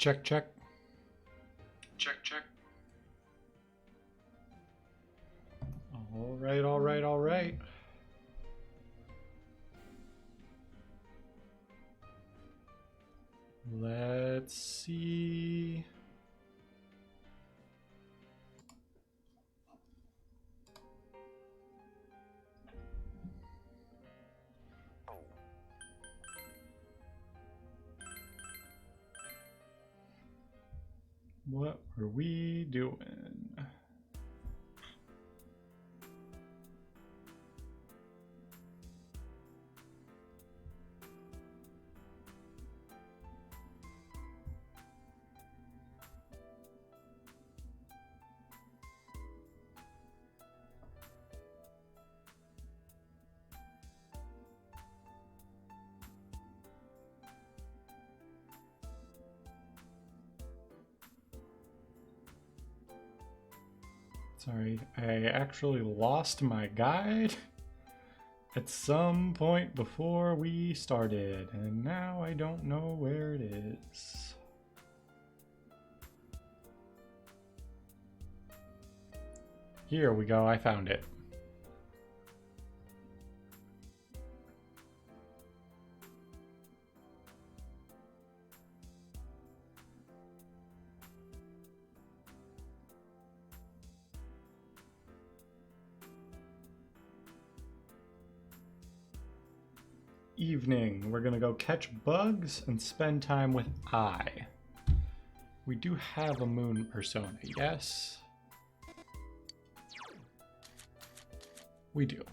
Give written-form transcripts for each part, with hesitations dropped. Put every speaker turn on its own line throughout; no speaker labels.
Check, check. Check, check. All right, all right, all right. Let's see. What were we doing? Sorry, I actually lost my guide at some point before we started, and now I don't know where it is. Here we go, I found it. Evening. We're gonna go catch bugs and spend time with I. We do have a moon persona, yes? We do.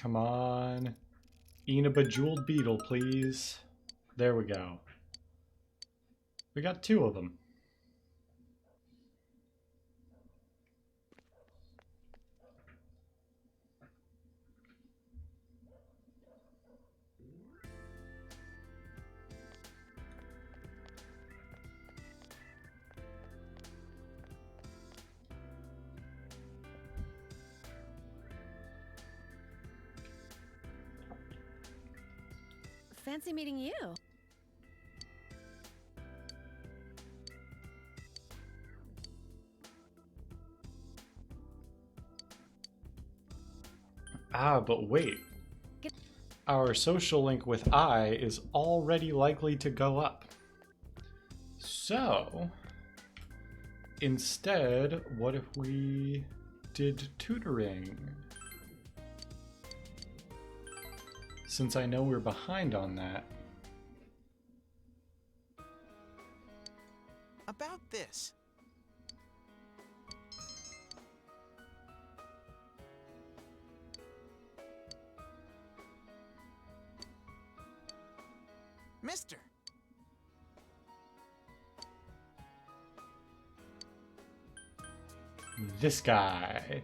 Come on. Eat a bejeweled beetle, please. There we go. We got 2 of them.
Fancy meeting you.
Ah, but wait. Our social link with I is already likely to go up. So, instead, what if we did tutoring? Since I know we're behind on that.
About this. Mister.
This guy.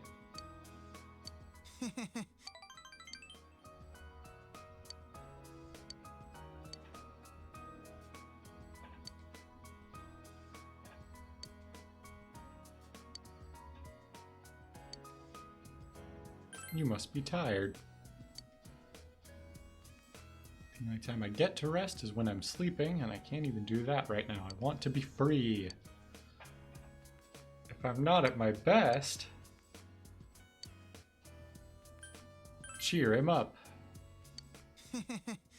You must be tired. The only time I get to rest is when I'm sleeping, and I can't even do that right now. I want to be free. If I'm not at my best, cheer him up.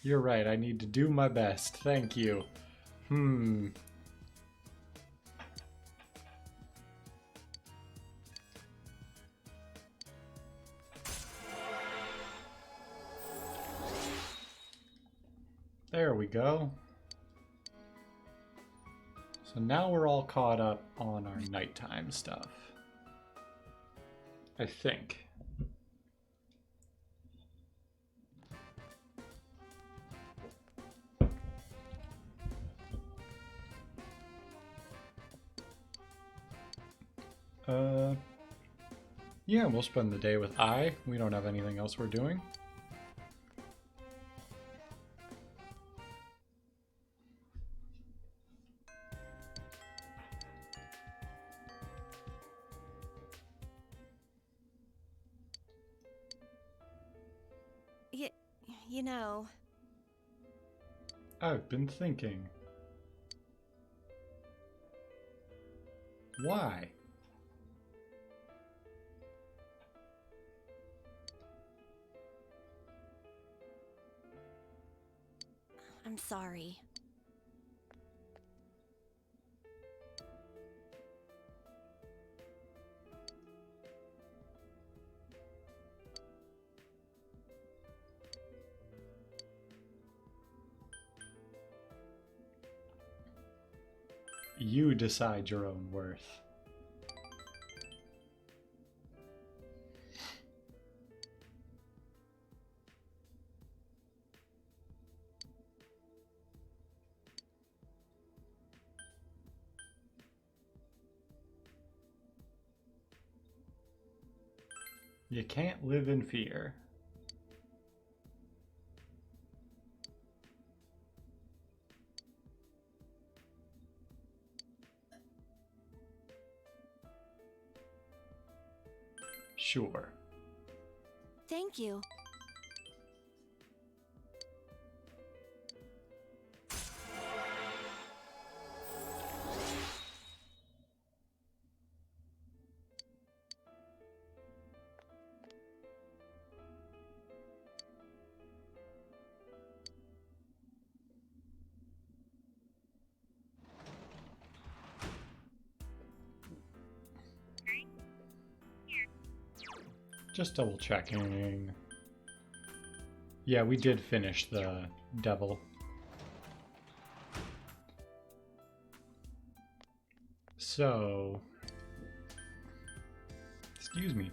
You're right, I need to do my best. Thank you. There we go. So now we're all caught up on our nighttime stuff. I think. Yeah, we'll spend the day with I. We don't have anything else we're doing.
You know,
I've been thinking. Why?
I'm sorry.
You decide your own worth. You can't live in fear. Sure.
Thank you.
Just double checking. Yeah, we did finish the devil. So, excuse me.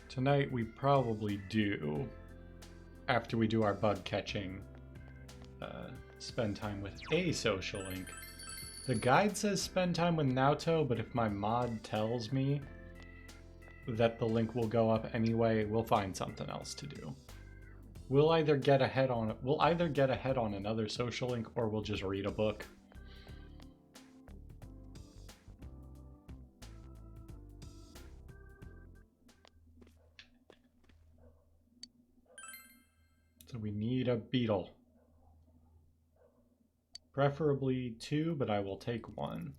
Tonight we probably do, after we do our bug catching, spend time with a social link. The guide says spend time with Naoto, but if my mod tells me that the link will go up anyway, we'll find something else to do. We'll either get ahead on another social link, or we'll just read a book. So we need a beetle. Preferably 2, but I will take 1.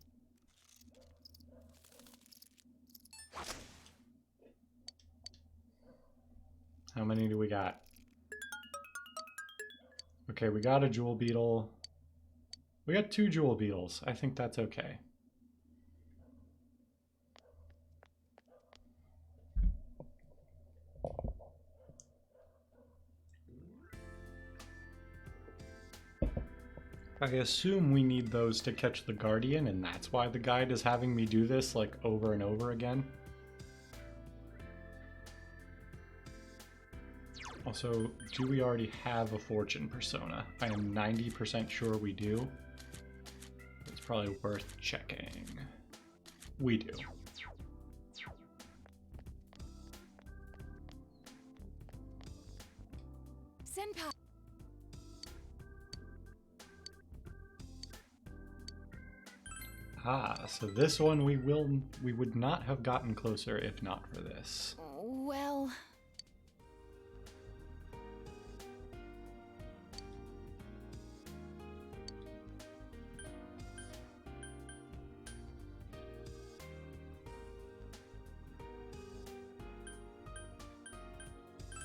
How many do we got? Okay, we got a jewel beetle. We got 2 jewel beetles. I think that's okay. I assume we need those to catch the Guardian, and that's why the guide is having me do this like over and over again. Also, do we already have a fortune persona? I am 90% sure we do. It's probably worth checking. We do.
Senpai.
Ah, so this one we would not have gotten closer if not for this.
Well,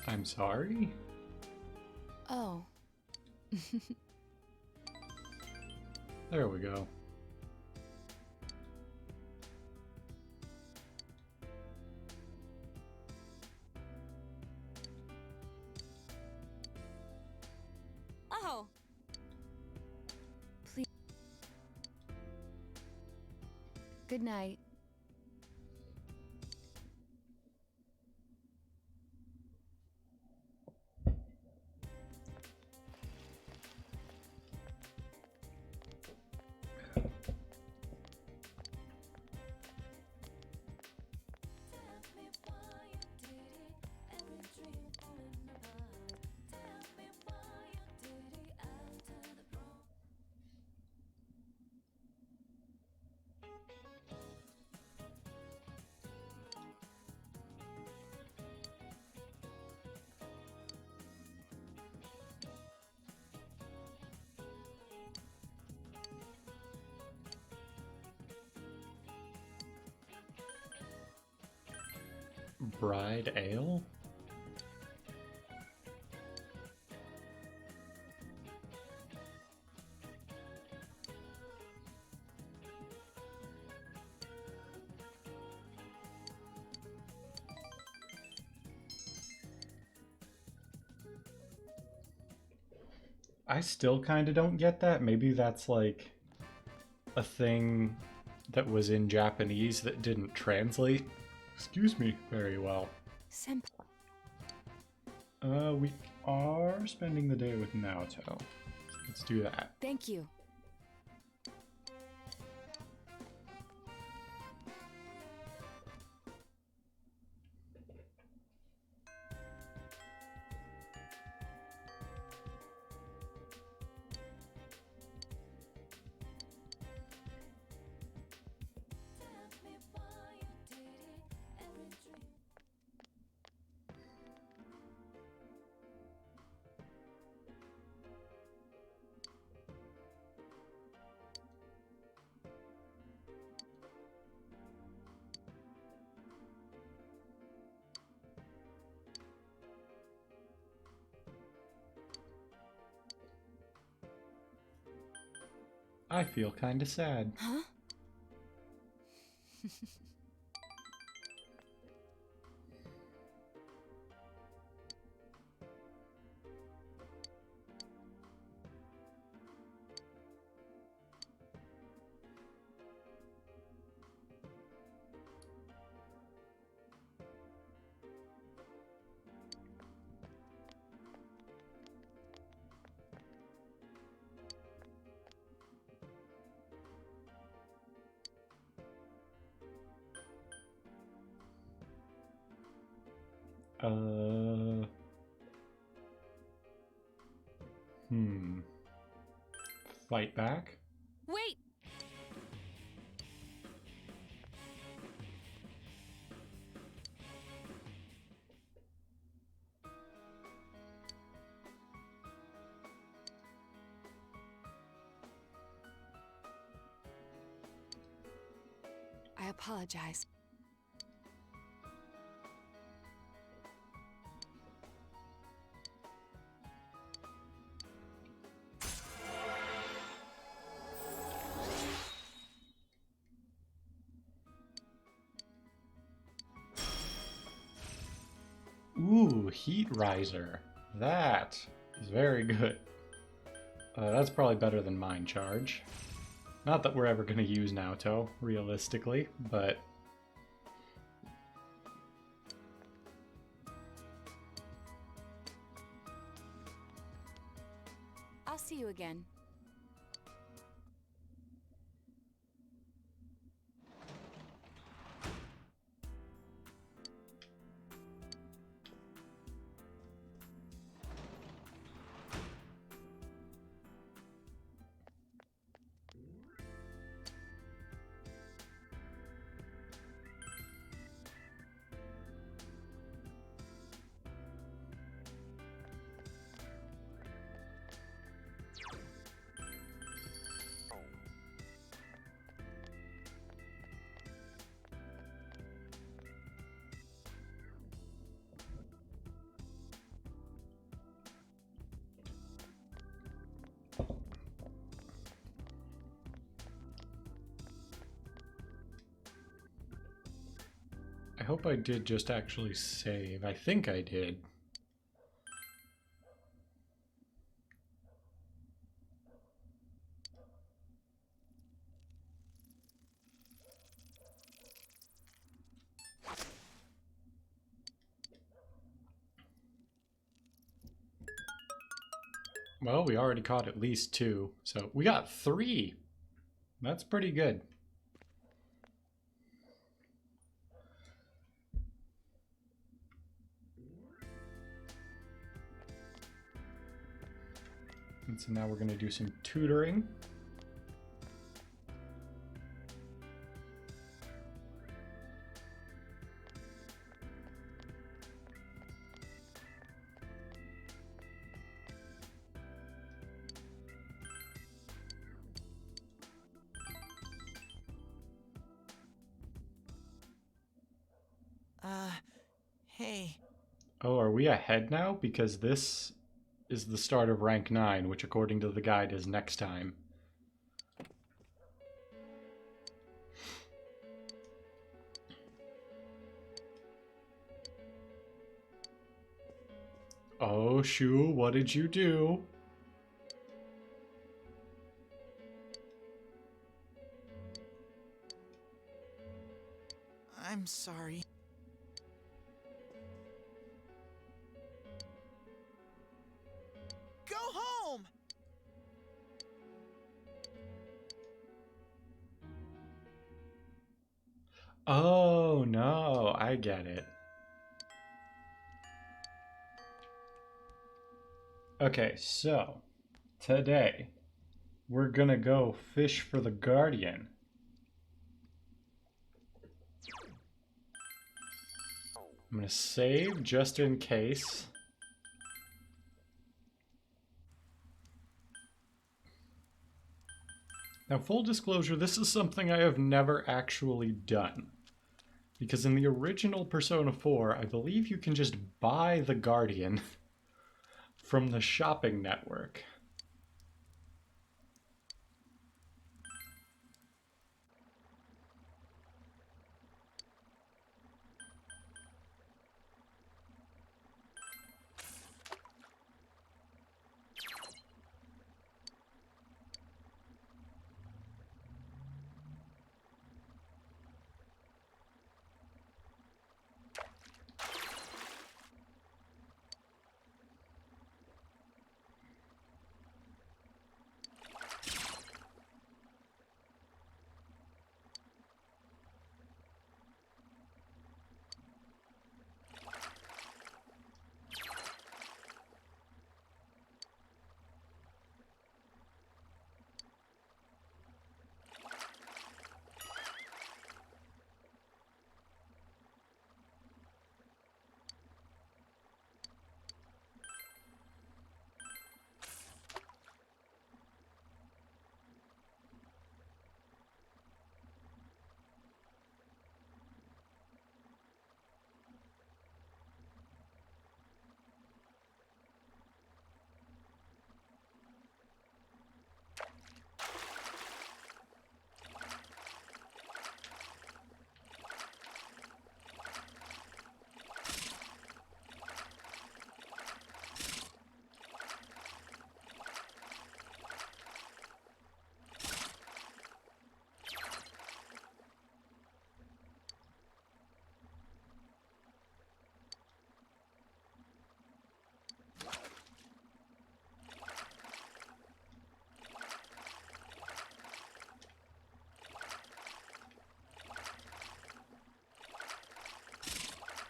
I'm sorry?
oh.
There we go.
Oh. Please. Good night.
Pride Ale? I still kind of don't get that. Maybe that's like a thing that was in Japanese that didn't translate, excuse me, very well.
Senpai.
We are spending the day with Naoto. Let's do that.
Thank you.
I feel kinda sad.
Huh?
Uh... Fight back?
Wait! I apologize.
Ooh, Heat Riser. That is very good. That's probably better than Mind Charge. Not that we're ever going to use Naoto, realistically, but...
I'll see you again.
I hope I did just actually save. I think I did. Well, we already caught at least 2, so we got 3. That's pretty good. And so now we're going to do some tutoring. Oh, are we ahead now? Because this is the start of rank 9, which according to the guide is next time. Oh, Shu, what did you do?
I'm sorry. Go home!
Oh, no, I get it. Okay, so today we're gonna go fish for the Guardian. I'm gonna save just in case. Now, full disclosure, this is something I have never actually done. Because in the original Persona 4, I believe you can just buy the Guardian from the shopping network.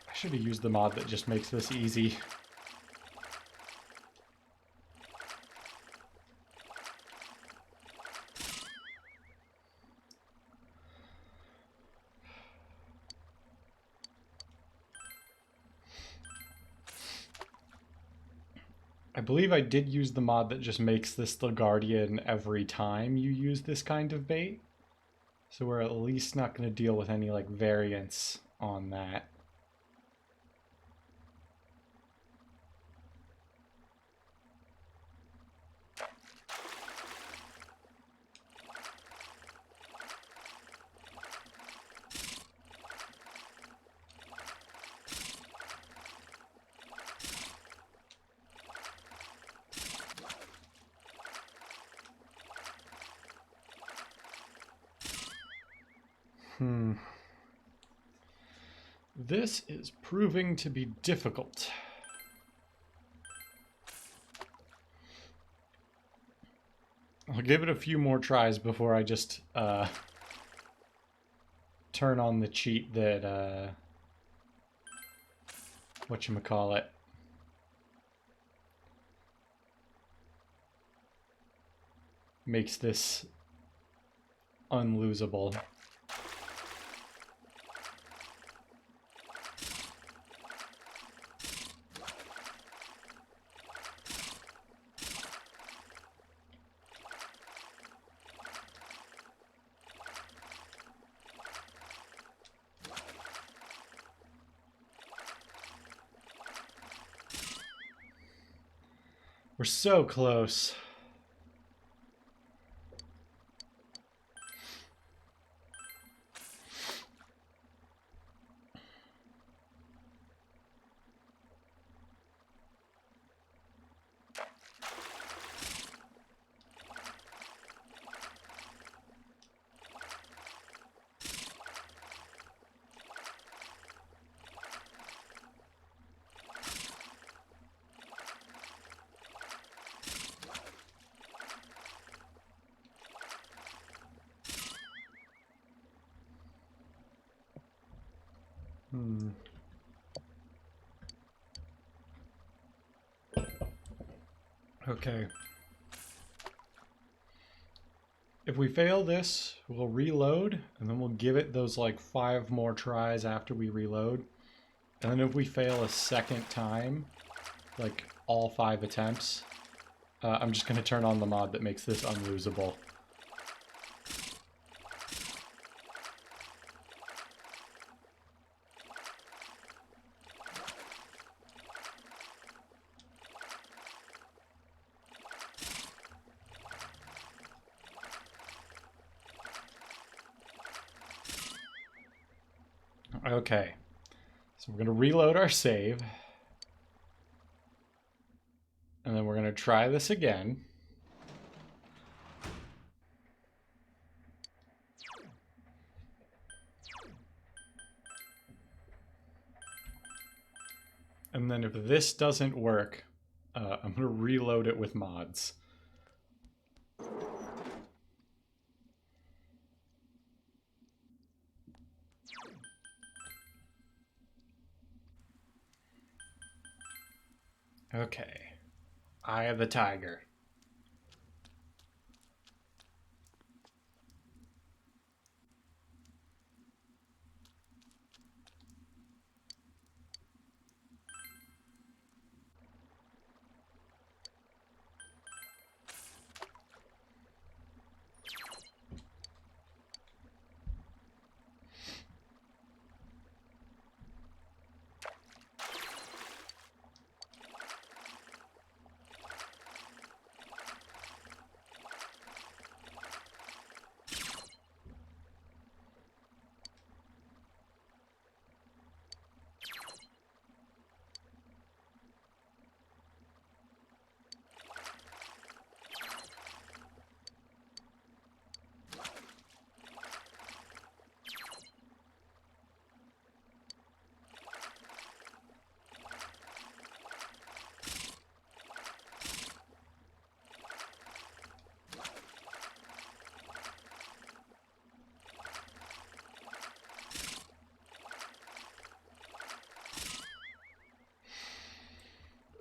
I should have used the mod that just makes this easy. I believe I did use the mod that just makes this the Guardian every time you use this kind of bait. So we're at least not going to deal with any like variance on that. This is proving to be difficult. I'll give it a few more tries before I just turn on the cheat that whatchamacallit makes this unlosable. We're so close. Okay. If we fail this, we'll reload, and then we'll give it those like 5 more tries after we reload. And then if we fail a second time, like all 5 attempts, I'm just going to turn on the mod that makes this unlosable. Okay, so we're going to reload our save. And then we're going to try this again. And then if this doesn't work, I'm going to reload it with mods. Okay. Eye of the Tiger.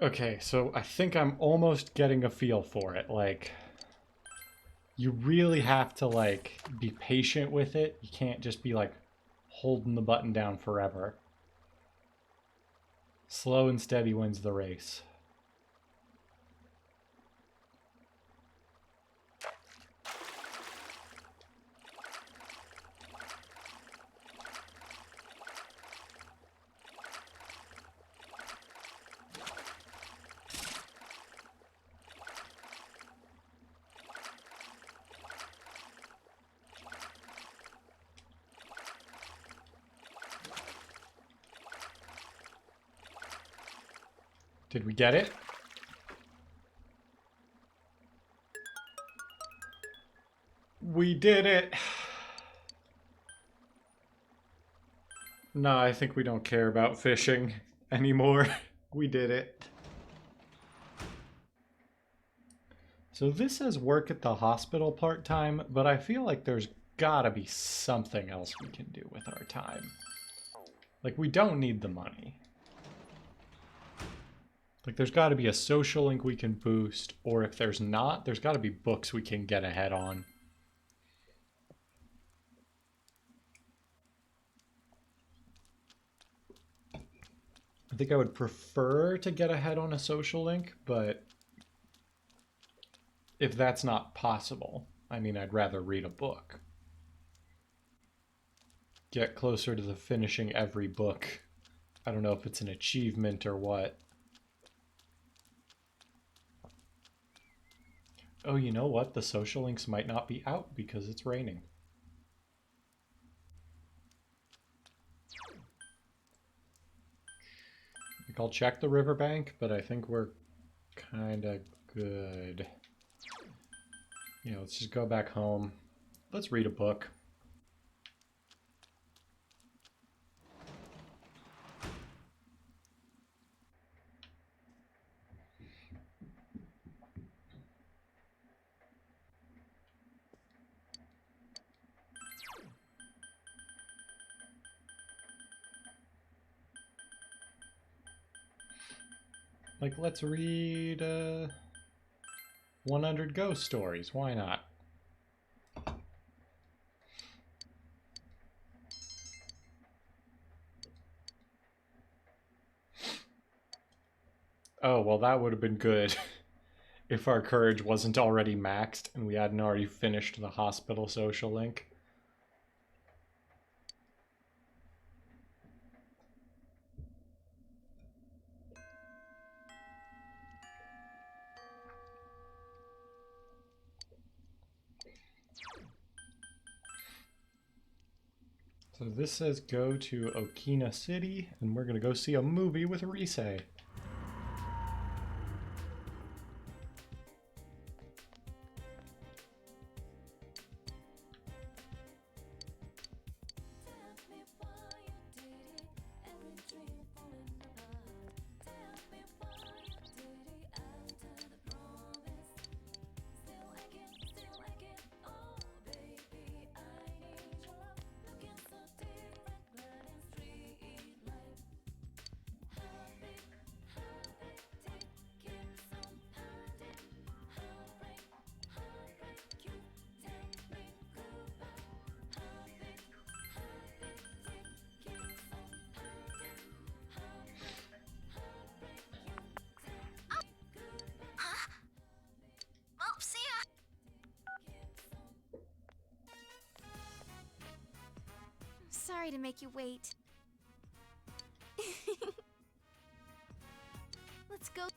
Okay, so I think I'm almost getting a feel for it. Like, you really have to, like, be patient with it. You can't just be, like, holding the button down forever. Slow and steady wins the race. Did we get it? We did it! No, I think we don't care about fishing anymore. We did it. So this says work at the hospital part-time, but I feel like there's gotta be something else we can do with our time. Like, we don't need the money. Like, there's gotta be a social link we can boost, or if there's not, there's gotta be books we can get ahead on. I think I would prefer to get ahead on a social link, but if that's not possible, I mean, I'd rather read a book. Get closer to the finishing every book. I don't know if it's an achievement or what. Oh, you know what? The social links might not be out because it's raining. Like, I'll check the riverbank, but I think we're kind of good. Yeah, let's just go back home. Let's read a book. Like, let's read 100 ghost stories. Why not? Oh, well, that would have been good if our courage wasn't already maxed and we hadn't already finished the hospital social link. So this says go to Okina City, and we're gonna go see a movie with Rise.
Sorry to make you wait. Let's go.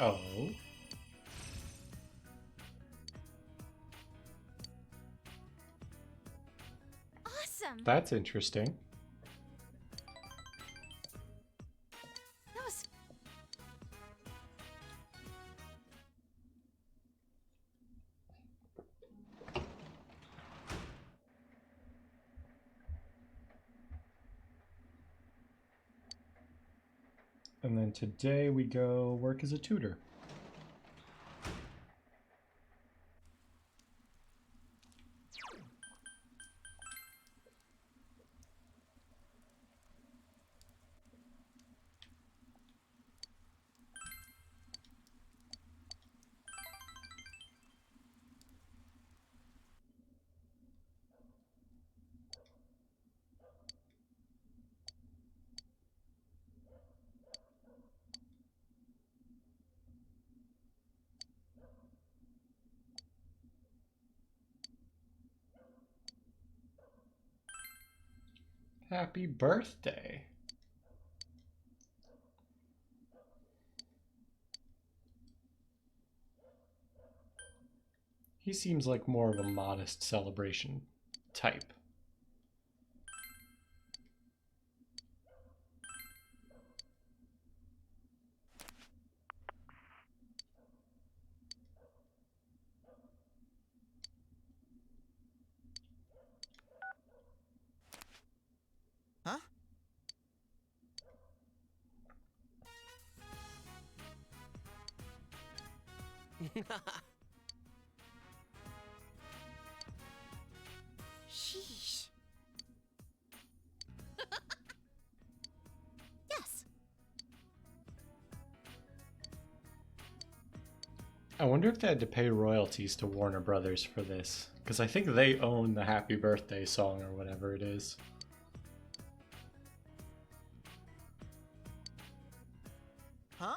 Oh.
Awesome.
That's interesting.
That was
And then today we go work as a tutor. Happy birthday. He seems like more of a modest celebration type.
Huh?
sheesh. Yes.
I wonder if they had to pay royalties to Warner Brothers for this, because I think they own the Happy Birthday song or whatever it is.
Huh?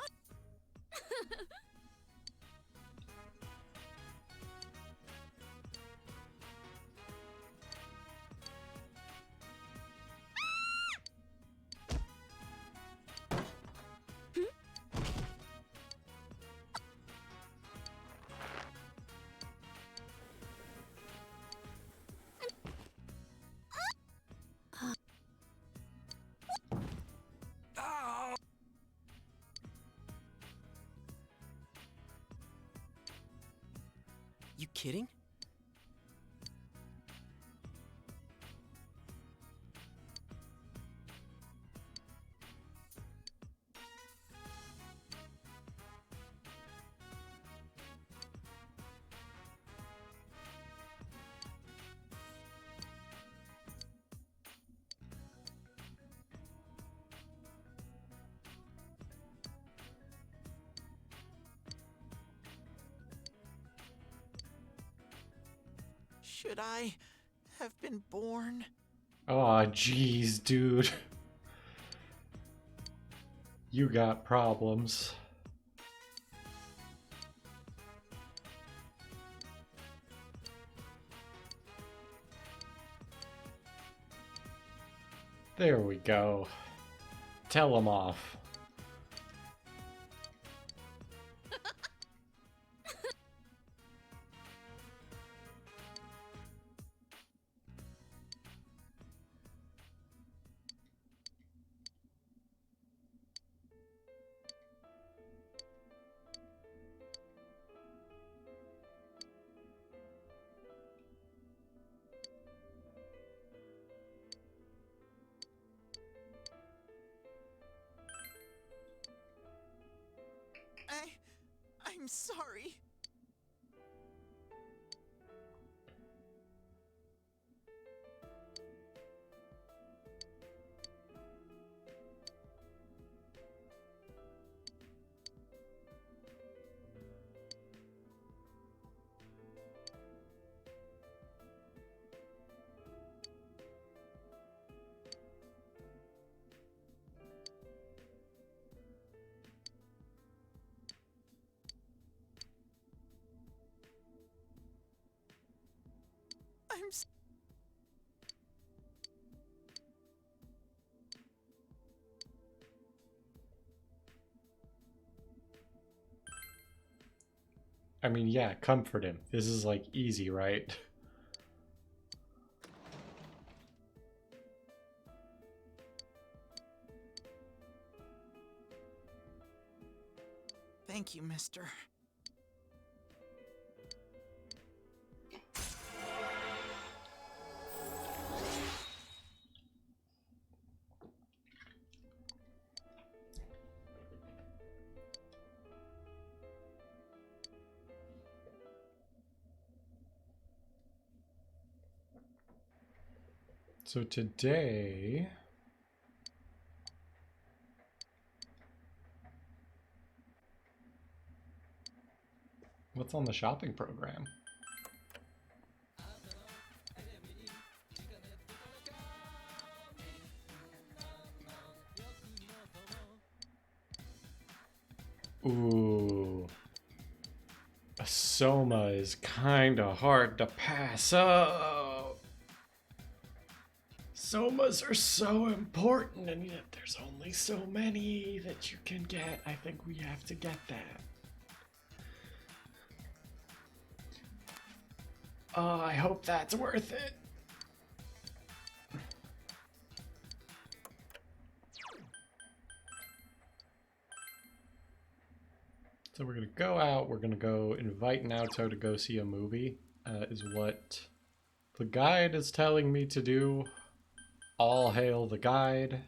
You kidding? Should I have been born?
Aw, jeez, dude. You got problems. There we go. Tell him off.
I'm sorry. I'm s-
I mean, yeah, comfort him. This is like easy, right?
Thank you, mister.
So today, what's on the shopping program? Ooh. A Soma is kinda hard to pass up. Somas are so important, and yet there's only so many that you can get. I think we have to get that. I hope that's worth it. So we're gonna go out, we're gonna go invite Naoto to go see a movie, is what the guide is telling me to do. All hail the guide.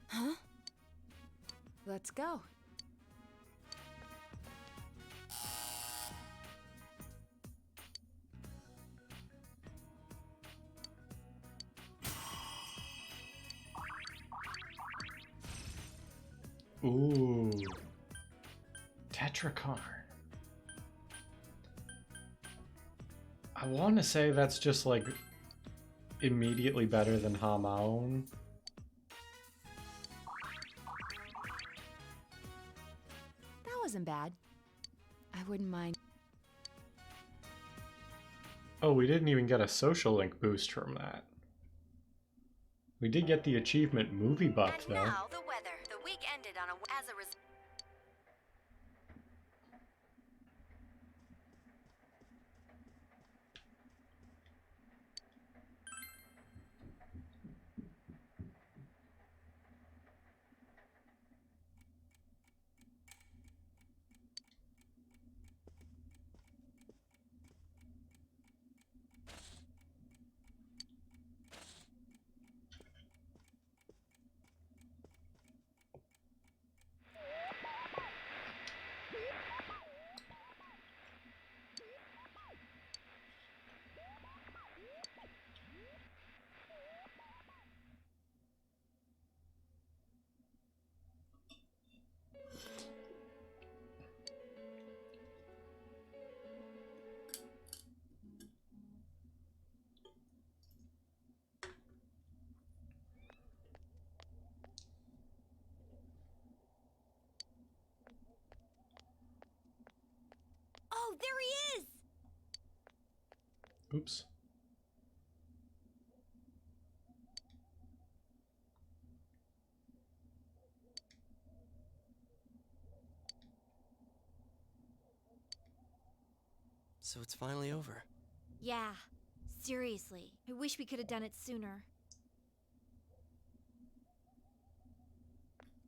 Huh? Let's go.
Ooh. Tetrakarn. I want to say that's just like immediately better than Hamaon.
That wasn't bad. I wouldn't mind.
Oh, we didn't even get a social link boost from that. We did get the achievement movie buff,
And
though.
now the weather. The week ended on as a result. Oh, there he is!
Oops.
So it's finally over.
Yeah, seriously. I wish we could have done it sooner.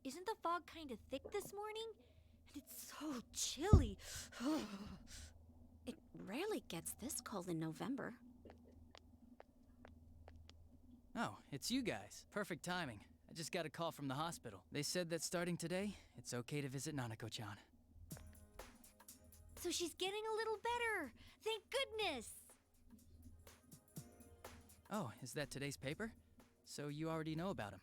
Isn't the fog kind of thick this morning? And it's so chilly.
It rarely gets this cold in November.
Oh, it's you guys. Perfect timing. I just got a call from the hospital. They said that starting today, it's okay to visit Nanako-chan.
So she's getting a little better. Thank goodness.
Oh, is that today's paper? So you already know about him.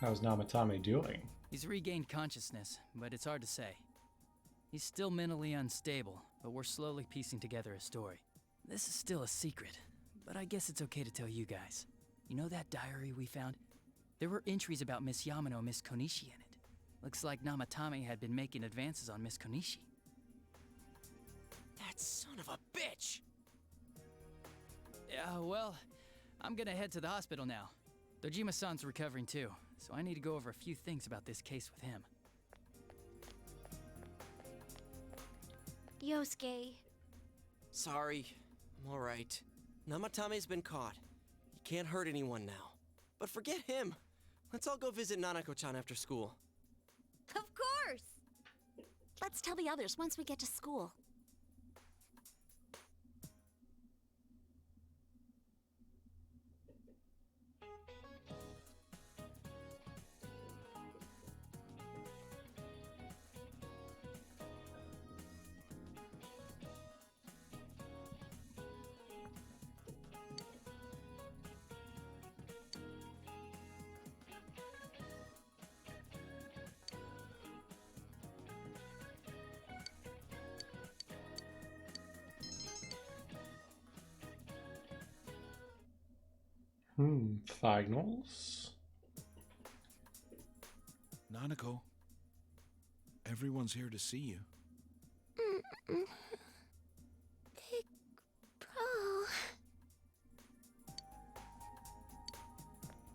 How's Namatame doing?
He's regained consciousness, but it's hard to say. He's still mentally unstable, but we're slowly piecing together a story. This is still a secret, but I guess it's okay to tell you guys. You know that diary we found? There were entries about Miss Yamano and Miss Konishi in it. Looks like Namatame had been making advances on Miss Konishi.
That son of a bitch!
Yeah, well, I'm gonna head to the hospital now. Dojima-san's recovering too, so I need to go over a few things about this case with him.
Yosuke.
Sorry, I'm alright. Namatame's been caught. He can't hurt anyone now. But forget him. Let's all go visit Nanako-chan after school.
Of course!
Let's tell the others once we get to school.
Finals?
Nanako, everyone's here to see you.
Big bro.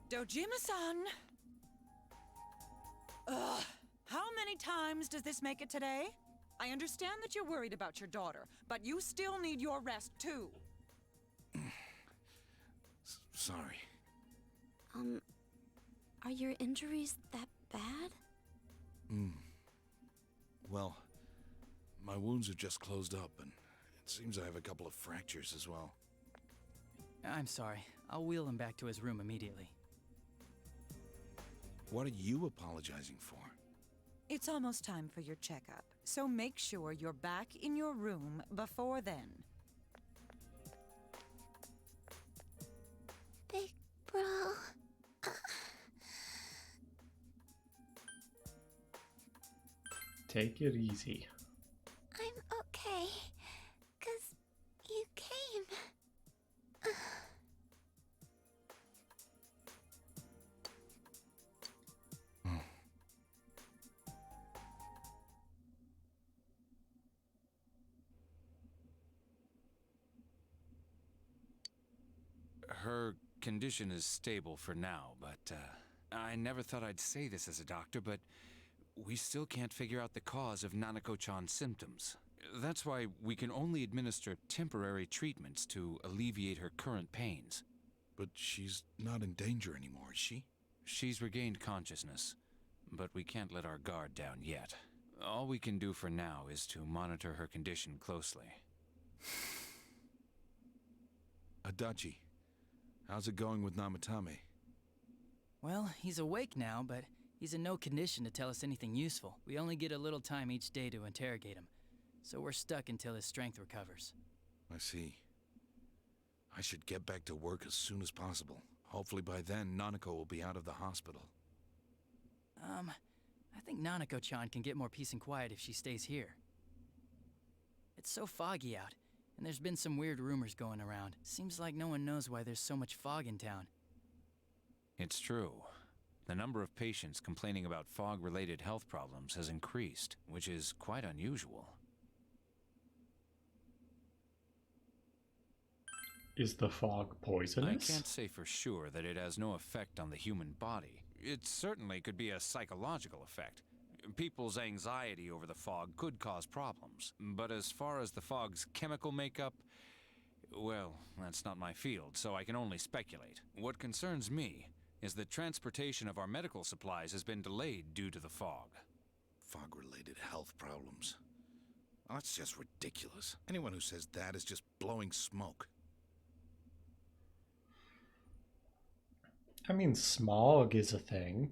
Dojima-san! Ugh, how many times does this make it today? I understand that you're worried about your daughter, but you still need your rest too.
Sorry.
Are your injuries that bad?
Well, my wounds have just closed up, and it seems I have a couple of fractures as well.
I'm sorry. I'll wheel him back to his room immediately.
What are you apologizing for?
It's almost time for your checkup, so make sure you're back in your room before then.
Big bro.
Take it easy.
I'm okay. 'Cause you came.
Her condition is stable for now, but I never thought I'd say this as a doctor, but we still can't figure out the cause of Nanako-chan's symptoms. That's why we can only administer temporary treatments to alleviate her current pains.
But she's not in danger anymore, is she?
She's regained consciousness, but we can't let our guard down yet. All we can do for now is to monitor her condition closely.
Adachi, how's it going with Namatame?
Well, he's awake now, but he's in no condition to tell us anything useful. We only get a little time each day to interrogate him, so we're stuck until his strength recovers.
I see. I should get back to work as soon as possible. Hopefully by then, Nanako will be out of the hospital.
I think Nanako-chan can get more peace and quiet if she stays here. It's so foggy out, and there's been some weird rumors going around. Seems like no one knows why there's so much fog in town.
It's true. The number of patients complaining about fog-related health problems has increased, which is quite unusual.
Is the fog poisonous?
I can't say for sure that it has no effect on the human body. It certainly could be a psychological effect. People's anxiety over the fog could cause problems. But as far as the fog's chemical makeup, well, that's not my field, so I can only speculate. What concerns me is that transportation of our medical supplies has been delayed due to the fog.
Fog-related health problems. Oh, that's just ridiculous. Anyone who says that is just blowing smoke.
I mean, smog is a thing.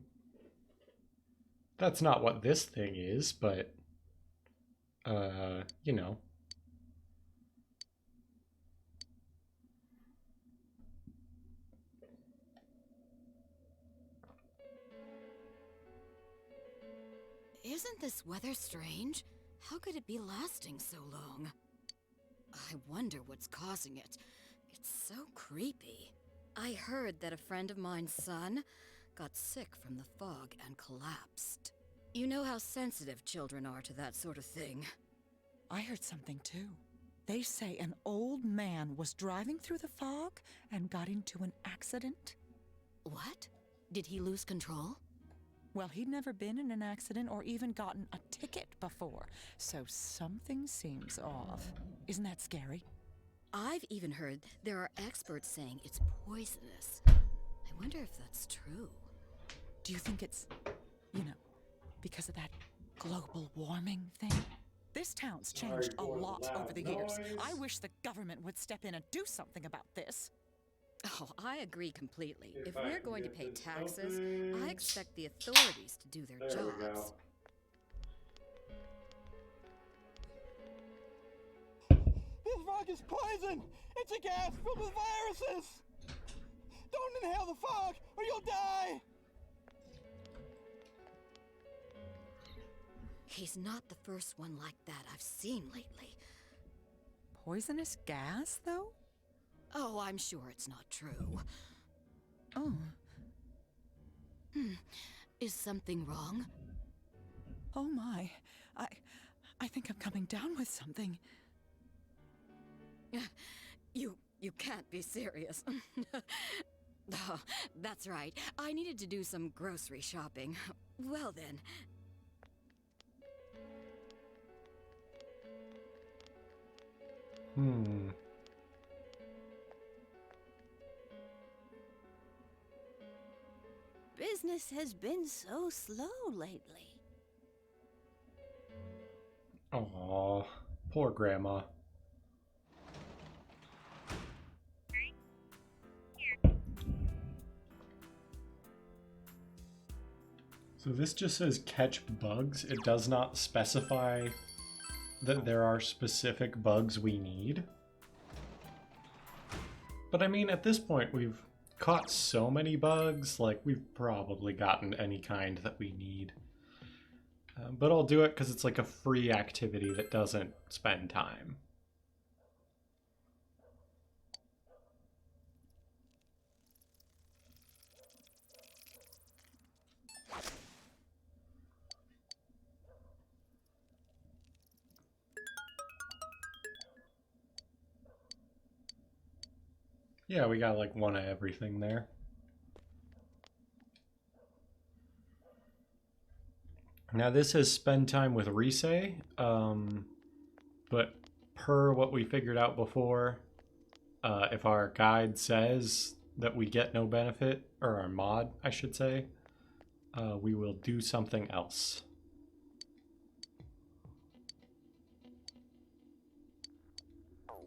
That's not what this thing is, but, you know.
Isn't this weather strange? How could it be lasting so long? I wonder what's causing it. It's so creepy. I heard that a friend of mine's son got sick from the fog and collapsed. You know how sensitive children are to that sort of thing.
I heard something too. They say an old man was driving through the fog and got into an accident.
What? Did he lose control?
Well, he'd never been in an accident or even gotten a ticket before, so something seems off. Isn't that scary?
I've even heard there are experts saying it's poisonous. I wonder if that's true.
Do you think it's, because of that global warming thing? This town's changed a lot over the years. I wish the government would step in and do something about this.
Oh, I agree completely. If we're going to pay taxes, I expect the authorities to do their jobs.
This fog is poison! It's a gas filled with viruses! Don't inhale the fog, or you'll die!
He's not the first one like that I've seen lately.
Poisonous gas, though?
Oh, I'm sure it's not true.
Oh.
Is something wrong?
Oh my. I think I'm coming down with something.
You can't be serious. Oh, that's right. I needed to do some grocery shopping. Well then.
Business has been so slow lately.
Aw, poor Grandma. So this just says catch bugs. It does not specify that there are specific bugs we need. But I mean, at this point, we've caught so many bugs, like we've probably gotten any kind that we need. But I'll do it because it's like a free activity that doesn't spend time. Yeah, we got like one of everything there. Now this is spend time with Rise, but per what we figured out before, if our guide says that we get no benefit, or our mod, I should say, we will do something else.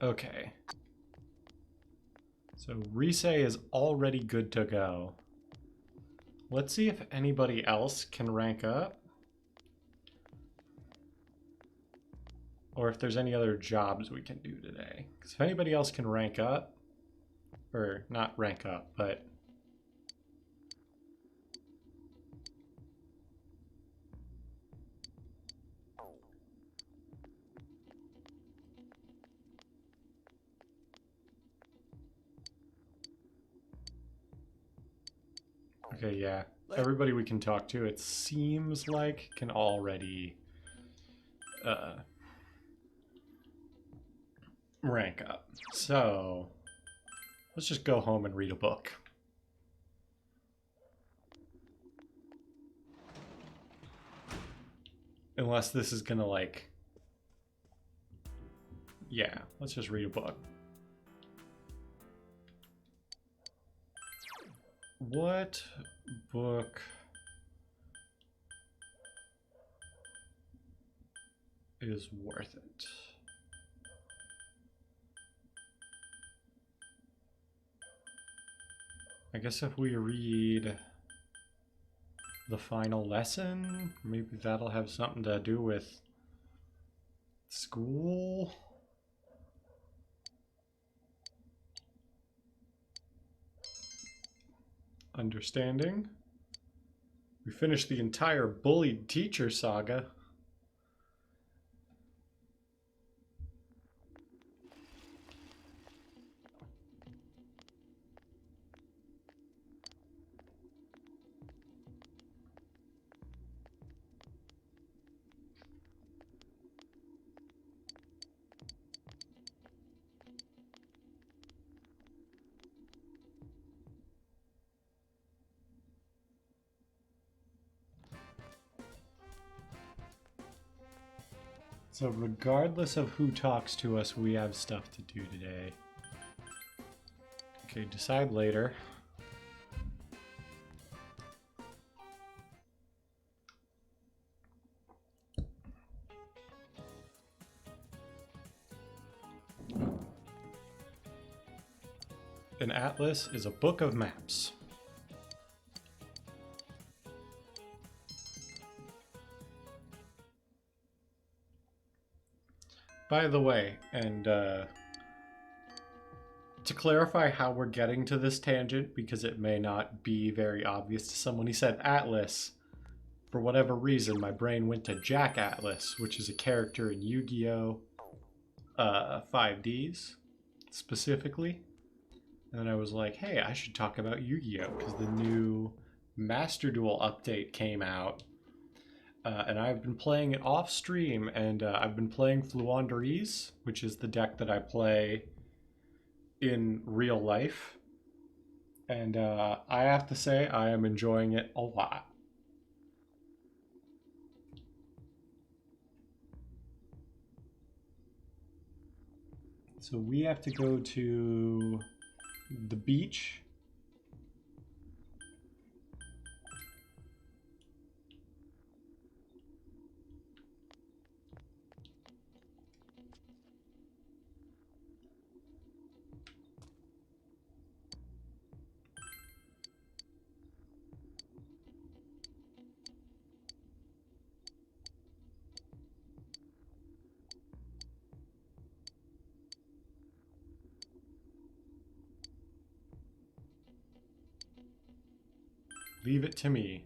Okay. So Rise is already good to go. Let's see if anybody else can rank up. Or if there's any other jobs we can do today. Because if anybody else can rank up, or not rank up, but okay, yeah. Everybody we can talk to, it seems like, can already rank up. So let's just go home and read a book. Unless this is gonna like, yeah, let's just read a book. What book is worth it? I guess if we read The Final Lesson, maybe that'll have something to do with school. Understanding. We finished the entire bullied teacher saga. So regardless of who talks to us, we have stuff to do today. Okay, decide later. An atlas is a book of maps. By the way, and to clarify how we're getting to this tangent, because it may not be very obvious to someone, he said Atlas. For whatever reason, my brain went to Jack Atlas, which is a character in Yu-Gi-Oh! 5Ds, specifically. And I was like, hey, I should talk about Yu-Gi-Oh! Because the new Master Duel update came out. And I've been playing it off stream, and I've been playing Fluandereeze, which is the deck that I play in real life. And I have to say, I am enjoying it a lot. So we have to go to the beach. Leave it to me.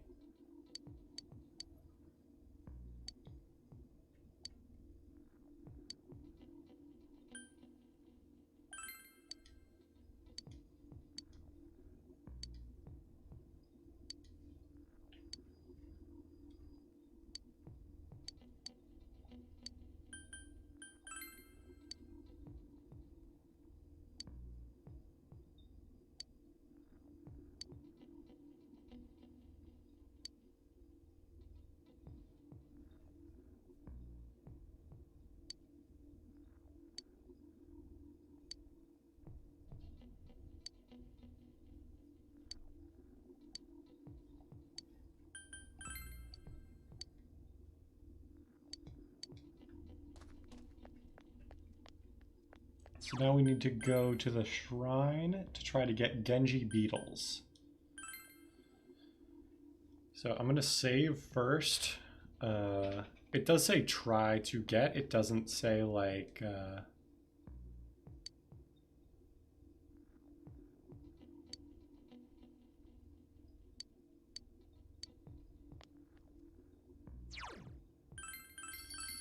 So now we need to go to the shrine to try to get Genji beetles. So I'm going to save first. It does say try to get. It doesn't say like...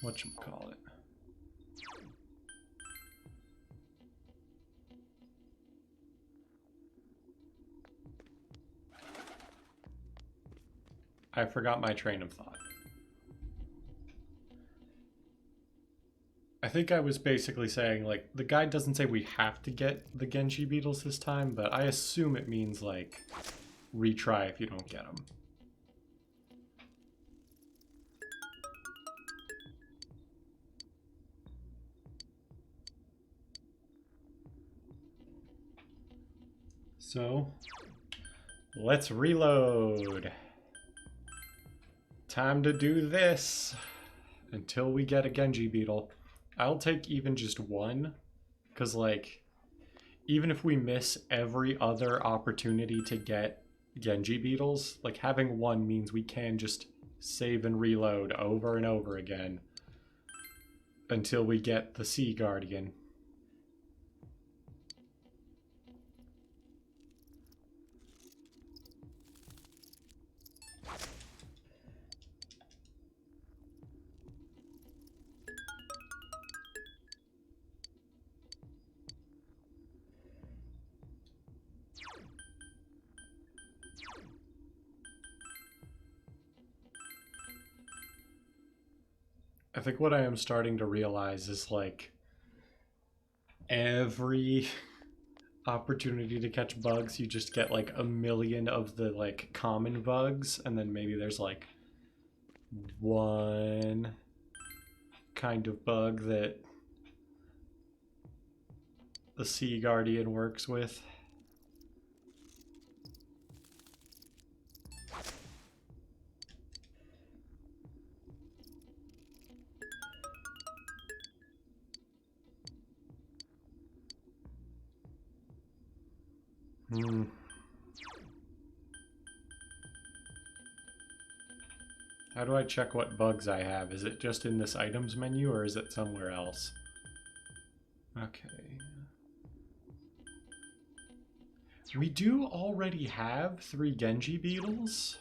whatchamacallit. I forgot my train of thought. I think I was basically saying, like, the guide doesn't say we have to get the Genji beetles this time, but I assume it means, like, retry if you don't get them. So, let's reload. Time to do this until we get a Genji beetle. I'll take even just one, because, like, even if we miss every other opportunity to get Genji beetles, like, having one means we can just save and reload over and over again until we get the Sea Guardian. I think what I am starting to realize is, like, every opportunity to catch bugs, you just get, like, a million of the, like, common bugs, and then maybe there's, like, one kind of bug that the Sea Guardian works with. How do I check what bugs I have? Is it just in this items menu or is it somewhere else? Okay. We do already have 3 Genji beetles.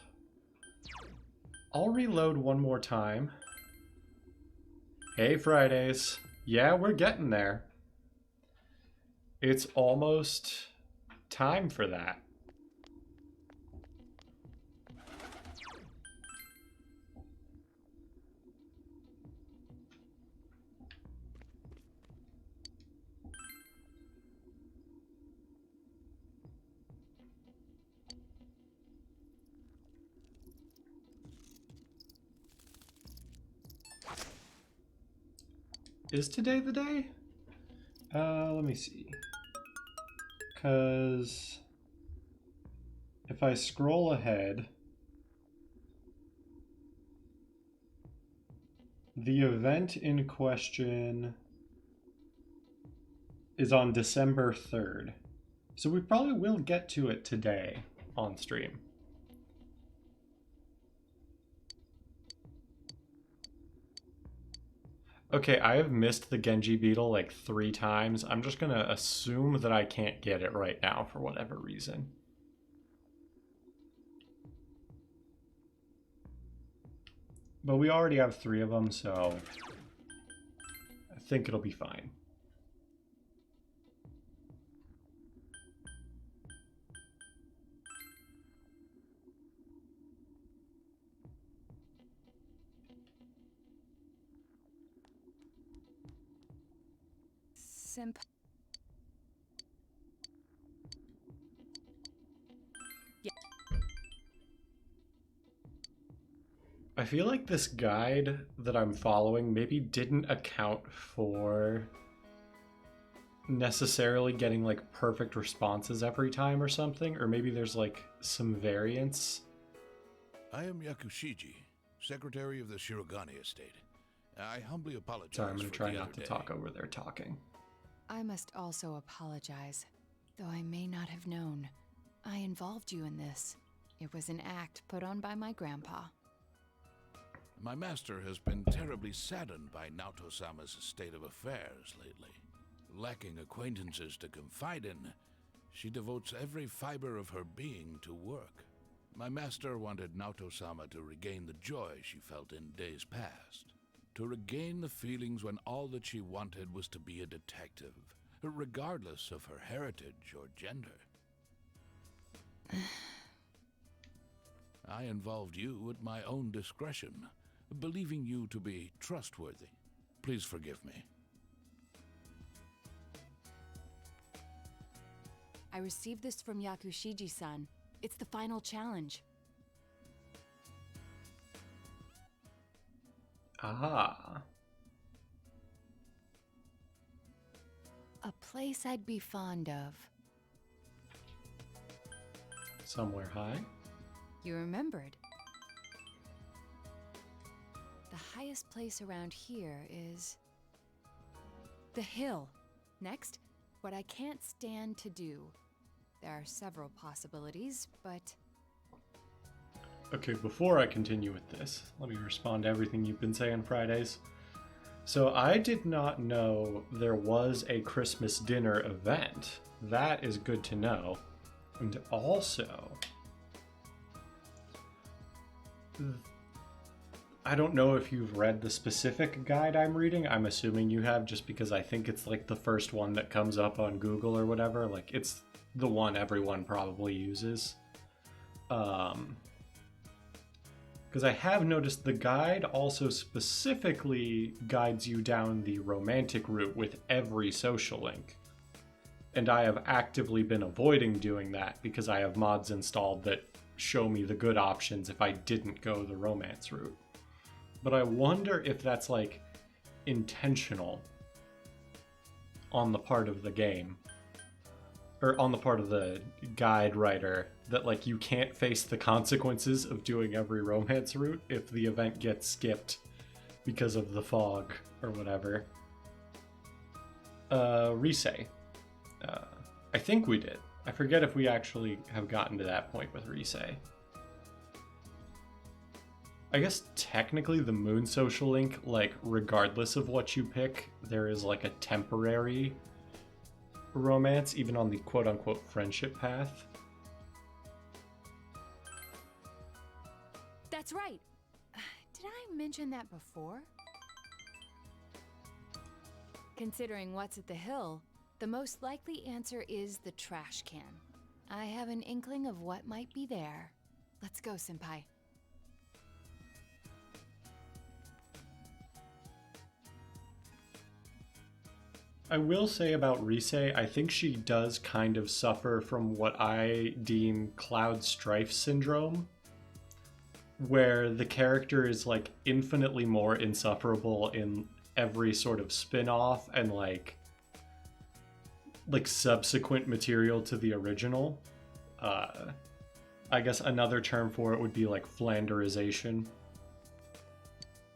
I'll reload one more time. Hey, Fridays. Yeah, we're getting there. It's almost time for that. Is today the day? Let me see. Because if I scroll ahead, the event in question is on December 3rd. So we probably will get to it today on stream. Okay, I have missed the Genji beetle like 3 times. I'm just gonna assume that I can't get it right now for whatever reason. But we already have 3 of them, so I think it'll be fine.
Senpai.
I feel like this guide that I'm following maybe didn't account for necessarily getting like perfect responses every time or something, or maybe there's like some variance.
I am Yakushiji, Secretary of the Shirogane Estate. I humbly apologize.
Sorry, I'm gonna
for
try
the
not
other
to
day.
talk over their talking.
I must also apologize. Though I may not have known, I involved you in this. It was an act put on by my grandpa.
My master has been terribly saddened by Naoto-sama's state of affairs lately. Lacking acquaintances to confide in, she devotes every fiber of her being to work. My master wanted Naoto-sama to regain the joy she felt in days past. To regain the feelings when all that she wanted was to be a detective, regardless of her heritage or gender. I involved you at my own discretion, believing you to be trustworthy. Please forgive me.
I received this from Yakushiji-san. It's the final challenge.
Ah.
A place I'd be fond of.
Somewhere high?
You remembered. The highest place around here is the hill. Next, what I can't stand to do. There are several possibilities, but...
Okay, before I continue with this, let me respond to everything you've been saying Fridays. So I did not know there was a Christmas dinner event. That is good to know. And also, I don't know if you've read the specific guide I'm reading. I'm assuming you have, just because I think it's like the first one that comes up on Google or whatever. Like, it's the one everyone probably uses. Because I have noticed the guide also specifically guides you down the romantic route with every social link. And I have actively been avoiding doing that because I have mods installed that show me the good options if I didn't go the romance route. But I wonder if that's like intentional on the part of the game, or on the part of the guide writer, that like you can't face the consequences of doing every romance route if the event gets skipped because of the fog or whatever. Risei. I think we did. I forget if we actually have gotten to that point with Risei. I guess technically the Moon Social Link, like regardless of what you pick, there is like a temporary romance, even on the quote-unquote friendship path.
That's right. Did I mention that before? Considering what's at the hill, the most likely answer is the trash can. I have an inkling of what might be there. Let's go, Senpai.
I will say about Risei, I think she does kind of suffer from what I deem Cloud Strife syndrome, where the character is like infinitely more insufferable in every sort of spin-off and like subsequent material to the original. I guess another term for it would be like Flanderization.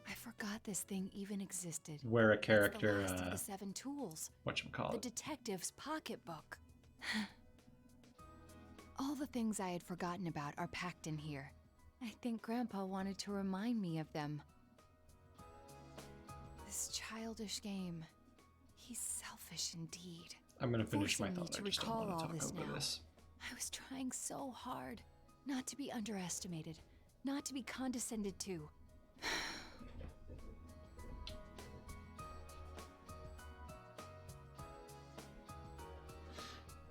I forgot this thing even existed.
Where a character,
it's the last of the 7 tools.
Whatchamacallit?
The detective's pocketbook. All the things I had forgotten about are packed in here. I think Grandpa wanted to remind me of them. This childish game. He's selfish indeed.
I'm gonna finish my
Forcing me
thought.
to
I just don't
recall
want to
all
talk
this
over
now.
this.
I was trying so hard not to be underestimated, not to be condescended to.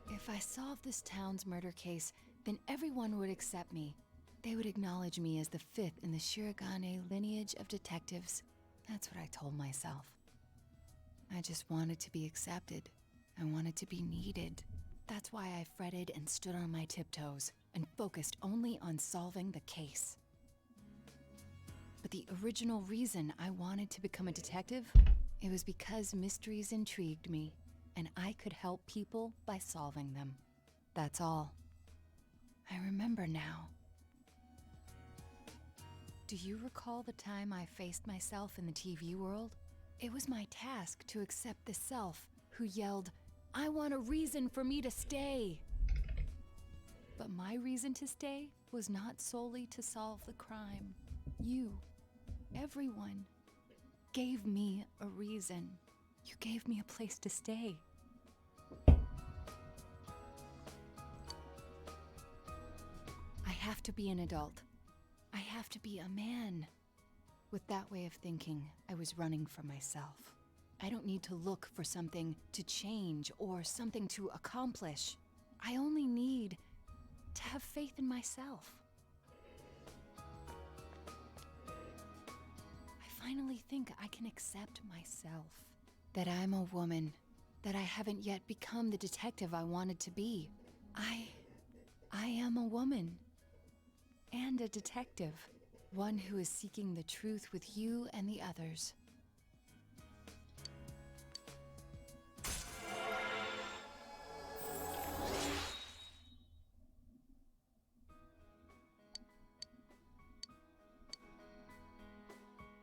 If I solved this town's murder case, then everyone would accept me. They would acknowledge me as the 5th in the Shirogane lineage of detectives. That's what I told myself. I just wanted to be accepted. I wanted to be needed. That's why I fretted and stood on my tiptoes and focused only on solving the case. But the original reason I wanted to become a detective, it was because mysteries intrigued me, and I could help people by solving them. That's all. I remember now. Do you recall the time I faced myself in the TV world? It was my task to accept the self who yelled, "I want a reason for me to stay." But my reason to stay was not solely to solve the crime. You, everyone, gave me a reason. You gave me a place to stay. I have to be an adult. I have to be a man. With that way of thinking, I was running from myself. I don't need to look for something to change or something to accomplish. I only need to have faith in myself. I finally think I can accept myself. That I'm a woman. That I haven't yet become the detective I wanted to be. I am a woman. And a detective. One who is seeking the truth with you and the others.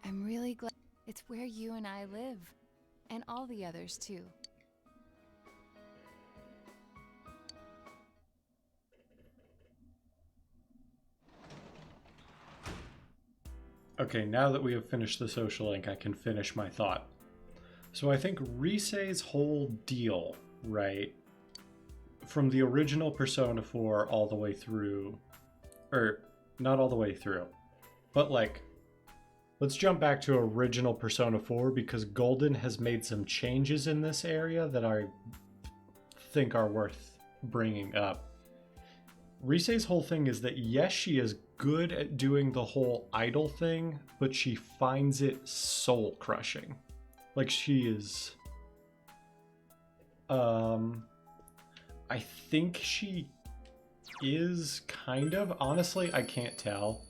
I'm really glad it's where you and I live. And all the others, too.
Okay, now that we have finished the social link, I can finish my thought. So I think Risei's whole deal, right, from the original Persona 4 all the way through, or not all the way through, but like, let's jump back to original Persona 4 because Golden has made some changes in this area that I think are worth bringing up. Risei's whole thing is that yes, she is good at doing the whole idol thing, but she finds it soul crushing. Like she is, I think she is kind of, honestly, I can't tell.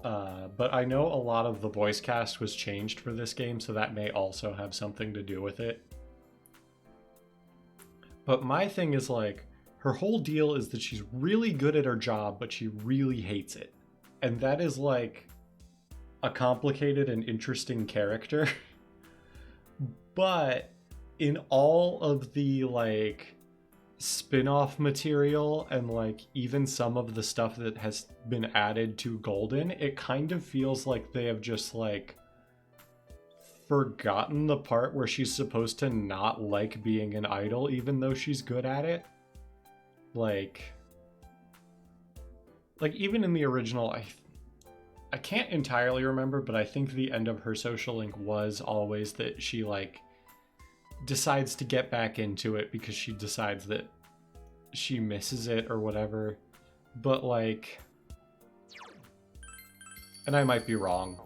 But I know a lot of the voice cast was changed for this game, so that may also have something to do with it. But my thing is like, her whole deal is that she's really good at her job, but she really hates it. And that is like a complicated and interesting character. But in all of the like spin-off material and like even some of the stuff that has been added to Golden, it kind of feels like they have just like forgotten the part where she's supposed to not like being an idol even though she's good at it. Like even in the original, I can't entirely remember, but I think the end of her social link was always that she like decides to get back into it because she decides that she misses it or whatever. But like, and I might be wrong.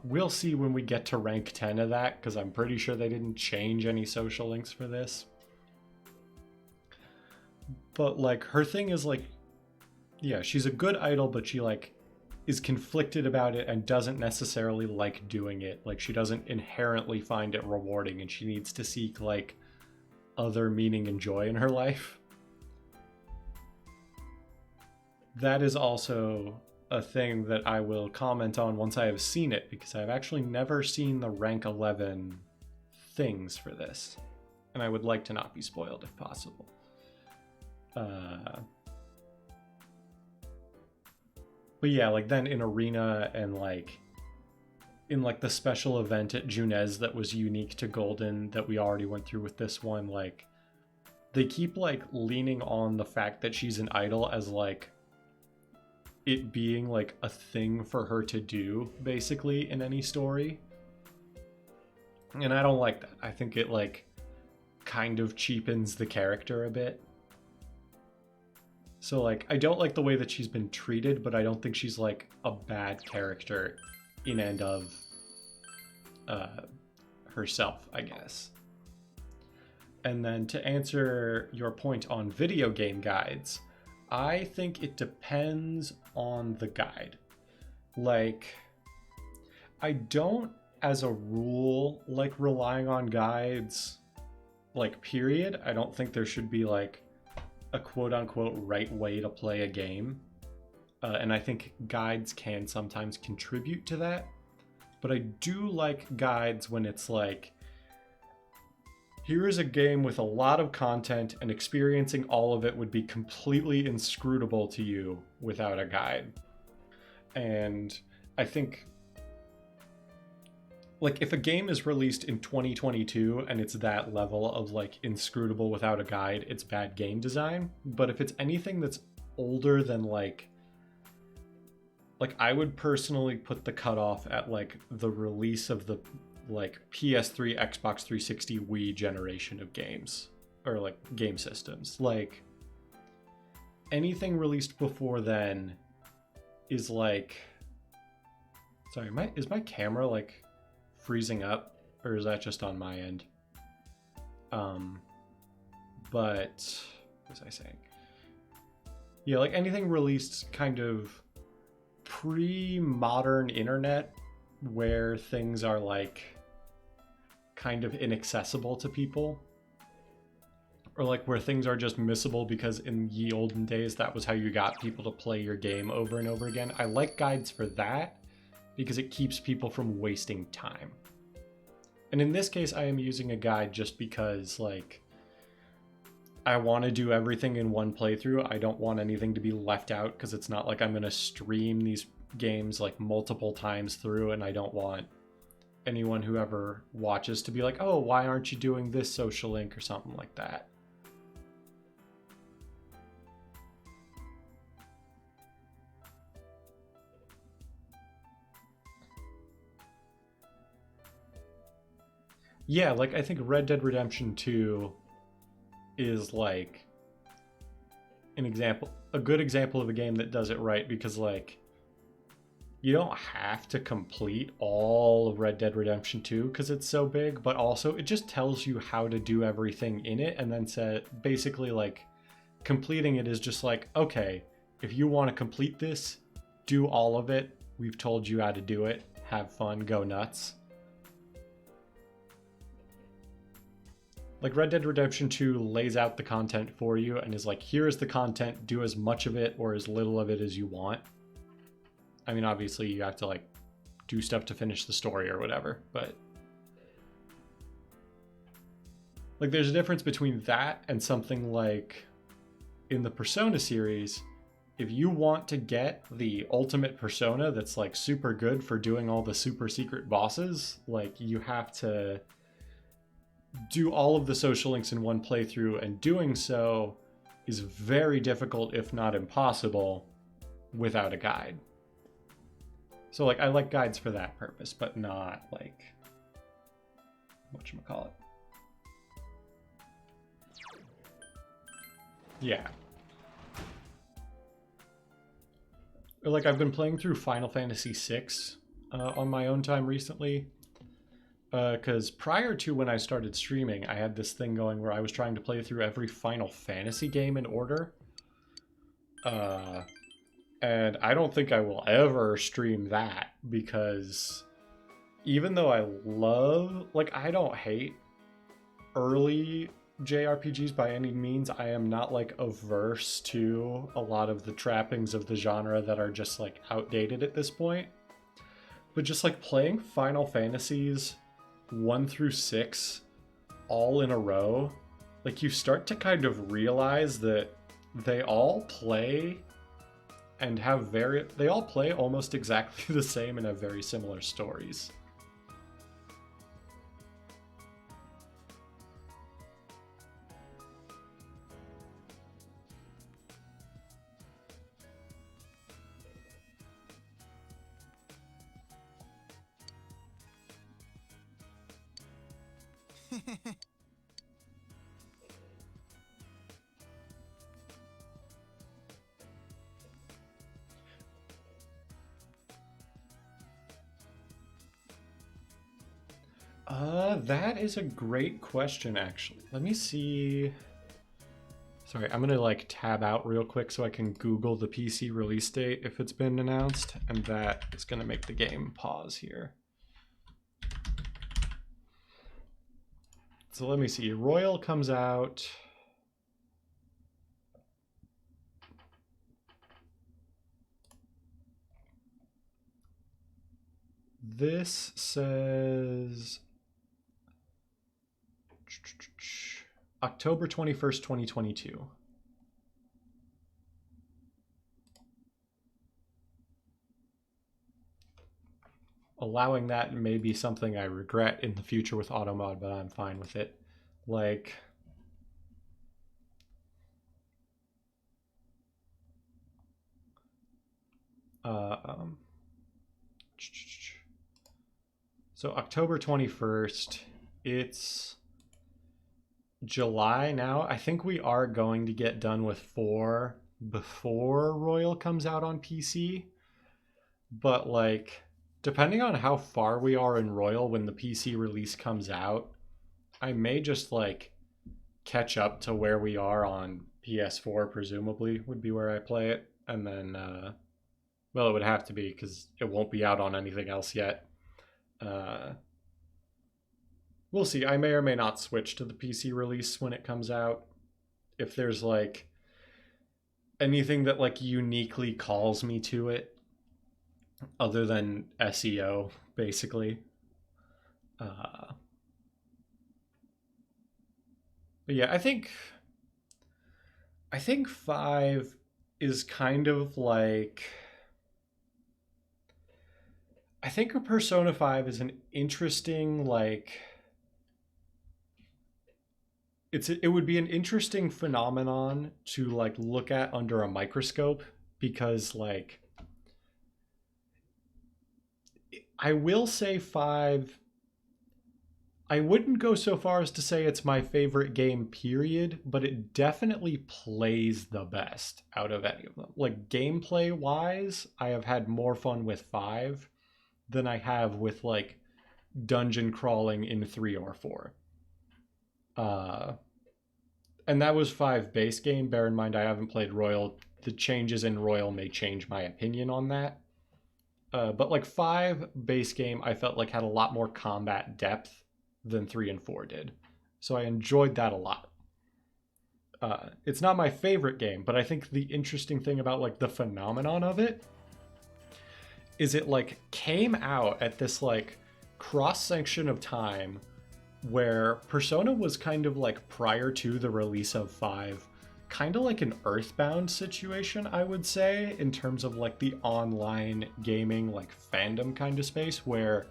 We'll see when we get to rank 10 of that, because I'm pretty sure they didn't change any social links for this. But like, her thing is like, yeah, she's a good idol, but she like is conflicted about it and doesn't necessarily like doing it. Like she doesn't inherently find it rewarding, and she needs to seek like other meaning and joy in her life. That is also a thing that I will comment on once I have seen it, because I've actually never seen the rank 11 things for this, and I would like to not be spoiled if possible. But yeah, like then in Arena and like in like the special event at Junes that was unique to Golden that we already went through with this one, like they keep like leaning on the fact that she's an idol as like it being like a thing for her to do basically in any story. And I don't like that. I think it like kind of cheapens the character a bit. So like, I don't like the way that she's been treated, but I don't think she's like a bad character in and of herself, I guess. And then to answer your point on video game guides, I think it depends on the guide. Like, I don't, as a rule, like relying on guides, like period. I don't think there should be like a quote-unquote right way to play a game, and I think guides can sometimes contribute to that, but I do like guides when it's like here is a game with a lot of content, and experiencing all of it would be completely inscrutable to you without a guide. And I think, like, if a game is released in 2022 and it's that level of, like, inscrutable without a guide, it's bad game design. But if it's anything that's older than, like I would personally put the cutoff at, like, the release of the, like, PS3, Xbox 360, Wii generation of games, or, like, game systems. Like, anything released before then is, like, sorry, is my camera, like, freezing up, or is that just on my end? But what was I saying? Yeah, like, anything released kind of pre-modern internet, where things are, like, kind of inaccessible to people, or, like, where things are just missable because in ye olden days that was how you got people to play your game over and over again. I like guides for that because it keeps people from wasting time. And in this case, I am using a guide just because, like, I want to do everything in one playthrough. I don't want anything to be left out, because it's not like I'm going to stream these games, like, multiple times through, and I don't want anyone who ever watches to be like, oh, why aren't you doing this social link or something like that. Yeah, like, I think Red Dead Redemption 2 is, like, a good example of a game that does it right, because, like, you don't have to complete all of Red Dead Redemption 2 because it's so big, but also it just tells you how to do everything in it, and then basically, like, completing it is just like, okay, if you want to complete this, do all of it. We've told you how to do it. Have fun, go nuts. Like, Red Dead Redemption 2 lays out the content for you and is like, here's the content, do as much of it or as little of it as you want. I mean, obviously you have to, like, do stuff to finish the story or whatever, but, like, there's a difference between that and something like in the Persona series. If you want to get the ultimate Persona that's, like, super good for doing all the super secret bosses, like, you have to do all of the social links in one playthrough, and doing so is very difficult, if not impossible, without a guide. So, like, I like guides for that purpose, but not, like, whatchamacallit. Yeah. Or, like, I've been playing through Final Fantasy VI on my own time recently. Because prior to when I started streaming, I had this thing going where I was trying to play through every Final Fantasy game in order. And I don't think I will ever stream that, because even though I love, like, I don't hate early JRPGs by any means, I am not, like, averse to a lot of the trappings of the genre that are just, like, outdated at this point. But just, like, playing Final Fantasies 1 through 6 all in a row, like, you start to kind of realize that they all play and have they all play almost exactly the same and have very similar stories. That is a great question, actually. Let me see. Sorry, I'm gonna, like, tab out real quick so I can Google the PC release date if it's been announced, and that is gonna make the game pause here. So let me see. Royal comes out. This says October 21st, 2022. Allowing that may be something I regret in the future with Automod, but I'm fine with it. Like, so October 21st, it's July now. I think we are going to get done with 4 before Royal comes out on PC, but like, depending on how far we are in Royal when the PC release comes out, I may just like catch up to where we are on PS4, presumably would be where I play it. And then, well, it would have to be because it won't be out on anything else yet. We'll see. I may or may not switch to the PC release when it comes out. If there's like anything that like uniquely calls me to it, other than SEO, basically. But yeah, I think 5 is kind of like, I think a Persona 5 is an interesting, like, it would be an interesting phenomenon to like look at under a microscope, because like, I will say 5, I wouldn't go so far as to say it's my favorite game, period, but it definitely plays the best out of any of them. Like, gameplay-wise, I have had more fun with 5 than I have with, like, dungeon crawling in 3 or 4. And that was 5 base game. Bear in mind, I haven't played Royal. The changes in Royal may change my opinion on that. But like 5 base game, I felt like had a lot more combat depth than 3 and 4 did. So I enjoyed that a lot. It's not my favorite game, but I think the interesting thing about like the phenomenon of it is it like came out at this like cross section of time where Persona was kind of like prior to the release of 5, kind of like an Earthbound situation, I would say, in terms of like the online gaming like fandom kind of space, where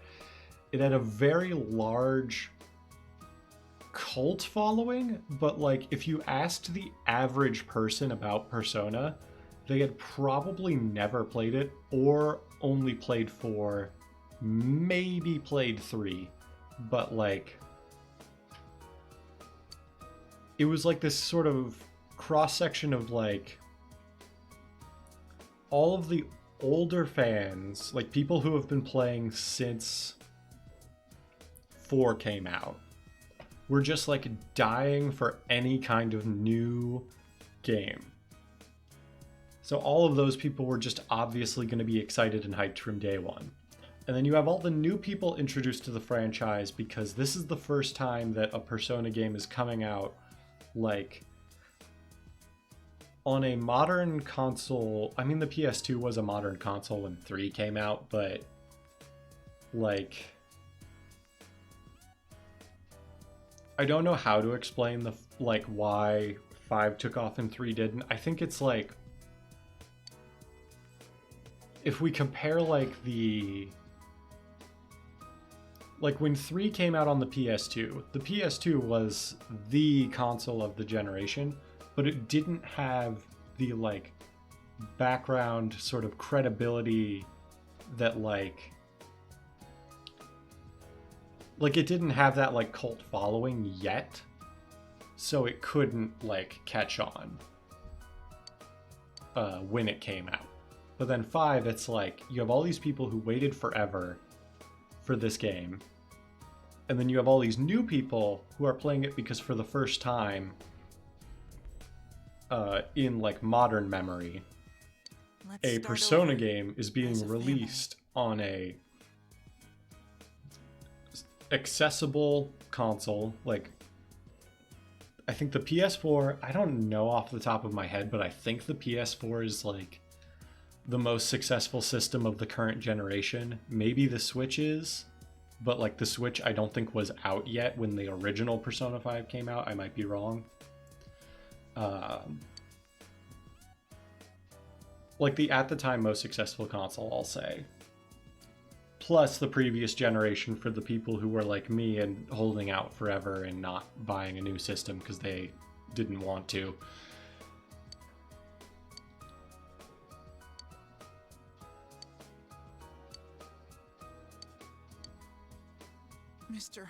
it had a very large cult following, but like if you asked the average person about Persona, they had probably never played it or only played 4, maybe played 3, but like it was like this sort of cross section of like all of the older fans, like people who have been playing since 4 came out, were just like dying for any kind of new game. So all of those people were just obviously going to be excited and hyped from day one. And then you have all the new people introduced to the franchise because this is the first time that a Persona game is coming out like on a modern console. I mean, the PS2 was a modern console when 3 came out, but like, I don't know how to explain the like why 5 took off and 3 didn't. I think it's like, if we compare like when 3 came out on the PS2 was the console of the generation, but it didn't have the like background sort of credibility that like it didn't have that like cult following yet, so it couldn't like catch on when it came out. But then 5, it's like you have all these people who waited forever for this game, and then you have all these new people who are playing it because for the first time in like modern memory, a Persona game is being released on a accessible console. Like, I think the PS4, I don't know off the top of my head, but I think the PS4 is like the most successful system of the current generation. Maybe the Switch is, but like the Switch I don't think was out yet when the original Persona 5 came out. I might be wrong. Like the at the time most successful console, I'll say. Plus the previous generation for the people who were like me and holding out forever and not buying a new system because they didn't want to.
Mr.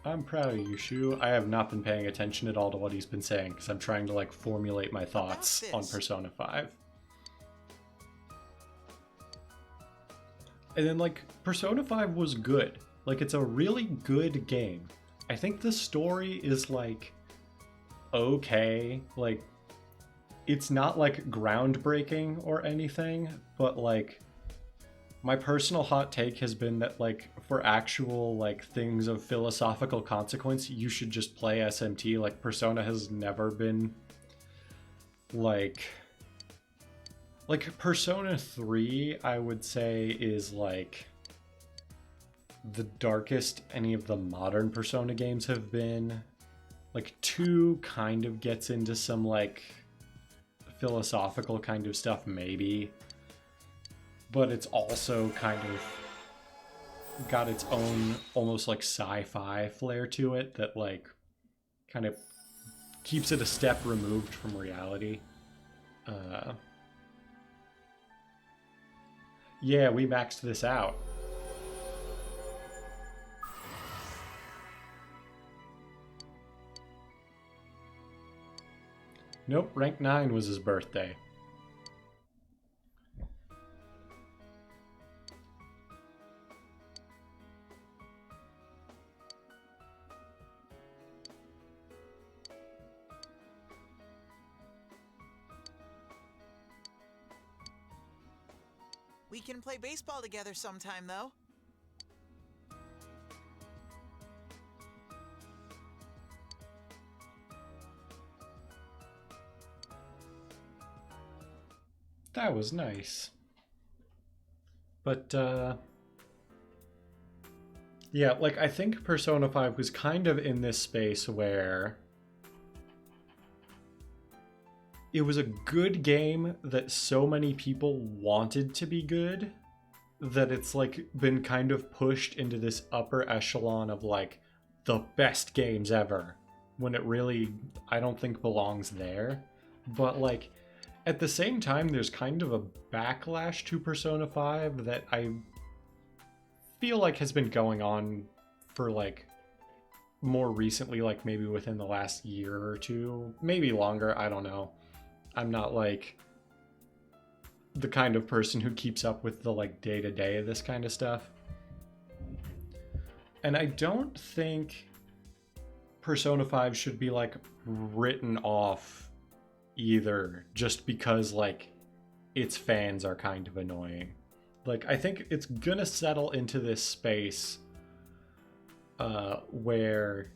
I'm proud of you, Shu. I have not been paying attention at all to what he's been saying because I'm trying to like formulate my thoughts on Persona 5. And then like Persona 5 was good. Like it's a really good game. I think the story is like okay. Like it's not like groundbreaking or anything, but like my personal hot take has been that like for actual like things of philosophical consequence, you should just play SMT. Like Persona has never been like Persona 3, I would say, is like the darkest any of the modern Persona games have been. Like 2 kind of gets into some like philosophical kind of stuff maybe. But it's also kind of got its own almost like sci-fi flair to it that like kind of keeps it a step removed from reality. Yeah, we maxed this out. Nope, rank 9 was his birthday.
We can play baseball together sometime, though.
That was nice. But, yeah, like, I think Persona 5 was kind of in this space where it was a good game that so many people wanted to be good that it's, like, been kind of pushed into this upper echelon of, like, the best games ever, when it really, I don't think, belongs there. But, like, at the same time, there's kind of a backlash to Persona 5 that I feel like has been going on for, like, more recently, like, maybe within the last year or two. Maybe longer, I don't know. I'm not, like, the kind of person who keeps up with the, like, day-to-day of this kind of stuff. And I don't think Persona 5 should be, like, written off either just because, like, its fans are kind of annoying. Like, I think it's gonna settle into this space where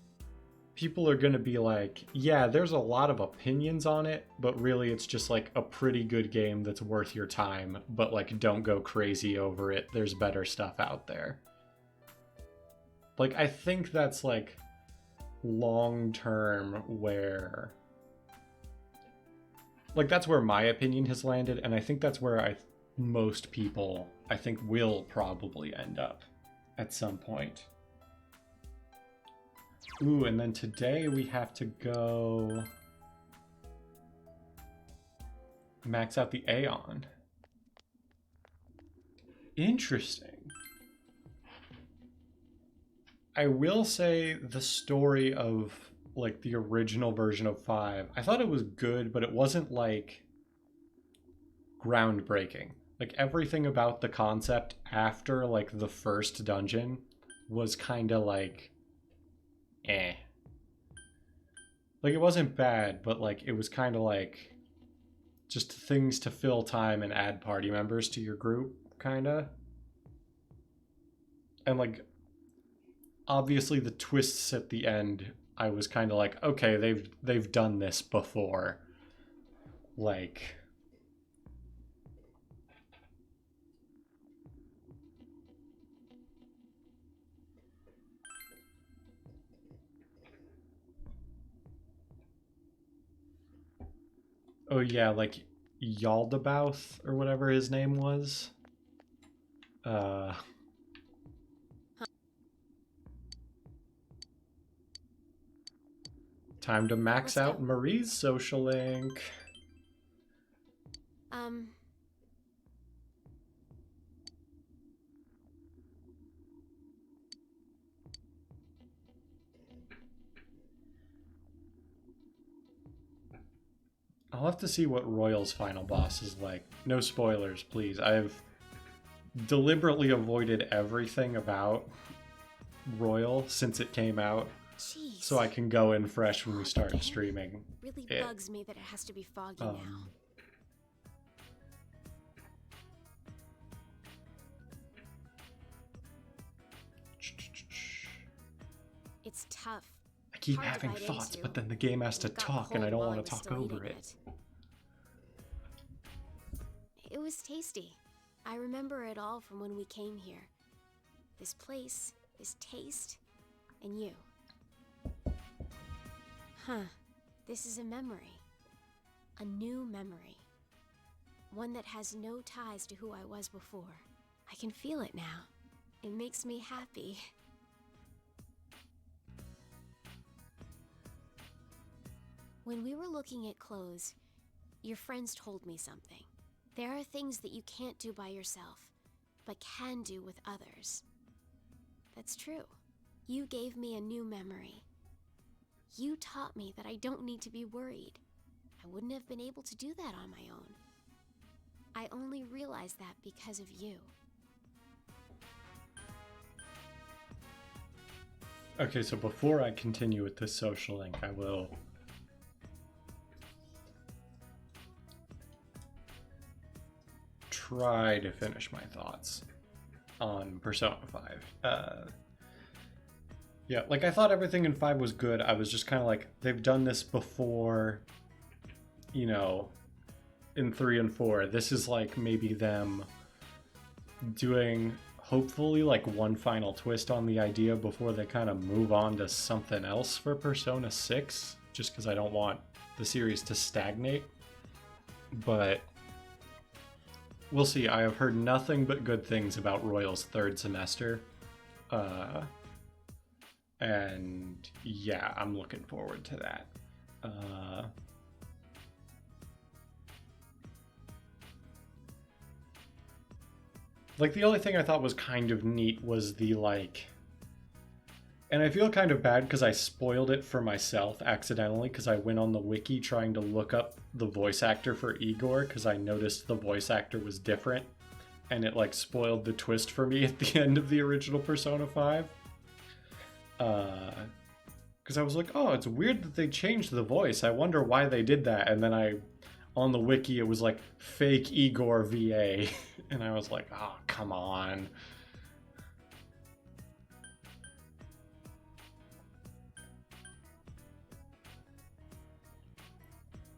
people are gonna be like, yeah, there's a lot of opinions on it, but really it's just like a pretty good game that's worth your time, but like don't go crazy over it. There's better stuff out there. Like, I think that's like long term where, like, that's where my opinion has landed, and I think that's where most people, I think, will probably end up at some point. Ooh, and then today we have to go max out the Aeon. Interesting. I will say the story of, like, the original version of 5, I thought it was good, but it wasn't, like, groundbreaking. Like, everything about the concept after, like, the first dungeon was kind of, like, eh. Like, it wasn't bad, but, like, it was kind of, like, just things to fill time and add party members to your group, kind of. And, like, obviously the twists at the end, I was kind of like, okay, they've done this before. Like, Oh yeah, like Yaldabouth or whatever his name was. Time to max out Marie's social link. I'll have to see what Royal's final boss is like. No spoilers, please. I've deliberately avoided everything about Royal since it came out.
Jeez.
So I can go in fresh when we start streaming.
Really
it.
bugs me that it has to be foggy now. It's tough.
I keep having thoughts, but then the game has to talk and I don't want to talk over it.
It was tasty. I remember it all from when we came here. This place, this taste, and you. Huh. This is a memory. A new memory. One that has no ties to who I was before. I can feel it now. It makes me happy. When we were looking at clothes, your friends told me something. There are things that you can't do by yourself, but can do with others. That's true. You gave me a new memory. You taught me that I don't need to be worried. I wouldn't have been able to do that on my own. I only realized that because of you.
Okay, so before I continue with this social link, I will try to finish my thoughts on Persona 5. Yeah, like I thought everything in 5 was good. I was just kind of like, they've done this before, you know, in 3 and 4. This is like maybe them doing hopefully like one final twist on the idea before they kind of move on to something else for Persona 6, just because I don't want the series to stagnate. But we'll see. I have heard nothing but good things about Royal's third semester. And yeah, I'm looking forward to that. Like the only thing I thought was kind of neat was the like, and I feel kind of bad because I spoiled it for myself accidentally because I went on the wiki trying to look up the voice actor for Igor because I noticed the voice actor was different and it like spoiled the twist for me at the end of the original Persona 5. Because I was like, oh, it's weird that they changed the voice. I wonder why they did that. And then on the wiki, it was like fake Igor VA. And I was like, oh, come on.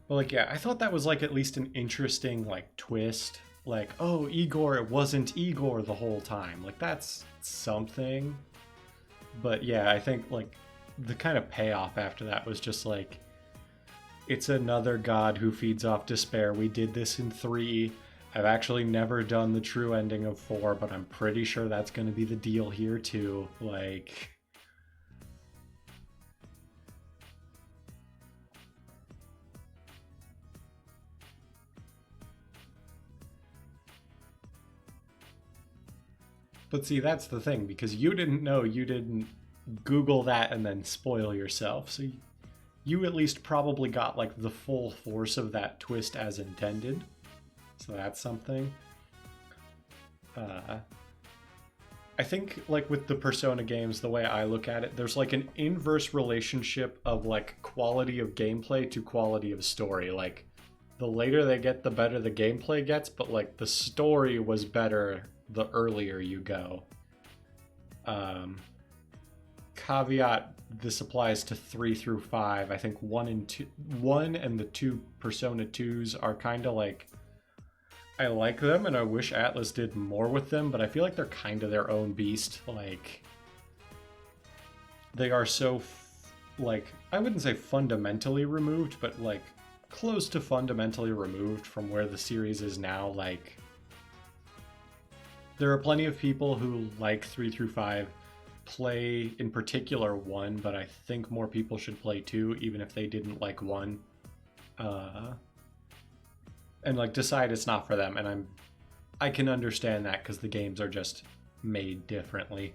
But like, yeah, I thought that was like at least an interesting like twist. Like, oh, Igor, it wasn't Igor the whole time. Like, that's something. But yeah, I think like the kind of payoff after that was just like, it's another god who feeds off despair. We did this in 3. I've actually never done the true ending of 4, but I'm pretty sure that's going to be the deal here too. Like, but see, that's the thing, because you didn't know, you didn't Google that and then spoil yourself. So you at least probably got like the full force of that twist as intended. So that's something. I think like with the Persona games, the way I look at it, there's like an inverse relationship of like quality of gameplay to quality of story. Like the later they get, the better the gameplay gets, but like the story was better the earlier you go. Caveat, this applies to 3 through 5. I think 1 and the 2 Persona 2s are kind of like, I like them and I wish Atlas did more with them, but I feel like they're kind of their own beast. Like, they are so like, I wouldn't say fundamentally removed, but like close to fundamentally removed from where the series is now. Like, there are plenty of people who like 3 through 5, play in particular 1, but I think more people should play 2, even if they didn't like 1. And like decide it's not for them, and I can understand that because the games are just made differently.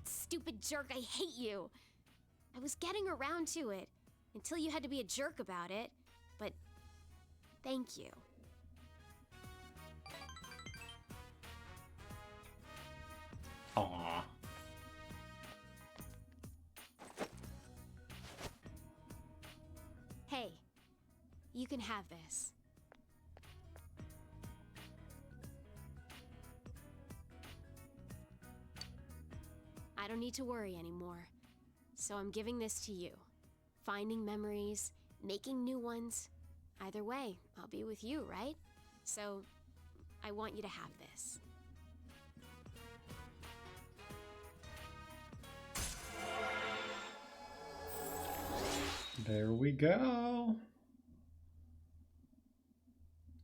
Stupid jerk, I hate you. I was getting around to it until you had to be a jerk about it, but thank you.
Aww.
Hey, you can have this. I don't need to worry anymore, so I'm giving this to you. Finding memories, making new ones. Either way, I'll be with you, right? So, I want you to have this.
There we go.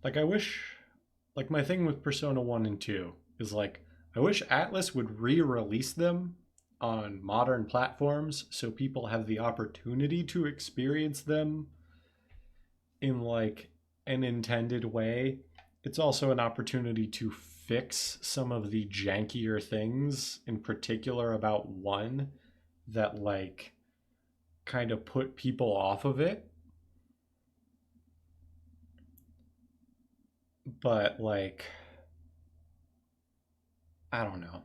Like, I wish, like, my thing with Persona 1 and 2 is, like, I wish Atlus would re-release them on modern platforms so people have the opportunity to experience them in, like, an intended way. It's also an opportunity to fix some of the jankier things, in particular about 1, that, like, kind of put people off of it. But, like, I don't know.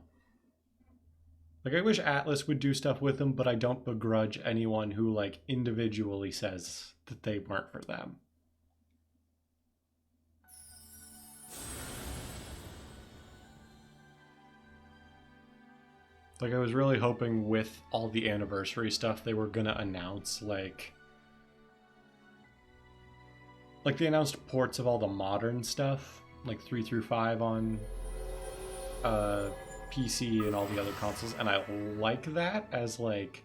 Like, I wish Atlus would do stuff with them, but I don't begrudge anyone who, like, individually says that they weren't for them. Like, I was really hoping with all the anniversary stuff they were gonna announce, like they announced ports of all the modern stuff, like 3 through 5 on PC and all the other consoles, and I like that as, like,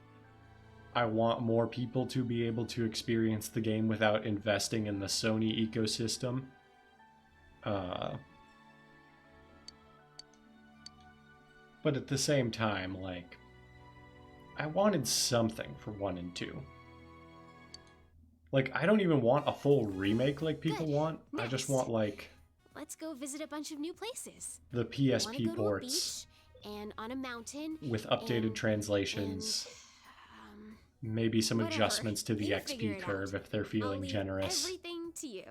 I want more people to be able to experience the game without investing in the Sony ecosystem. But at the same time, like, I wanted something for 1 and 2. Like, I don't even want a full remake like people want. I just want, like,
let's go visit a bunch of new places.
the PSP ports
and on a mountain
with updated translations. Maybe some
whatever.
adjustments to the
You figure
XP
it
curve
out.
if they're feeling
I'll leave
generous.
Everything to you.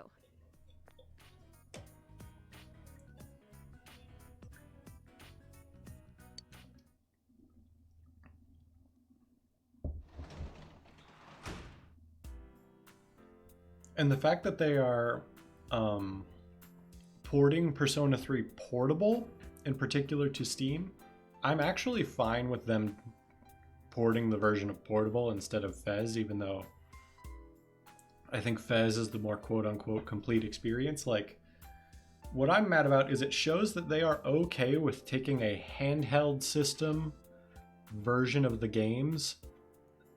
And the fact that they are porting Persona 3 Portable, in particular to Steam, I'm actually fine with them porting the version of Portable instead of Fez, even though I think Fez is the more quote-unquote complete experience. Like, what I'm mad about is it shows that they are okay with taking a handheld system version of the games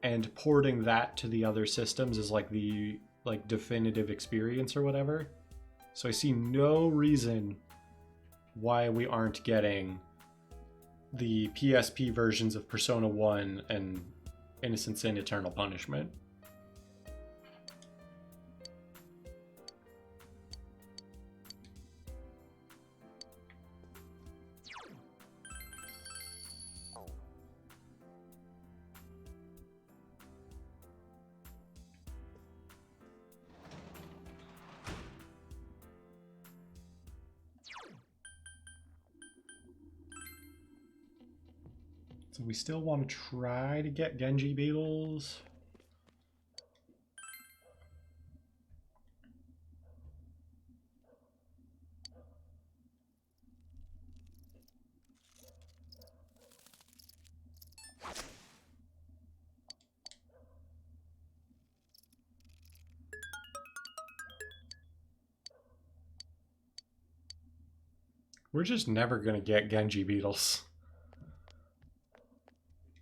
and porting that to the other systems as, like, the definitive experience or whatever. So I see no reason why we aren't getting the PSP versions of Persona 1 and Innocent Sin Eternal Punishment. So we still want to try to get Genji Beetles. We're just never going to get Genji Beetles.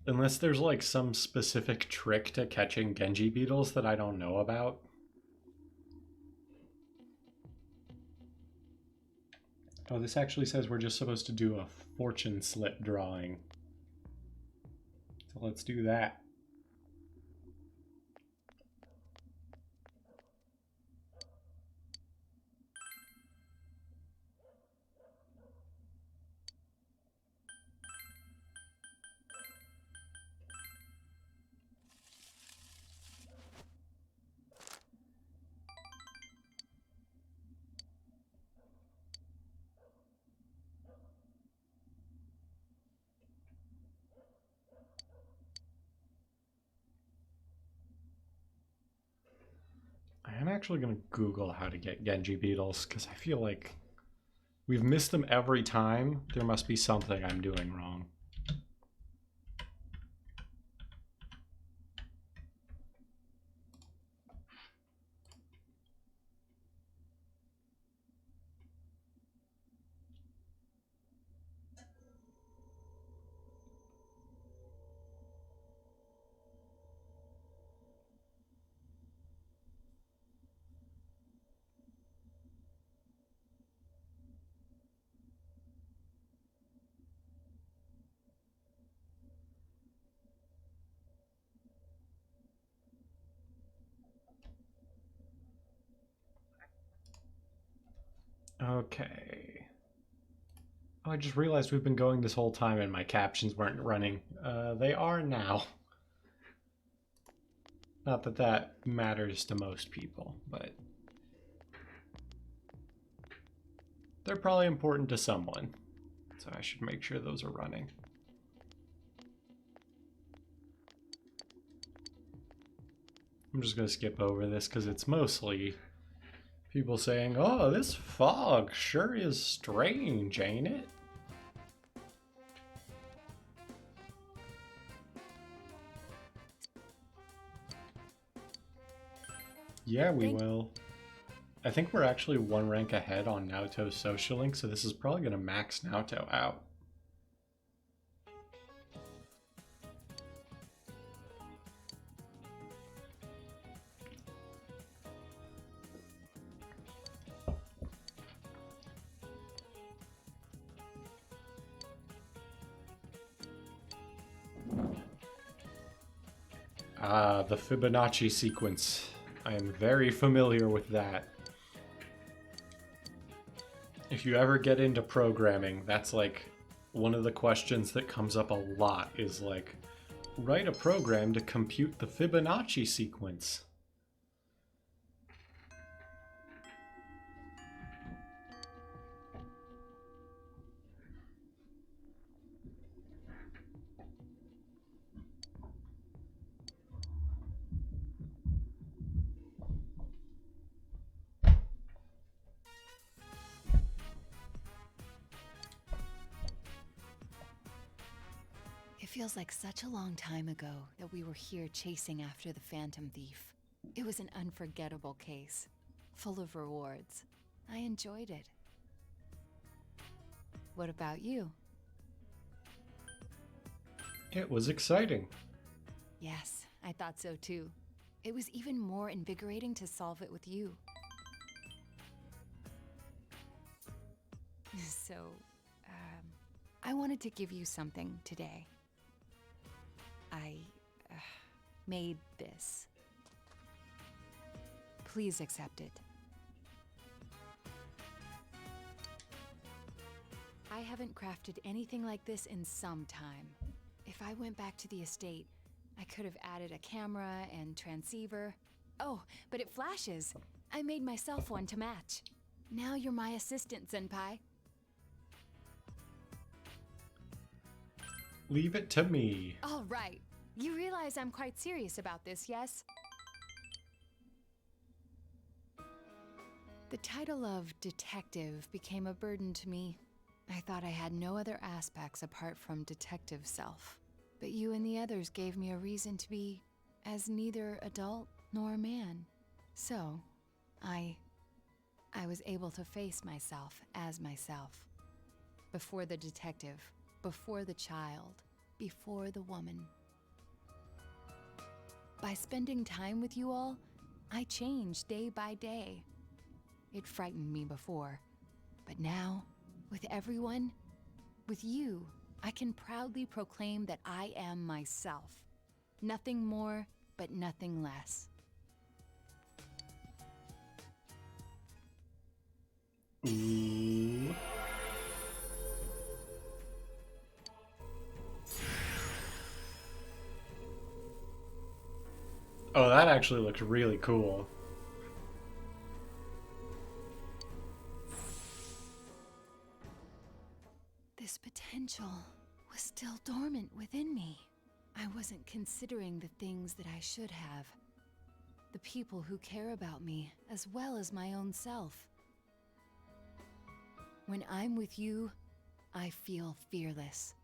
Unless there's, like, some specific trick to catching Genji Beetles that I don't know about. Oh, this actually says we're just supposed to do a fortune slip drawing. So let's do that. I'm actually going to Google how to get Genji beetles because I feel like we've missed them every time. There must be something I'm doing wrong. Okay. Oh, I just realized we've been going this whole time and my captions weren't running. They are now. Not that that matters to most people, but they're probably important to someone. So I should make sure those are running. I'm just going to skip over this because it's mostly people saying, oh, this fog sure is strange, ain't it? Yeah, we will. I think we're actually one rank ahead on Naoto's social link, so this is probably going to max Naoto out. Ah, the Fibonacci sequence. I am very familiar with that. If you ever get into programming, that's like one of the questions that comes up a lot is like, write a program to compute the Fibonacci sequence.
It feels like such a long time ago that we were here chasing after the Phantom Thief. It was an unforgettable case, full of rewards. I enjoyed it. What about you?
It was exciting.
Yes, I thought so too. It was even more invigorating to solve it with you. So, I wanted to give you something today. I made this. Please accept it. I haven't crafted anything like this in some time. If I went back to the estate, I could have added a camera and transceiver. Oh, but it flashes. I made myself one to match. Now you're my assistant, Senpai.
Leave it to me.
All right. You realize I'm quite serious about this, yes? The title of detective became a burden to me. I thought I had no other aspects apart from detective self. But you and the others gave me a reason to be as neither adult nor man. So, I was able to face myself as myself. Before the detective, before the child, before the woman. By spending time with you all, I changed day by day. It frightened me before, but now With everyone, with you, I can proudly proclaim that I am myself. Nothing more, but nothing less.
Ooh. Oh, that actually looks really cool.
This potential was still dormant within me. I wasn't considering the things that I should have. The people who care about me, as well as my own self. When I'm with you, I feel fearless.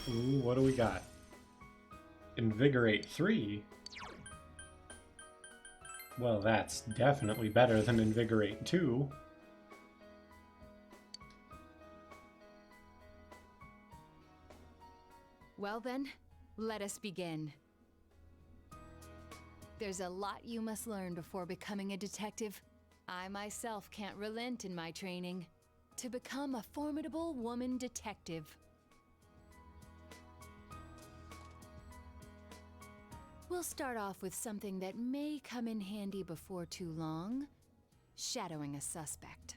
Ooh, what do we got? Invigorate 3? Well, that's definitely better than Invigorate 2.
Well then, let us begin. There's a lot you must learn before becoming a detective. I myself can't relent in my training. To become a formidable woman detective. We'll start off with something that may come in handy before too long. Shadowing a suspect.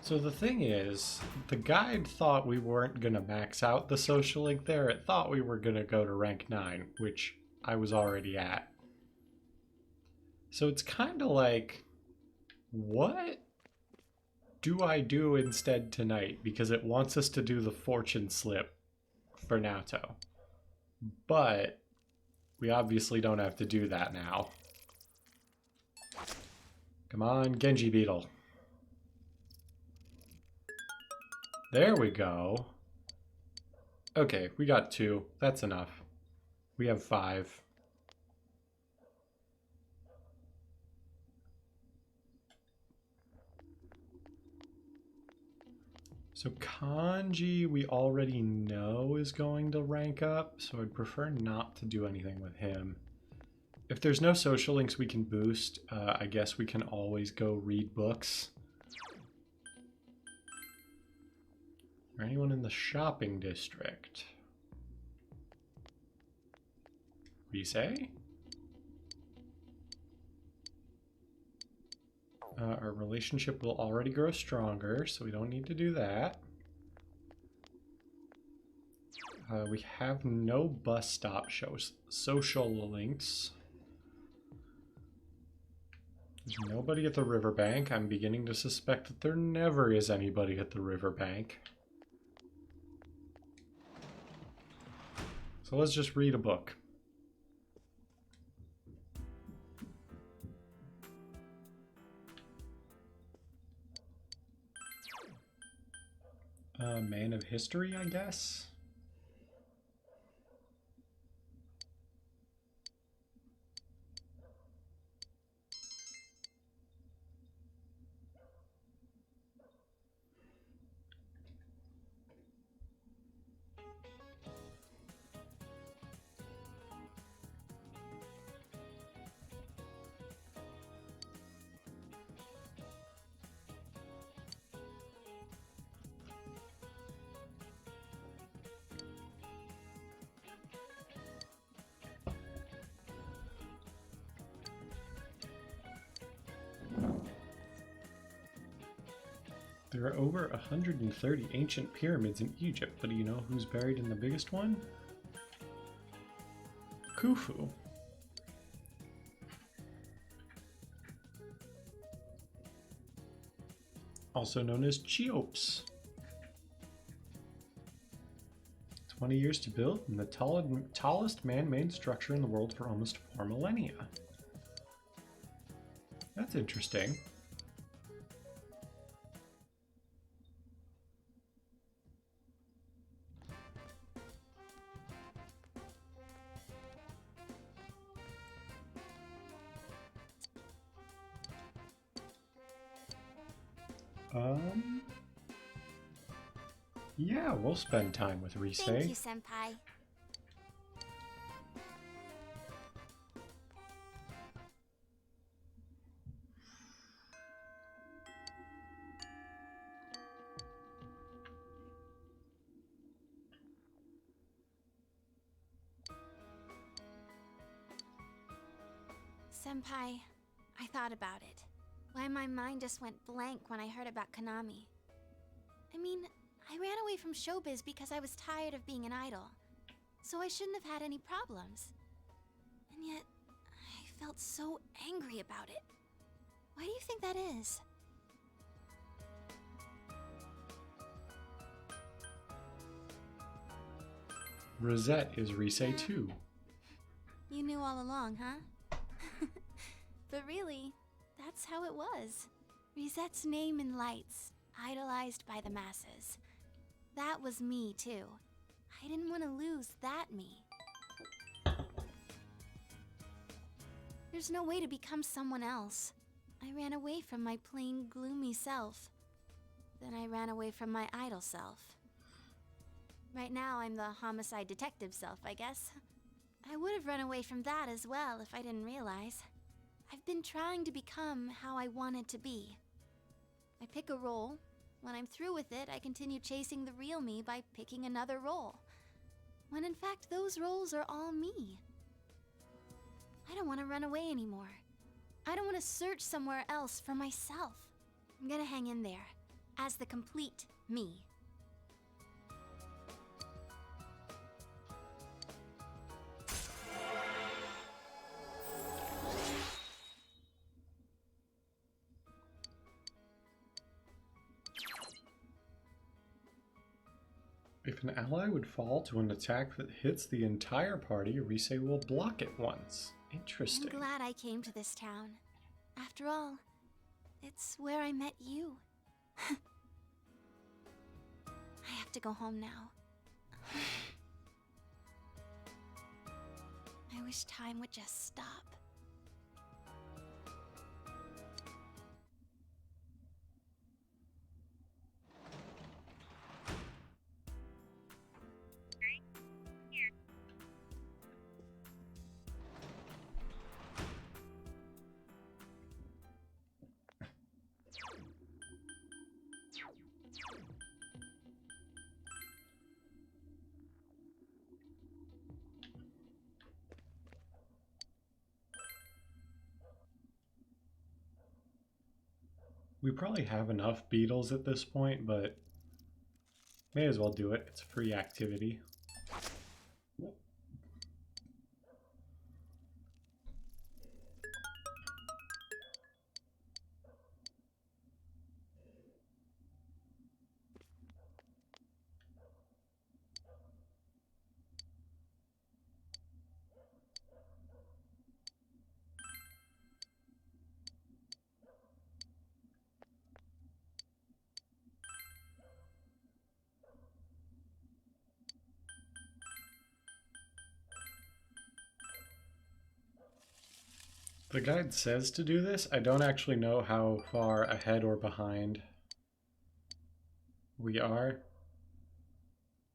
So the thing is, the guide thought we weren't going to max out the social link there. It thought we were going to go to rank 9, which I was already at. So it's kind of like, what do I do instead tonight? Because it wants us to do the fortune slip for Naoto. But we obviously don't have to do that now. Come on, Genji Beetle. There we go. Okay, we got 2. That's enough. We have 5. So Kanji we already know is going to rank up, so I'd prefer not to do anything with him. If there's no social links we can boost, I guess we can always go read books. Or anyone in the shopping district? Rise? Our relationship will already grow stronger, so we don't need to do that. We have no bus stop shows. Social links. There's nobody at the riverbank. I'm beginning to suspect that there never is anybody at the riverbank. So let's just read a book. Man of history, I guess? There are over 130 ancient pyramids in Egypt, but do you know who's buried in the biggest one? Khufu. also known as Cheops. 20 years to build, and the tallest man-made structure in the world for almost 4 millennia. That's interesting. Yeah, we'll spend time with Rise.
Thank you, Senpai. Senpai, I thought about it. Why my mind just went blank when I heard about Konami. I mean, I ran away from showbiz because I was tired of being an idol. So I shouldn't have had any problems. And yet, I felt so angry about it. Why do you think that is?
Rosette is Rise too.
You knew all along, huh? But really, that's how it was. Rosette's name in lights, idolized by the masses. That was me, too. I didn't want to lose that me. There's no way to become someone else. I ran away from my plain, gloomy self. Then I ran away from my idol self. Right now, I'm the homicide detective self, I guess. I would have run away from that as well if I didn't realize. I've been trying to become how I wanted to be. I pick a role. When I'm through with it, I continue chasing the real me by picking another role. When in fact, those roles are all me. I don't want to run away anymore. I don't want to search somewhere else for myself. I'm gonna hang in there, as the complete me.
If an ally would fall to an attack that hits the entire party, Rise will block it once. Interesting.
I'm glad I came to this town. After all, it's where I met you. I have to go home now. I wish time would just stop.
We probably have enough beetles at this point, but may as well do it. It's a free activity. The guide says to do this. I don't actually know how far ahead or behind we are.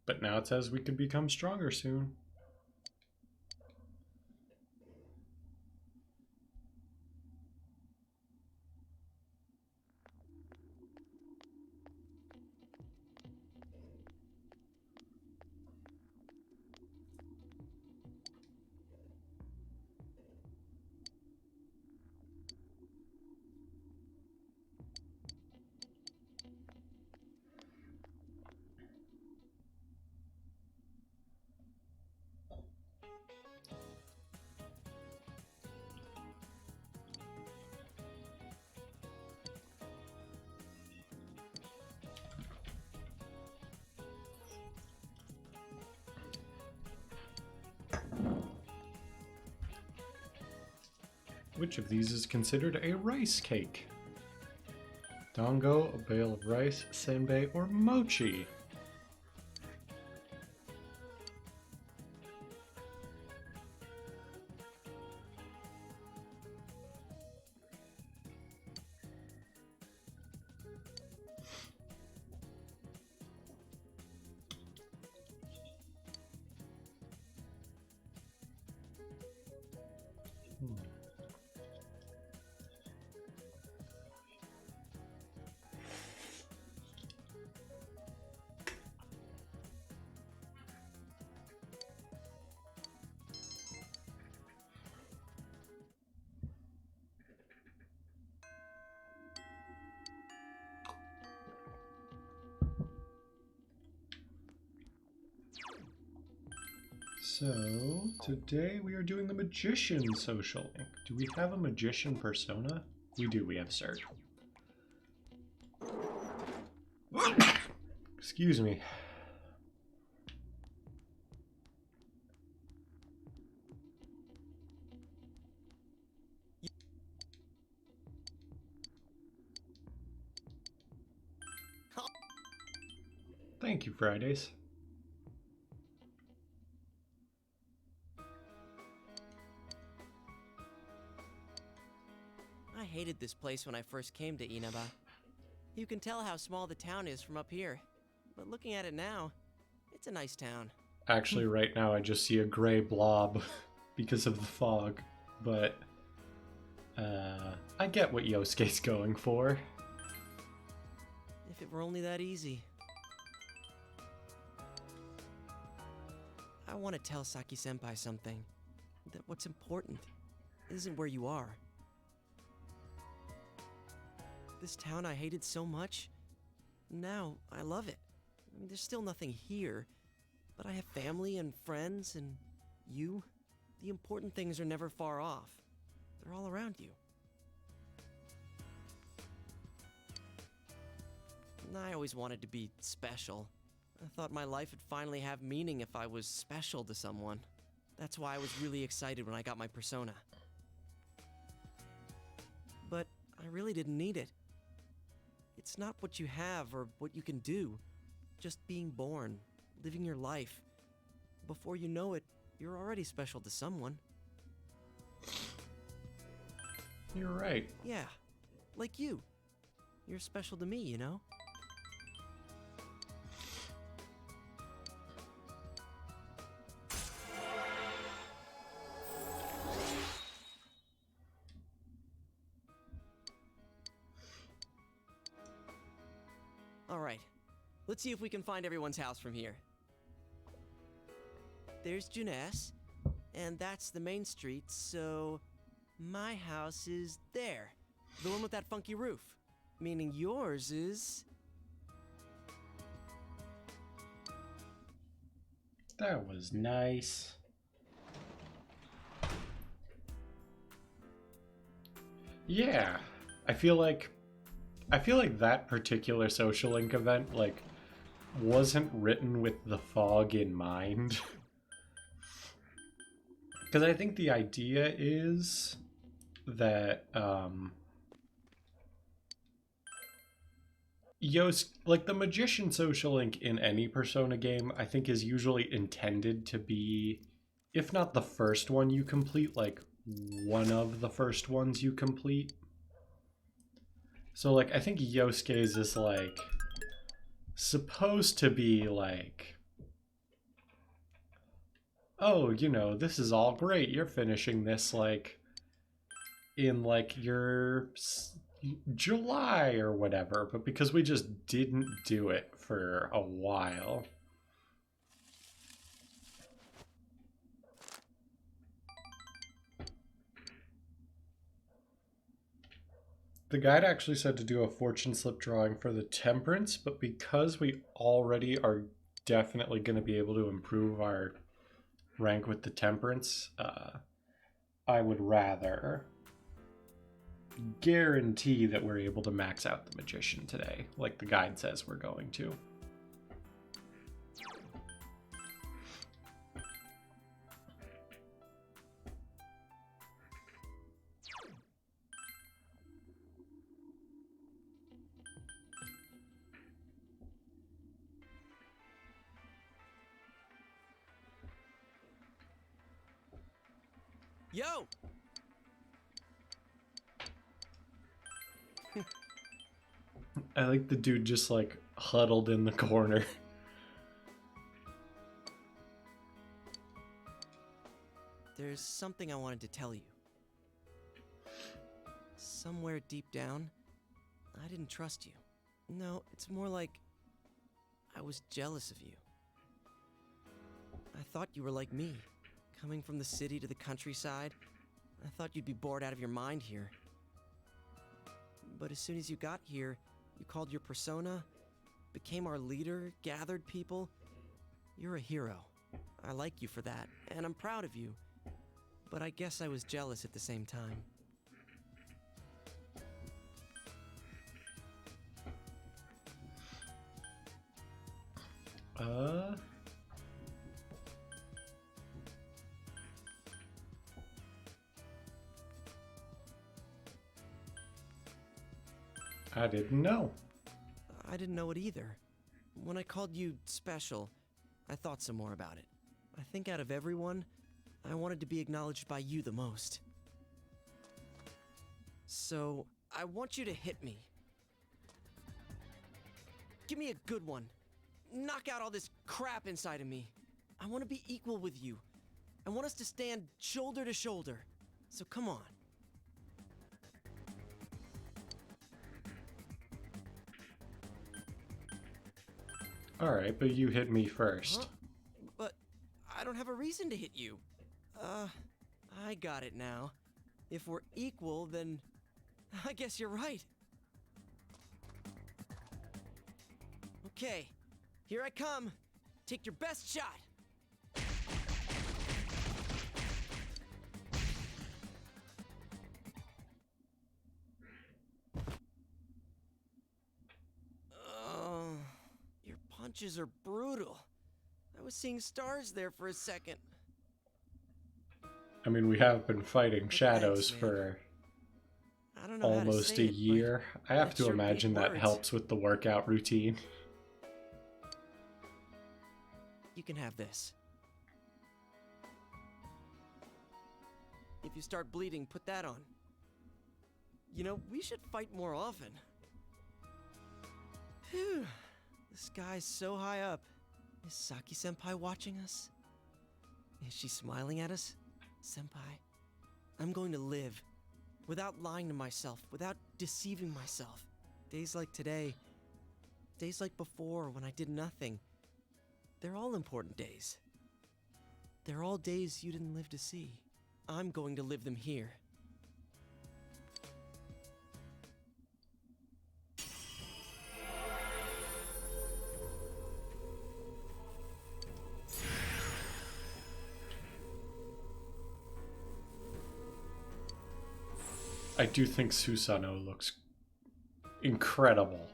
But now it says we could become stronger soon. Which of these is considered a rice cake? Dango, a bale of rice, senbei, or mochi? So, today we are doing the Magician Social Link. Do we have a Magician persona? We do, we have Sir. Excuse me. Thank you, Fridays.
I hated this place when I first came to Inaba. You can tell how small the town is from up here, but looking at it now, it's a nice town.
Actually, right now I just see a gray blob because of the fog, but I get what Yosuke's going for.
If it were only that easy. I want to tell Saki-senpai something. That what's important isn't where you are. This town I hated so much, now I love it. I mean, there's still nothing here, but I have family and friends and you. The important things are never far off. They're all around you. And I always wanted to be special. I thought my life would finally have meaning if I was special to someone. That's why I was really excited when I got my persona. But I really didn't need it. It's not what you have or what you can do. Just being born, living your life. Before you know it, you're already special to someone.
You're right.
Yeah, like you. You're special to me, you know? Alright, let's see if we can find everyone's house from here. There's Junes, and that's the main street, so my house is there. The one with that funky roof. Meaning yours is...
That was nice. Yeah, I feel like that particular Social Link event, like, wasn't written with the fog in mind. Because I think the idea is that, like, the Magician Social Link in any Persona game, I think is usually intended to be, if not the first one you complete, like, one of the first ones you complete. So, like, I think Yosuke's is, like, supposed to be, like, oh, you know, this is all great. You're finishing this, like, in, like, your July or whatever. But because we just didn't do it for a while. The guide actually said to do a fortune slip drawing for the Temperance, but because we already are definitely going to be able to improve our rank with the Temperance, I would rather guarantee that we're able to max out the Magician today, like the guide says we're going to.
Yo!
I like the dude just like huddled in the corner.
There's something I wanted to tell you. Somewhere deep down, I didn't trust you. No, it's more like I was jealous of you. I thought you were like me, coming from the city to the countryside. I thought you'd be bored out of your mind here. But as soon as you got here, you called your persona, became our leader, gathered people. You're a hero. I like you for that, and I'm proud of you. But I guess I was jealous at the same time.
I didn't know.
I didn't know it either. When I called you special, I thought some more about it. I think out of everyone, I wanted to be acknowledged by you the most. So, I want you to hit me. Give me a good one. Knock out all this crap inside of me. I want to be equal with you. I want us to stand shoulder to shoulder. So come on.
Alright, but you hit me first.
Huh? But I don't have a reason to hit you. I got it now. If we're equal, then I guess you're right. Okay, here I come. Take your best shot. Your punches are brutal. I was seeing stars there for a second.
I mean, we have been fighting shadows
man.
for
I don't know how to
almost
say
a
it, but
year. I have
that's
to
sure big
imagine that
words.
helps with the workout routine.
You can have this. If you start bleeding, put that on. You know, we should fight more often. Phew. The sky's so high up. Is Saki-senpai watching us? Is she smiling at us? Senpai, I'm going to live without lying to myself, without deceiving myself. Days like today, days like before when I did nothing, they're all important days. They're all days you didn't live to see. I'm going to live them here.
I do think Susanoo looks incredible.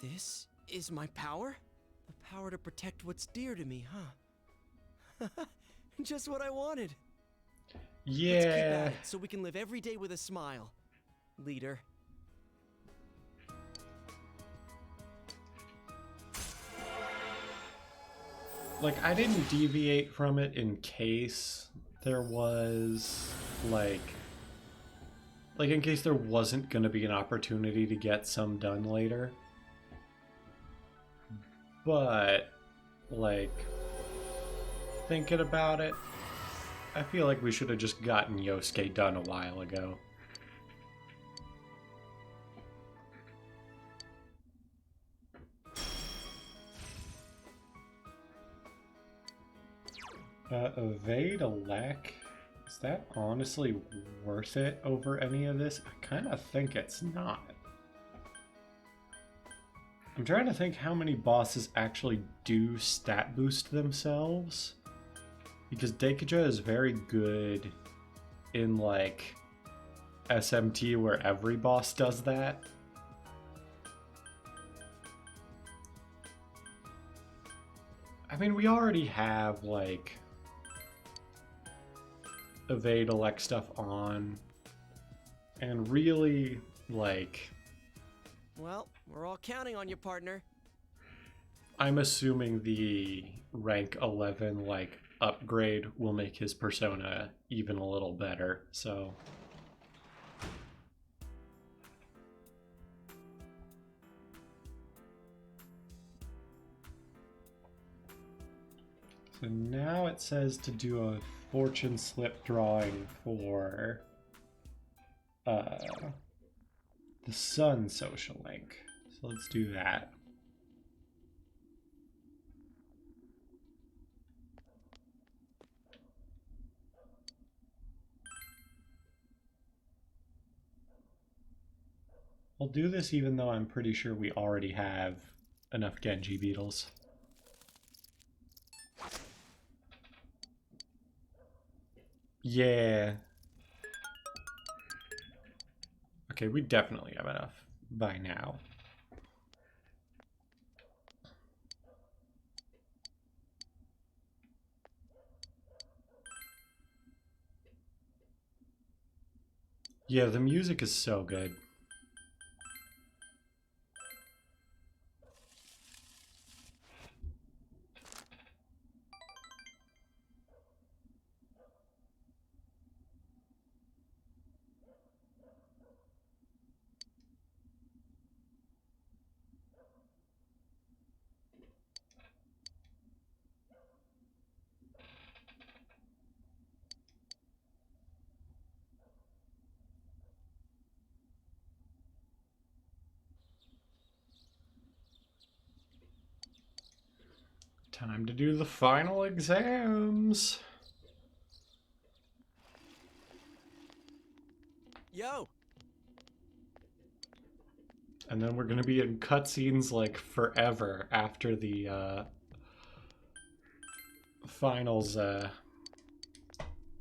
This is my power? The power to protect what's dear to me, huh? Just what I wanted. Let's keep
Yeah.
at it so we can live every day with a smile, leader.
Like, I didn't deviate from it in case there was, like in case there wasn't going to be an opportunity to get some done later. But, like, thinking about it, I feel like we should have just gotten Yosuke done a while ago. Evade a lack. Is that honestly worth it over any of this? I kind of think it's not. I'm trying to think how many bosses actually do stat boost themselves. Because Deikuja is very good in, like, SMT where every boss does that. I mean, we already have, like, evade elect stuff on, and really, like,
Well, we're all counting on you, partner.
I'm assuming the rank 11 like upgrade will make his persona even a little better. So now it says to do a fortune slip drawing for the Sun social link. So let's do that. I'll do this even though I'm pretty sure we already have enough Genji beetles. Yeah. Okay, we definitely have enough by now. Yeah, the music is so good. Time to do the final exams.
Yo!
And then we're gonna be in cutscenes like forever after the finals,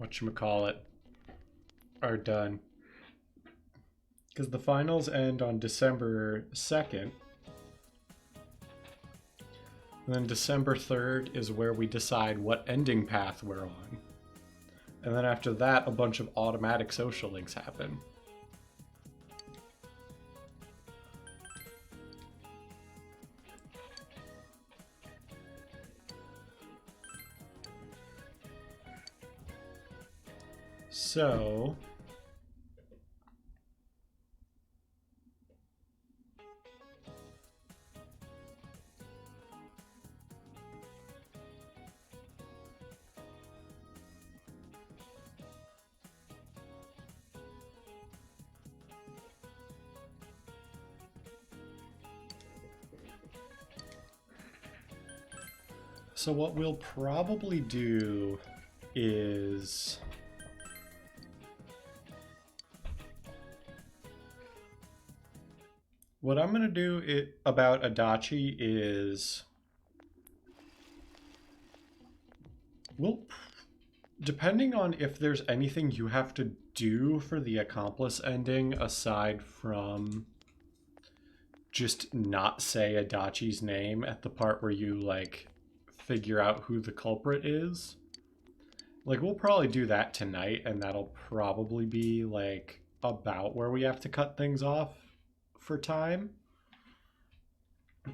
whatchamacallit, are done. Because the finals end on December 2nd. And then December 3rd is where we decide what ending path we're on. And then after that, a bunch of automatic social links happen. So... So what we'll probably do is... What I'm going to do about Adachi is... Well, depending on if there's anything you have to do for the Accomplice ending aside from just not say Adachi's name at the part where you, like, figure out who the culprit is. Like, we'll probably do that tonight, and that'll probably be, like, about where we have to cut things off for time.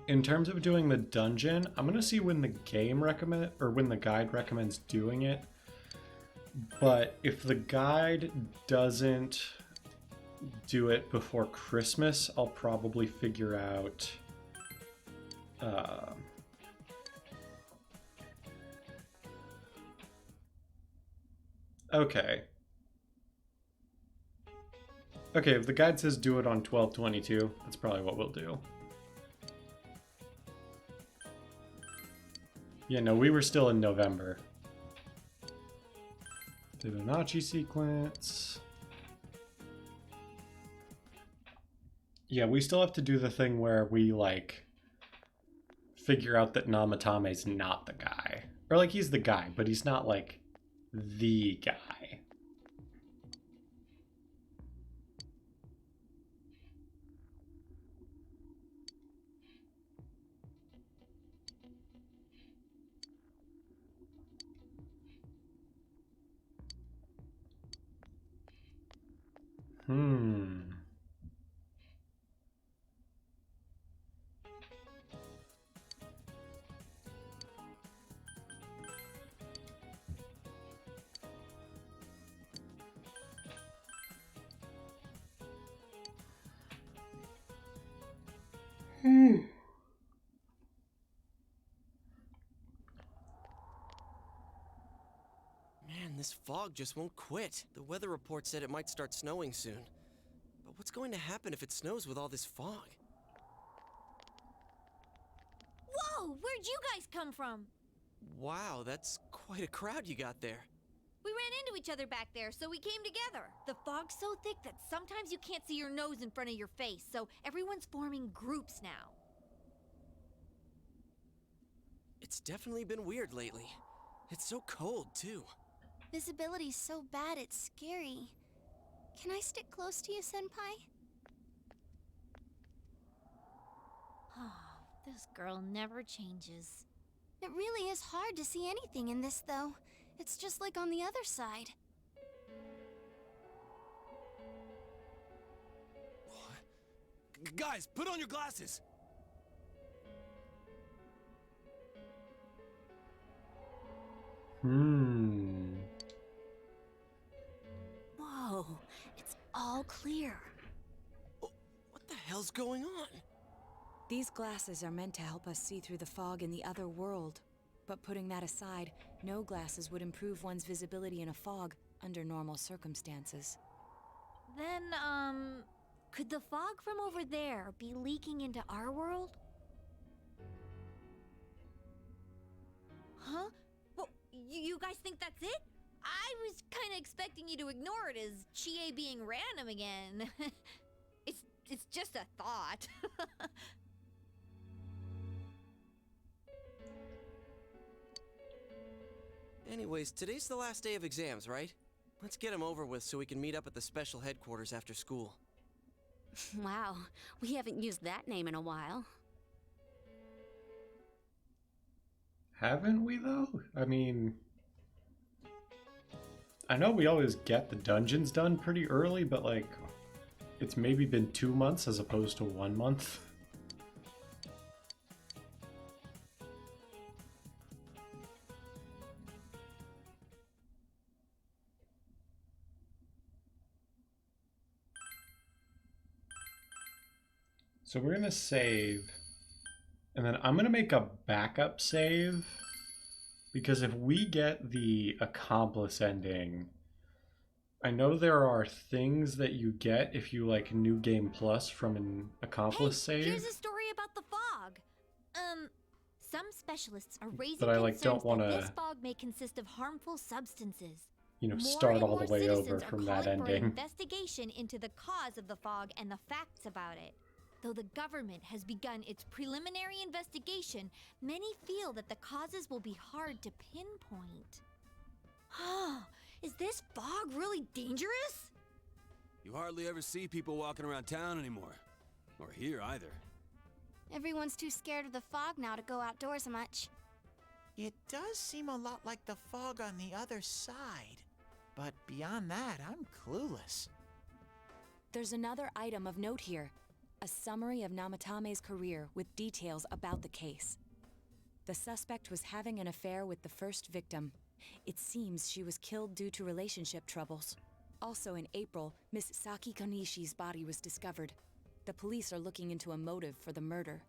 In terms of doing the dungeon, I'm gonna see when the game when the guide recommends doing it. But if the guide doesn't do it before Christmas, I'll probably figure out okay, if the guide says do it on 12/22, that's probably what we'll do. Yeah, no, we were still in November. Fibonacci sequence. Yeah, we still have to do the thing where we, like, figure out that Namatame's not the guy. Or, like, he's the guy, but he's not, like, the guy.
Man, this fog just won't quit. The weather report said it might start snowing soon. But what's going to happen if it snows with all this fog?
Whoa! Where'd you guys come from?
Wow, that's quite a crowd you got there.
We ran into each other back there, so we came together. The fog's so thick that sometimes you can't see your nose in front of your face, so everyone's forming groups now.
It's definitely been weird lately. It's so cold, too.
Visibility's so bad it's scary. Can I stick close to you, Senpai?
Oh, this girl never changes.
It really is hard to see anything in this, though. It's just like on the other side.
Guys, put on your glasses!
Whoa, it's all clear.
Oh, what the hell's going on?
These glasses are meant to help us see through the fog in the other world. But putting that aside, no glasses would improve one's visibility in a fog under normal circumstances.
Then, could the fog from over there be leaking into our world? Huh? Well, you guys think that's it? I was kind of expecting you to ignore it as Chie being random again. It's just a thought.
Anyways, today's the last day of exams, right? Let's get them over with so we can meet up at the special headquarters after school.
Wow, we haven't used that name in a while.
Haven't we, though? I mean, I know we always get the dungeons done pretty early, but like, it's maybe been 2 months as opposed to 1 month. So we're gonna save, and then I'm gonna make a backup save, because if we get the accomplice ending, I know there are things that you get if you like New Game Plus from an accomplice save.
Here's a story about the fog. Some specialists are raising
But I, like,
concerns
don't wanna,
that this fog may consist of harmful substances.
you know,
More
start
and
all
more
the way over
citizens are
from that
calling for an
ending.
investigation into the cause of the fog and the facts about it. Though the government has begun its preliminary investigation, many feel that the causes will be hard to pinpoint. Is this fog really dangerous?
You hardly ever see people walking around town anymore. Or here either.
Everyone's too scared of the fog now to go outdoors much.
It does seem a lot like the fog on the other side. But beyond that, I'm clueless.
There's another item of note here. A summary of Namatame's career with details about the case. The suspect was having an affair with the first victim. It seems she was killed due to relationship troubles. Also in April, Miss Saki Konishi's body was discovered. The police are looking into a motive for the murder.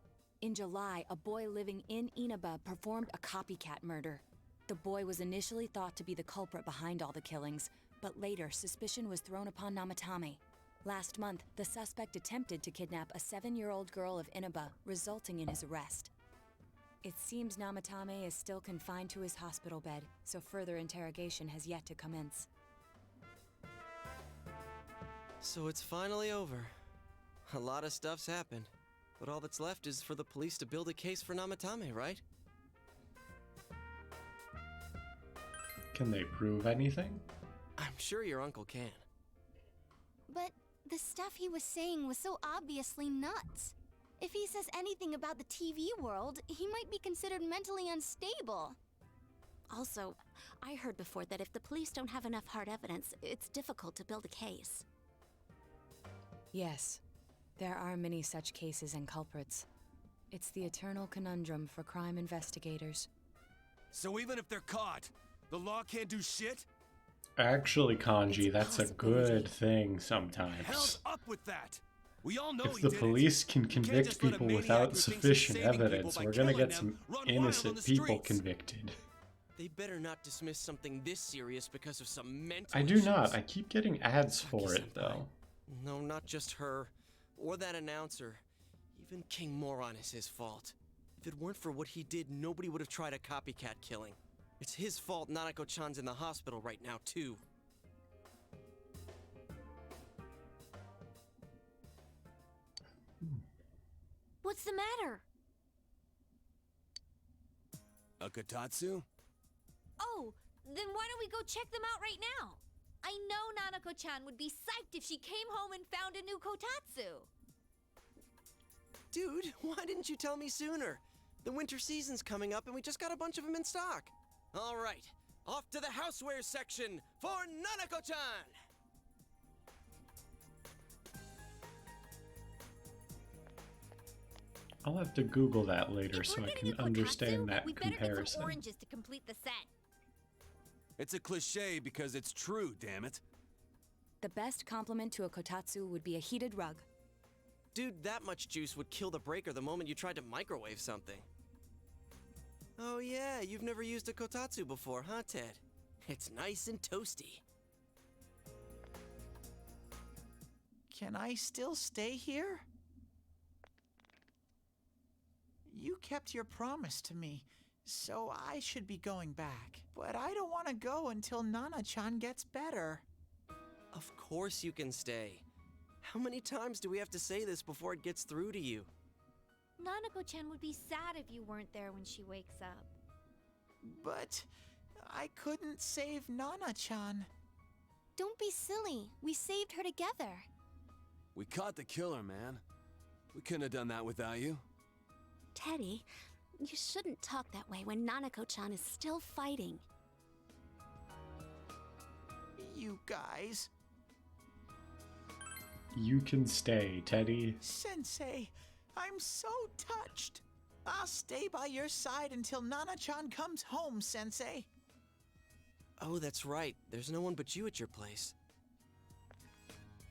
In July, a boy living in Inaba performed a copycat murder. The boy was initially thought to be the culprit behind all the killings, but later suspicion was thrown upon Namatame. Last month, the suspect attempted to kidnap a 7-year-old girl of Inaba, resulting in his arrest. It seems Namatame is still confined to his hospital bed, so further interrogation has yet to commence.
So it's finally over. A lot of stuff's happened, but all that's left is for the police to build a case for Namatame, right?
Can they prove anything?
I'm sure your uncle can.
But the stuff he was saying was so obviously nuts. If he says anything about the TV world, he might be considered mentally unstable.
Also, I heard before that if the police don't have enough hard evidence, it's difficult to build a case.
Yes, there are many such cases and culprits. It's the eternal conundrum for crime investigators.
So even if they're caught, the law can't do shit?
Actually, Kanji, that's a good thing sometimes.
Hell's up with that!
We all know
If
he
the
did it.
police can
You can't
convict
just let a
people
maniac
without
who thinks he's
sufficient
saving people
evidence,
by
we're gonna
killing
get
them
some
run wild on
innocent
the
people
streets.
convicted.
They better not dismiss something this serious because of some mental
I do
issues.
not. I keep getting ads for it, though.
No, not just her. Or that announcer. Even King Moron is his fault. If it weren't for what he did, nobody would have tried a copycat killing. It's his fault Nanako-chan's in the hospital right now, too.
What's the matter?
A Kotatsu?
Oh, then why don't we go check them out right now? I know Nanako-chan would be psyched if she came home and found a new Kotatsu.
Dude, why didn't you tell me sooner? The winter season's coming up and we just got a bunch of them in stock. All right, off to the housewares section for Nanako-chan!
I'll have to Google that later so I can understand that
We better get some
comparison.
oranges to complete the set.
It's a cliche because it's true, damn it.
The best compliment to a kotatsu would be a heated rug.
Dude, that much juice would kill the breaker the moment you tried to microwave something. Oh yeah, you've never used a kotatsu before, huh, Ted? It's nice and toasty.
Can I still stay here? You kept your promise to me, so I should be going back. But I don't want to go until Nana-chan gets better.
Of course you can stay. How many times do we have to say this before it gets through to you?
Nanako-chan would be sad if you weren't there when she wakes up.
But I couldn't save Nana-chan.
Don't be silly. We saved her together.
We caught the killer, man. We couldn't have done that without you.
Teddy, you shouldn't talk that way when Nanako-chan is still fighting.
You guys.
You can stay, Teddy.
Sensei, I'm so touched. I'll stay by your side until Nana-chan comes home, Sensei.
Oh, that's right. There's no one but you at your place.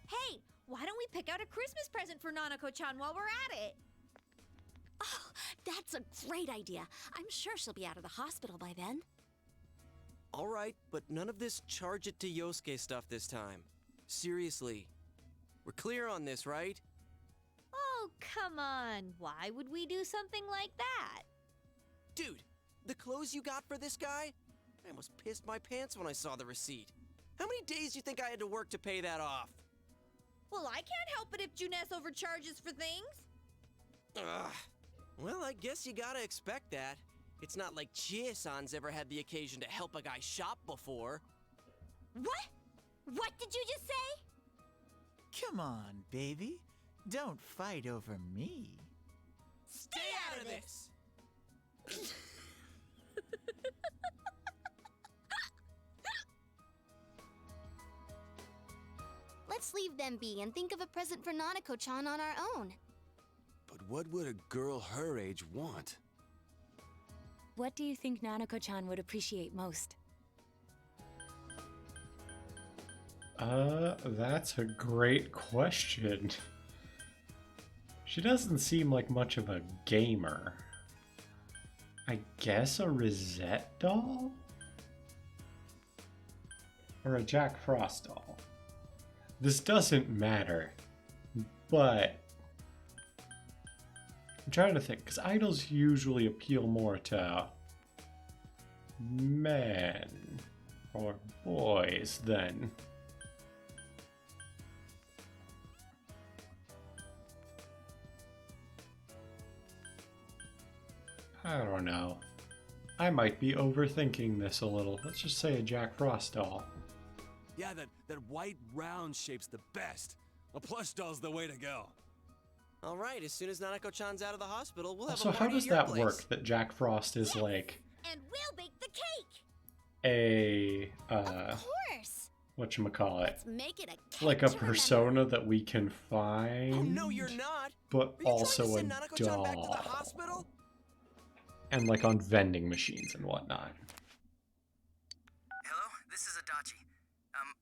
Hey, why don't we pick out a Christmas present for Nanako-chan while we're at it?
Oh, that's a great idea. I'm sure she'll be out of the hospital by then.
All right, but none of this charge it to Yosuke stuff this time. Seriously. We're clear on this, right?
Oh, come on. Why would we do something like that?
Dude, the clothes you got for this guy? I almost pissed my pants when I saw the receipt. How many days do you think I had to work to pay that off?
Well, I can't help it if Junes overcharges for things.
Ugh. Well, I guess you gotta expect that. It's not like Chie-san's ever had the occasion to help a guy shop before.
What? What did you just say?
Come on, baby. Don't fight over me.
Stay out of this!
Let's leave them be and think of a present for Nanako-chan on our own.
But what would a girl her age want?
What do you think Nanako-chan would appreciate most?
That's a great question. She doesn't seem like much of a gamer. I guess a Rosette doll? Or a Jack Frost doll. This doesn't matter, but I'm trying to think, because idols usually appeal more to men or boys than I don't know. I might be overthinking this a little. Let's just say a Jack Frost doll.
Yeah, that white round shape's the best. A plush doll's the way to go.
All right, as soon as Nanako-chan's out of the hospital, we'll have
So
a
how
party
does
at your
that
place.
work, that Jack Frost is like
And we'll bake the cake.
a
Of course.
whatchamacallit?
Let's make it a cake
Like a
to remember.
persona that we can find.
Oh, no, you're not.
But
Are you
also a
trying to send Nanako-chan back to the
doll.
hospital?
And like on vending machines and whatnot.
Hello, this is Adachi.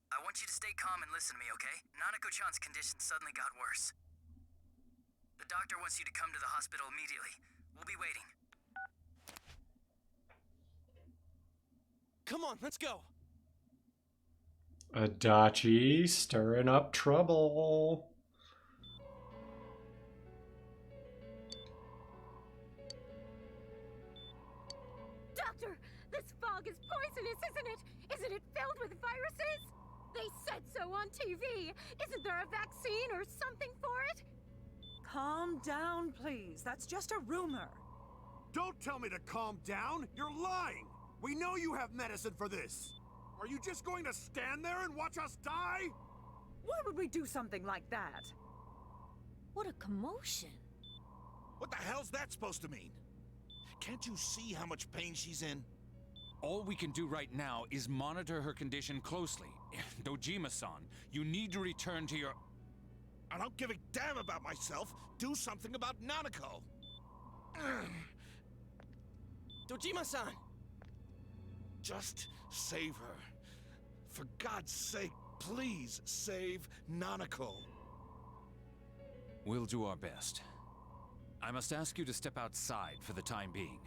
I want you to stay calm and listen to me, okay? Nanako-chan's condition suddenly got worse. The doctor wants you to come to the hospital immediately. We'll be waiting.
Come on, let's go.
Adachi stirring up trouble.
Doctor, this fog is poisonous, isn't it? Isn't it filled with viruses? They said so on TV. Isn't there a vaccine or something for it?
Calm down, please. That's just a rumor.
Don't tell me to calm down! You're lying! We know you have medicine for this! Are you just going to stand there and watch us die?
Why would we do something like that?
What a commotion.
What the hell's that supposed to mean? Can't you see how much pain she's in?
All we can do right now is monitor her condition closely. Dojima-san, you need to return to your...
I don't give a damn about myself. Do something about Nanako.
Dojima-san!
Just save her. For God's sake, please save Nanako.
We'll do our best. I must ask you to step outside for the time being.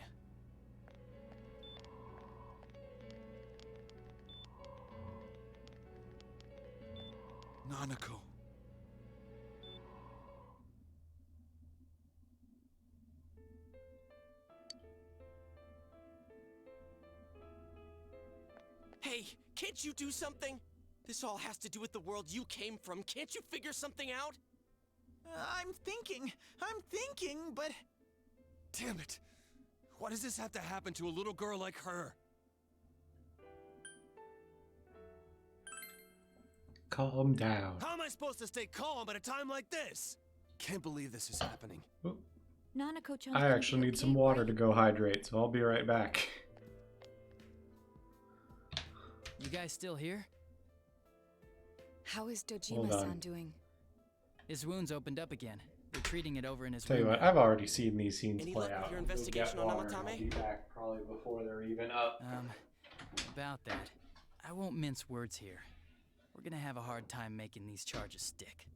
Nanako.
Hey, can't you do something? This all has to do with the world you came from. Can't you figure something out?
I'm thinking, but...
Damn it! Why does this have to happen to a little girl like her?
Calm down.
How am I supposed to stay calm at a time like this? Can't believe this is happening.
Nanako-chan.
I actually need some water to go hydrate, so I'll be right back.
You guys still here?
How is
Hold on.
Dojima-san doing?
His wounds opened up again. We're treating it over in his
Tell you
room.
what, I've already seen these scenes
Any
play
luck with
out.
your
I'll go
investigation
get
on
water and I'll
Namatame?
be back probably before they're even up.
About that. I won't mince words here. We're gonna have a hard time making these charges stick.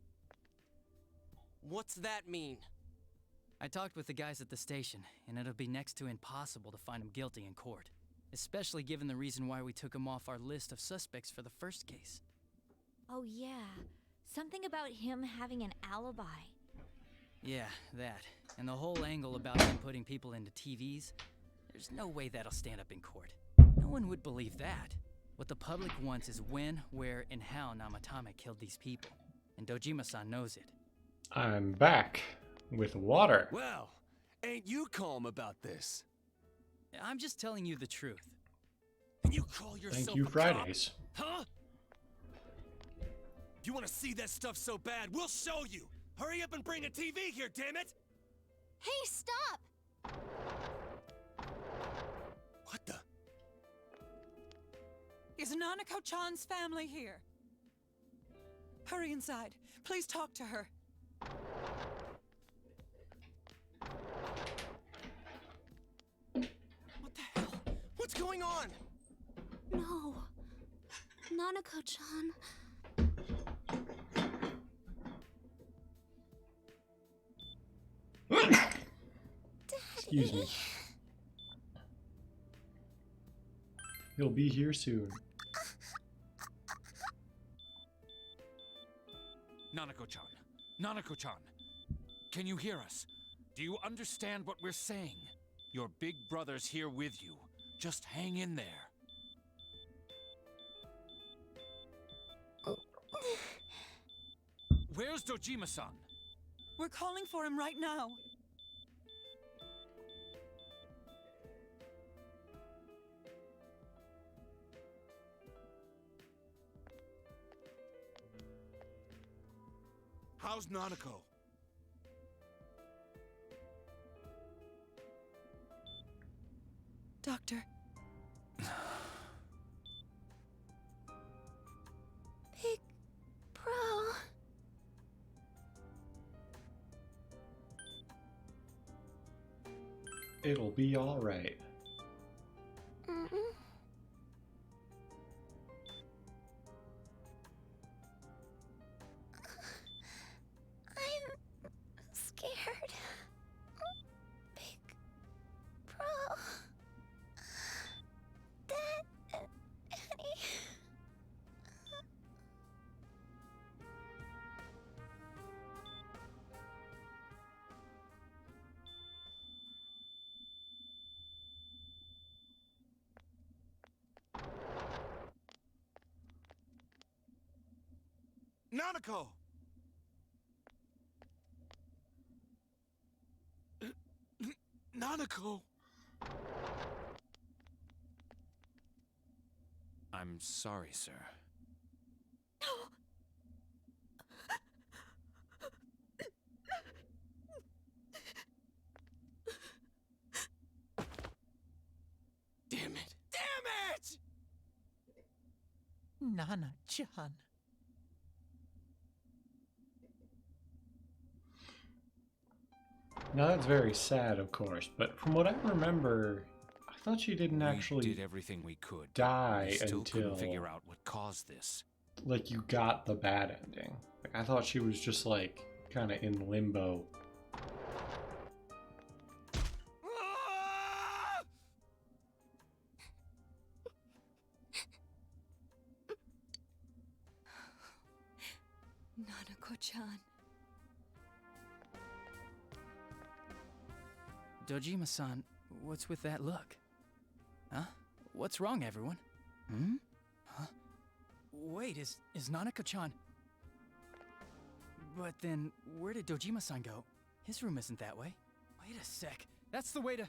What's that mean?
I talked with the guys at the station, and it'll be next to impossible to find him guilty in court. Especially given the reason why we took him off our list of suspects for the first case.
Oh yeah, something about him having an alibi.
Yeah, that. And the whole angle about him putting people into TVs. There's no way that'll stand up in court. No one would believe that. What the public wants is when, where, and how Namatame killed these people. And Dojima-san knows it.
I'm back with water.
Well, ain't you calm about this?
I'm just telling you the truth.
And you call yourself
Thank you,
a
Fridays.
cop? Huh? If you want to see that stuff so bad, we'll show you. Hurry up and bring a TV here, damn it!
Hey, stop!
What the?
Is Nanako-chan's family here? Hurry inside. Please talk to her.
What the hell? What's going on?
No. Nanako-chan.
Excuse me. He'll be here soon.
Nanako-chan. Nanako-chan. Can you hear us? Do you understand what we're saying? Your big brother's here with you. Just hang in there. Where's Dojima-san?
We're calling for him right now.
How's Nanako?
Doctor.
Big bro.
It'll be alright.
I'm scared.
Nanako! Nanako!
I'm sorry, sir.
Damn it!
Damn it!
Nana-chan.
Now that's very sad, of course, but from what I remember, I thought she didn't actually
We did everything we could.
die
We still
until
couldn't figure out what caused this.
like you got the bad ending. Like, I thought she was just like kind of in limbo.
Nanako-chan.
Dojima-san, what's with that look? Huh? What's wrong, everyone? Hmm? Huh? Wait, is Nanako-chan... But then, where did Dojima-san go? His room isn't that way. Wait a sec. That's the way to...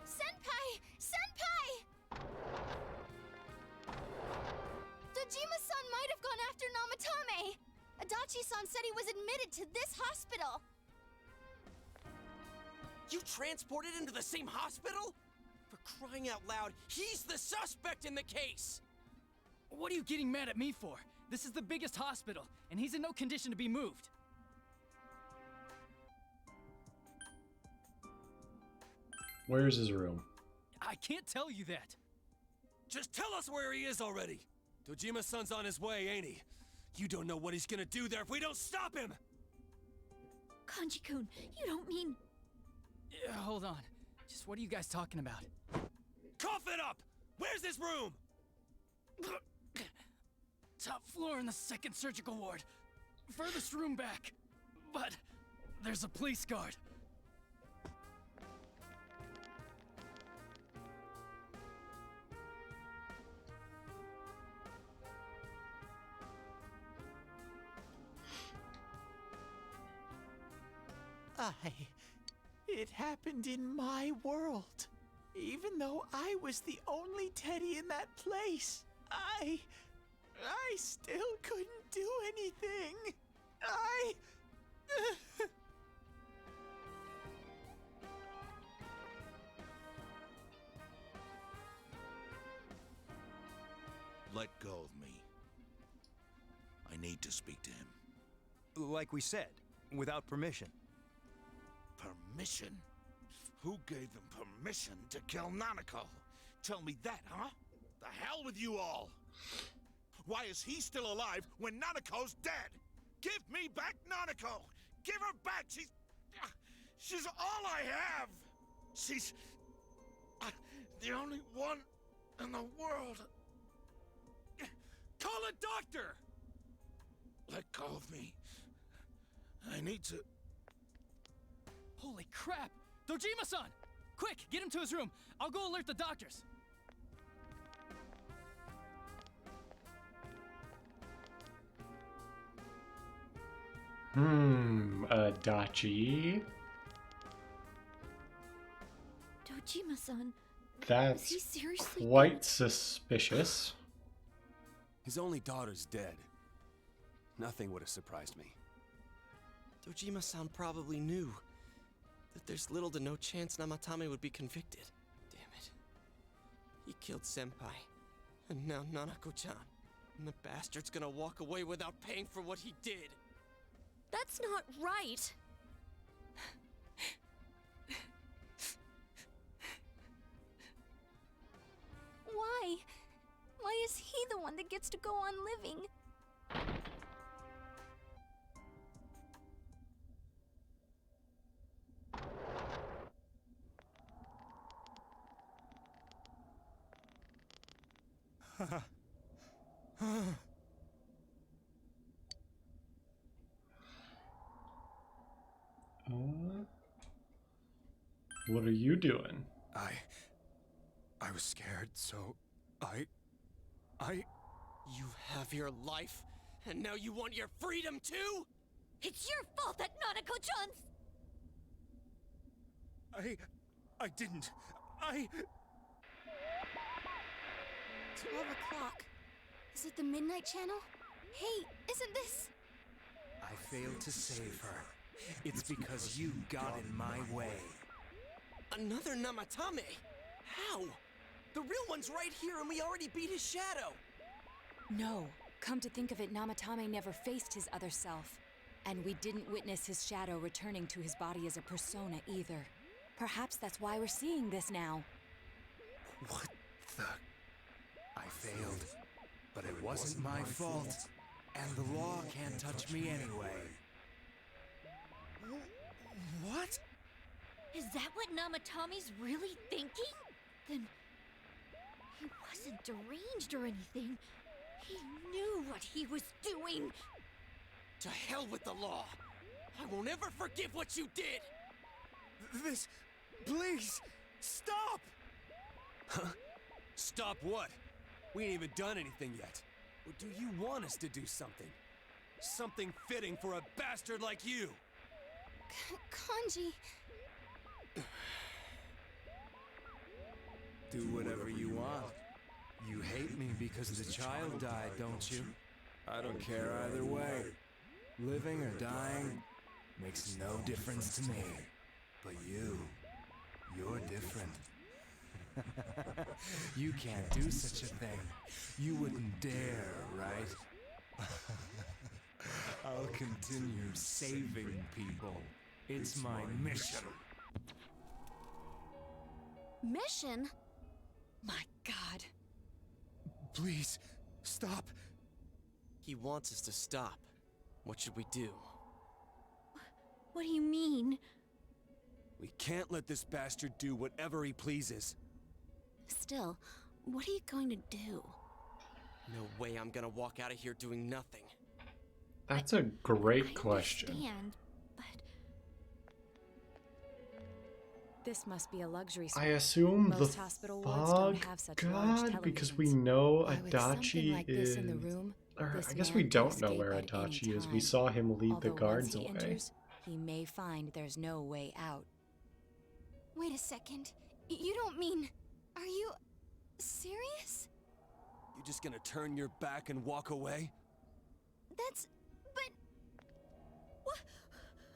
Senpai! Senpai! Dojima-san might have gone after Namatame! Adachi-san said he was admitted to this hospital!
You transported him to the same hospital? For crying out loud, he's the suspect in the case!
What are you getting mad at me for? This is the biggest hospital, and he's in no condition to be moved.
Where's his room?
I can't tell you that.
Just tell us where he is already! Dojima-san's on his way, ain't he? You don't know what he's gonna do there if we don't stop him!
Kanji-kun, you don't mean...
Hold on. Just what are you guys talking about?
Cough it up! Where's his room?
Top floor in the second surgical ward. Furthest room back. But there's a police guard.
It happened in my world. Even though I was the only Teddy in that place, I still couldn't do anything.
Let go of me. I need to speak to him.
Like we said, without permission.
Permission? Who gave them permission to kill Nanako? Tell me that, huh? The hell with you all! Why is he still alive when Nanako's dead? Give me back Nanako! Give her back! She's all I have! She's... the only one in the world.
Call a doctor!
Let go of me. I need to...
Holy crap! Dojima-san! Quick, get him to his room. I'll go alert the doctors.
Adachi.
Dojima-san...
That's
Is he seriously
quite suspicious.
His only daughter's dead. Nothing would have surprised me.
Dojima-san probably knew that there's little to no chance Namatame would be convicted. Damn it. He killed Senpai, and now Nanako-chan. And the bastard's gonna walk away without paying for what he did.
That's not right! Why? Why is he the one that gets to go on living?
What are you doing?
I was scared, so I...
You have your life, and now you want your freedom too?
It's your fault that Nanako-chan's...
I didn't.
12 o'clock. Is it the Midnight Channel? Hey, isn't this...
I failed to save her. It's because you got in my way.
Another Namatame? How? The real one's right here and we already beat his shadow!
No. Come to think of it, Namatame never faced his other self. And we didn't witness his shadow returning to his body as a persona either. Perhaps that's why we're seeing this now.
What the... I failed. But it wasn't my fault. And the law can't touch me anyway.
What?
Is that what Namatame's really thinking? Then... he wasn't deranged or anything. He knew what he was doing.
To hell with the law! I won't ever forgive what you did!
This... please! Stop!
Huh? Stop what? We ain't even done anything yet. Or do you want us to do something? Something fitting for a bastard like you!
Kanji...
Do whatever you want. You hate me because the child died, don't you? I don't care either way. Living or dying makes no difference to me. But you're different. You can't do such a thing. You wouldn't dare, right? I'll continue saving people. It's my mission.
Mission?
My God.
Please, stop.
He wants us to stop. What should we do?
What do you mean?
We can't let this bastard do whatever he pleases.
Still, what are you going to do?
No way I'm gonna walk out of here doing nothing.
That's a great question.
Understand, but...
This must be a luxury
I
suite.
assume
Most
the
hospital wards
fog
don't have such large
god, because we
televisions.
know
Why, with something
Adachi
like
is...
this in the room,
or
this
I guess
man
we
could
don't know
escape
where
at any
Adachi is.
time.
We saw him lead the
Although
guards
once he
away.
enters, he may find there's no way out.
Wait a second. You don't mean... Are you... serious?
You just gonna turn your back and walk away?
That's... but...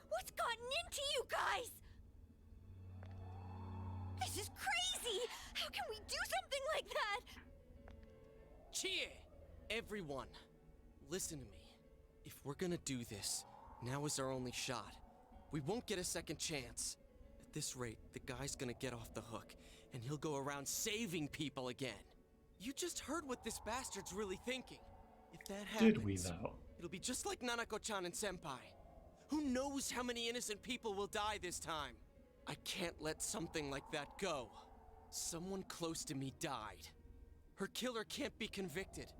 What's gotten into you guys? This is crazy! How can we do something like that?
Chie! Everyone, listen to me. If we're gonna do this, now is our only shot. We won't get a second chance. At this rate, the guy's gonna get off the hook, and he'll go around saving people again. You just heard what this bastard's really thinking. If that happens,
Did we though?
it'll be just like Nanako-chan and Senpai. Who knows how many innocent people will die this time? I can't let something like that go. Someone close to me died. Her killer can't be convicted.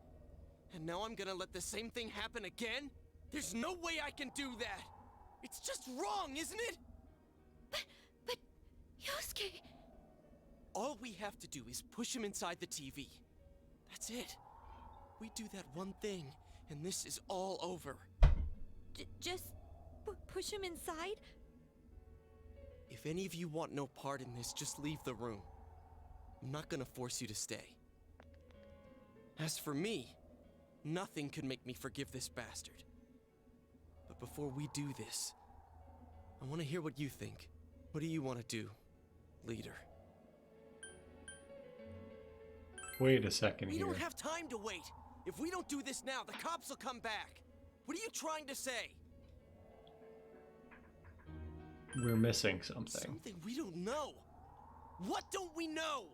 And now I'm gonna let the same thing happen again? There's no way I can do that! It's just wrong, isn't it?
But... Yosuke...
All we have to do is push him inside the TV. That's it. We do that one thing, and this is all over.
Just... push him inside?
If any of you want no part in this, just leave the room. I'm not gonna force you to stay. As for me, nothing could make me forgive this bastard. But before we do this, I want to hear what you think. What do you want to do, leader?
Wait a second
We
here.
don't have time to wait. If we don't do this now, the cops will come back. What are you trying to say?
We're missing something.
Something we don't know. What don't we know?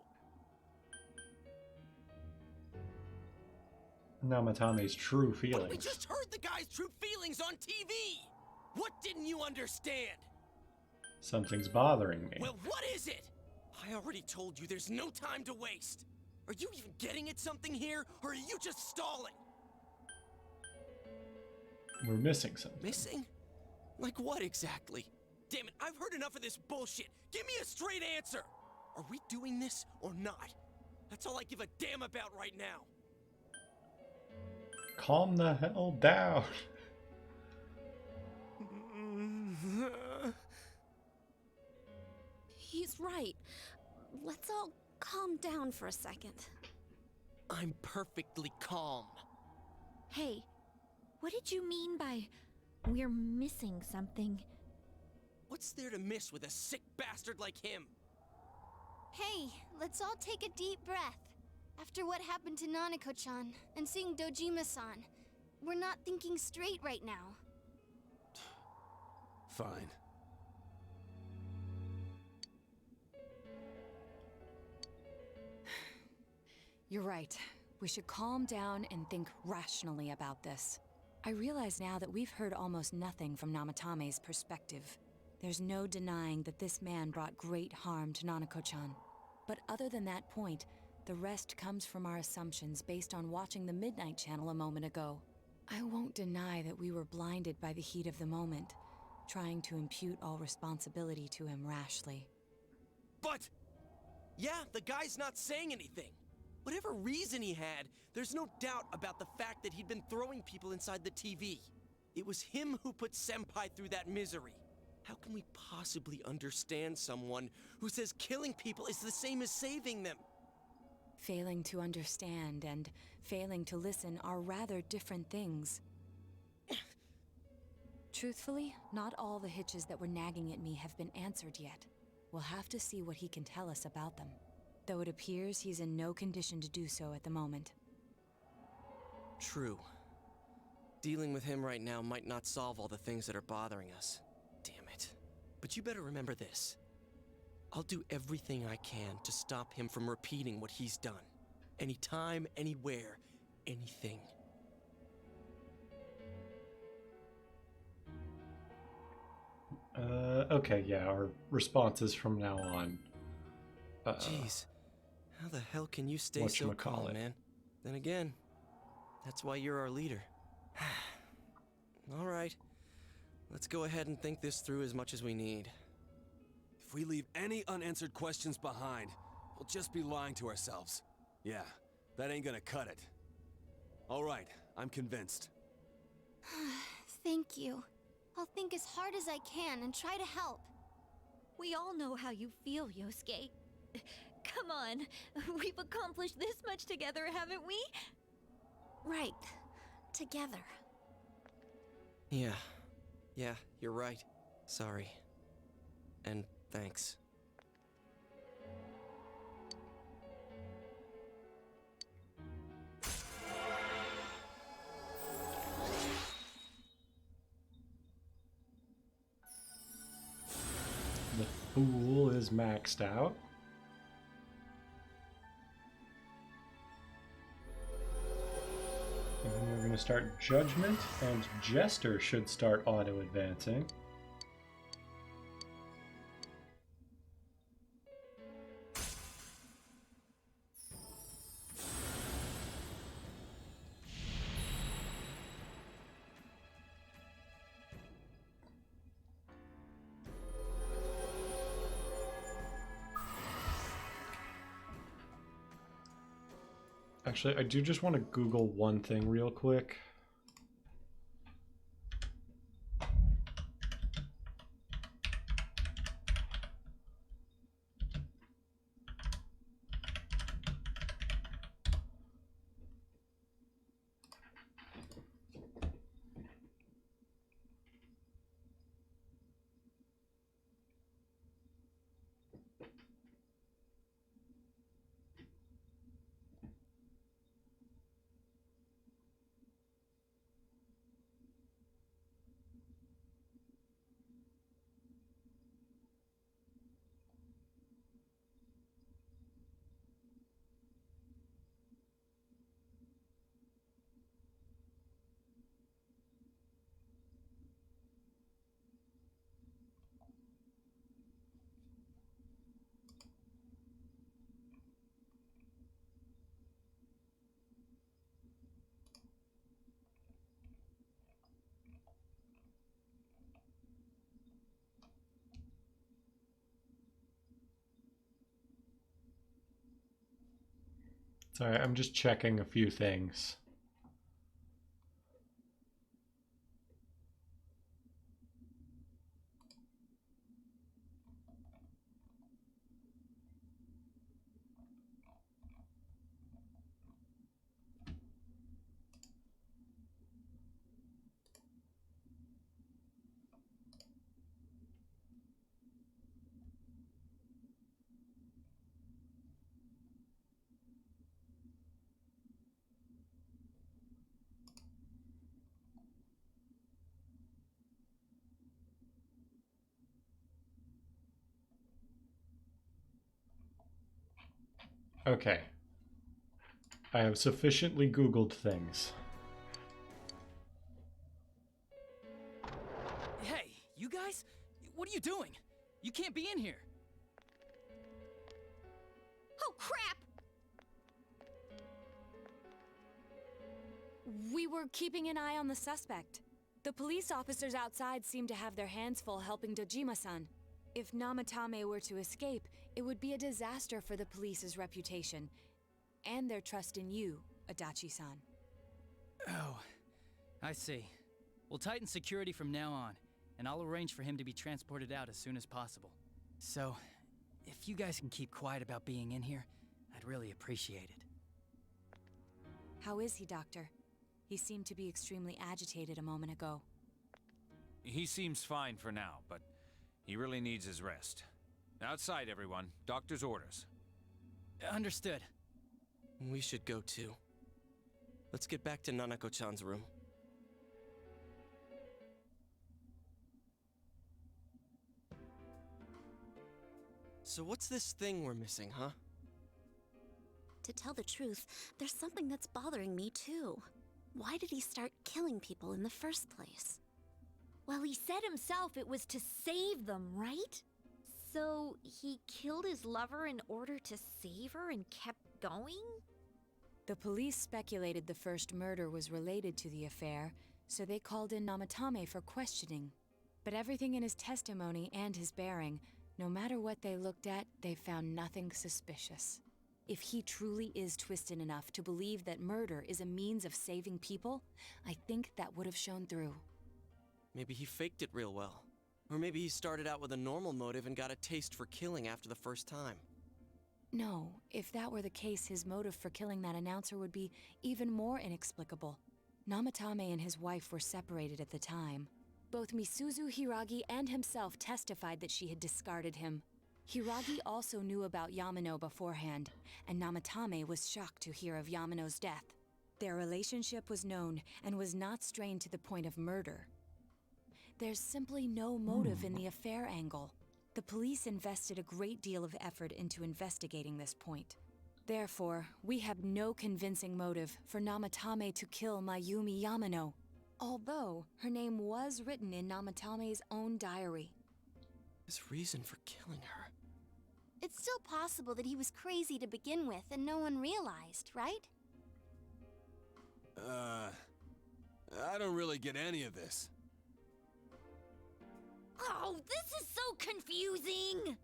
Namatame's true
But we
feelings.
just heard the guy's true feelings on TV. What didn't you understand?
Something's bothering me.
Well, what is it? I already told you there's no time to waste. Are you even getting at something here, or are you just stalling?
We're missing something.
Missing? Like what exactly? Damn it, I've heard enough of this bullshit. Give me a straight answer. Are we doing this or not? That's all I give a damn about right now.
Calm the hell down.
He's right. Let's all calm down for a second.
I'm perfectly calm.
Hey, what did you mean by we're missing something?
What's there to miss with a sick bastard like him?
Hey, let's all take a deep breath. After what happened to Nanako-chan and seeing Dojima-san, we're not thinking straight right now.
Fine.
You're right. We should calm down and think rationally about this. I realize now that we've heard almost nothing from Namatame's perspective. There's no denying that this man brought great harm to Nanako-chan. But other than that point, the rest comes from our assumptions based on watching the Midnight Channel a moment ago. I won't deny that we were blinded by the heat of the moment, trying to impute all responsibility to him rashly.
But, yeah, the guy's not saying anything. Whatever reason he had, there's no doubt about the fact that he'd been throwing people inside the TV. It was him who put Senpai through that misery. How can we possibly understand someone who says killing people is the same as saving them?
Failing to understand and failing to listen are rather different things. Truthfully, not all the hitches that were nagging at me have been answered yet. We'll have to see what he can tell us about them, though it appears he's in no condition to do so at the moment.
True. Dealing with him right now might not solve all the things that are bothering us. Damn it. But you better remember this. I'll do everything I can to stop him from repeating what he's done. Anytime, anywhere, anything.
Okay, yeah, our responses from now on.
Jeez, how the hell can you stay so calm, man? Then again, that's why you're our leader. All right, let's go ahead and think this through as much as we need.
If we leave any unanswered questions behind, we'll just be lying to ourselves. Yeah, that ain't gonna cut it. All right, I'm convinced.
Thank you. I'll think as hard as I can and try to help.
We all know how you feel, Yosuke. Come on, we've accomplished this much together, haven't we?
Right. Together.
Yeah, you're right. Sorry. And thanks.
The Fool is maxed out. And then we're going to start Judgment, and Jester should start auto-advancing. Actually, I do just want to Google one thing real quick. Sorry, I'm just checking a few things. Okay. I have sufficiently Googled things.
Hey, you guys? What are you doing? You can't be in here.
Oh, crap!
We were keeping an eye on the suspect. The police officers outside seem to have their hands full helping Dojima-san. If Namatame were to escape, it would be a disaster for the police's reputation, and their trust in you, Adachi-san.
Oh, I see. We'll tighten security from now on, and I'll arrange for him to be transported out as soon as possible. So, if you guys can keep quiet about being in here, I'd really appreciate it.
How is he, Doctor? He seemed to be extremely agitated a moment ago.
He seems fine for now, but he really needs his rest. Outside, everyone. Doctor's orders.
Understood.
We should go too. Let's get back to Nanako-chan's room. So what's this thing we're missing, huh?
To tell the truth, there's something that's bothering me too. Why did he start killing people in the first place?
Well, he said himself it was to save them, right? So he killed his lover in order to save her and kept going?
The police speculated the first murder was related to the affair, so they called in Namatame for questioning. But everything in his testimony and his bearing, no matter what they looked at, they found nothing suspicious. If he truly is twisted enough to believe that murder is a means of saving people, I think that would have shown through.
Maybe he faked it real well. Or maybe he started out with a normal motive and got a taste for killing after the first time.
No, if that were the case, his motive for killing that announcer would be even more inexplicable. Namatame and his wife were separated at the time. Both Misuzu Hiragi and himself testified that she had discarded him. Hiragi also knew about Yamano beforehand, and Namatame was shocked to hear of Yamano's death. Their relationship was known and was not strained to the point of murder. There's simply no motive in the affair angle. The police invested a great deal of effort into investigating this point. Therefore, we have no convincing motive for Namatame to kill Mayumi Yamano, although her name was written in Namatame's own diary.
His reason for killing her.
It's still possible that he was crazy to begin with and no one realized, right?
I don't really get any of this.
Oh, this is so confusing!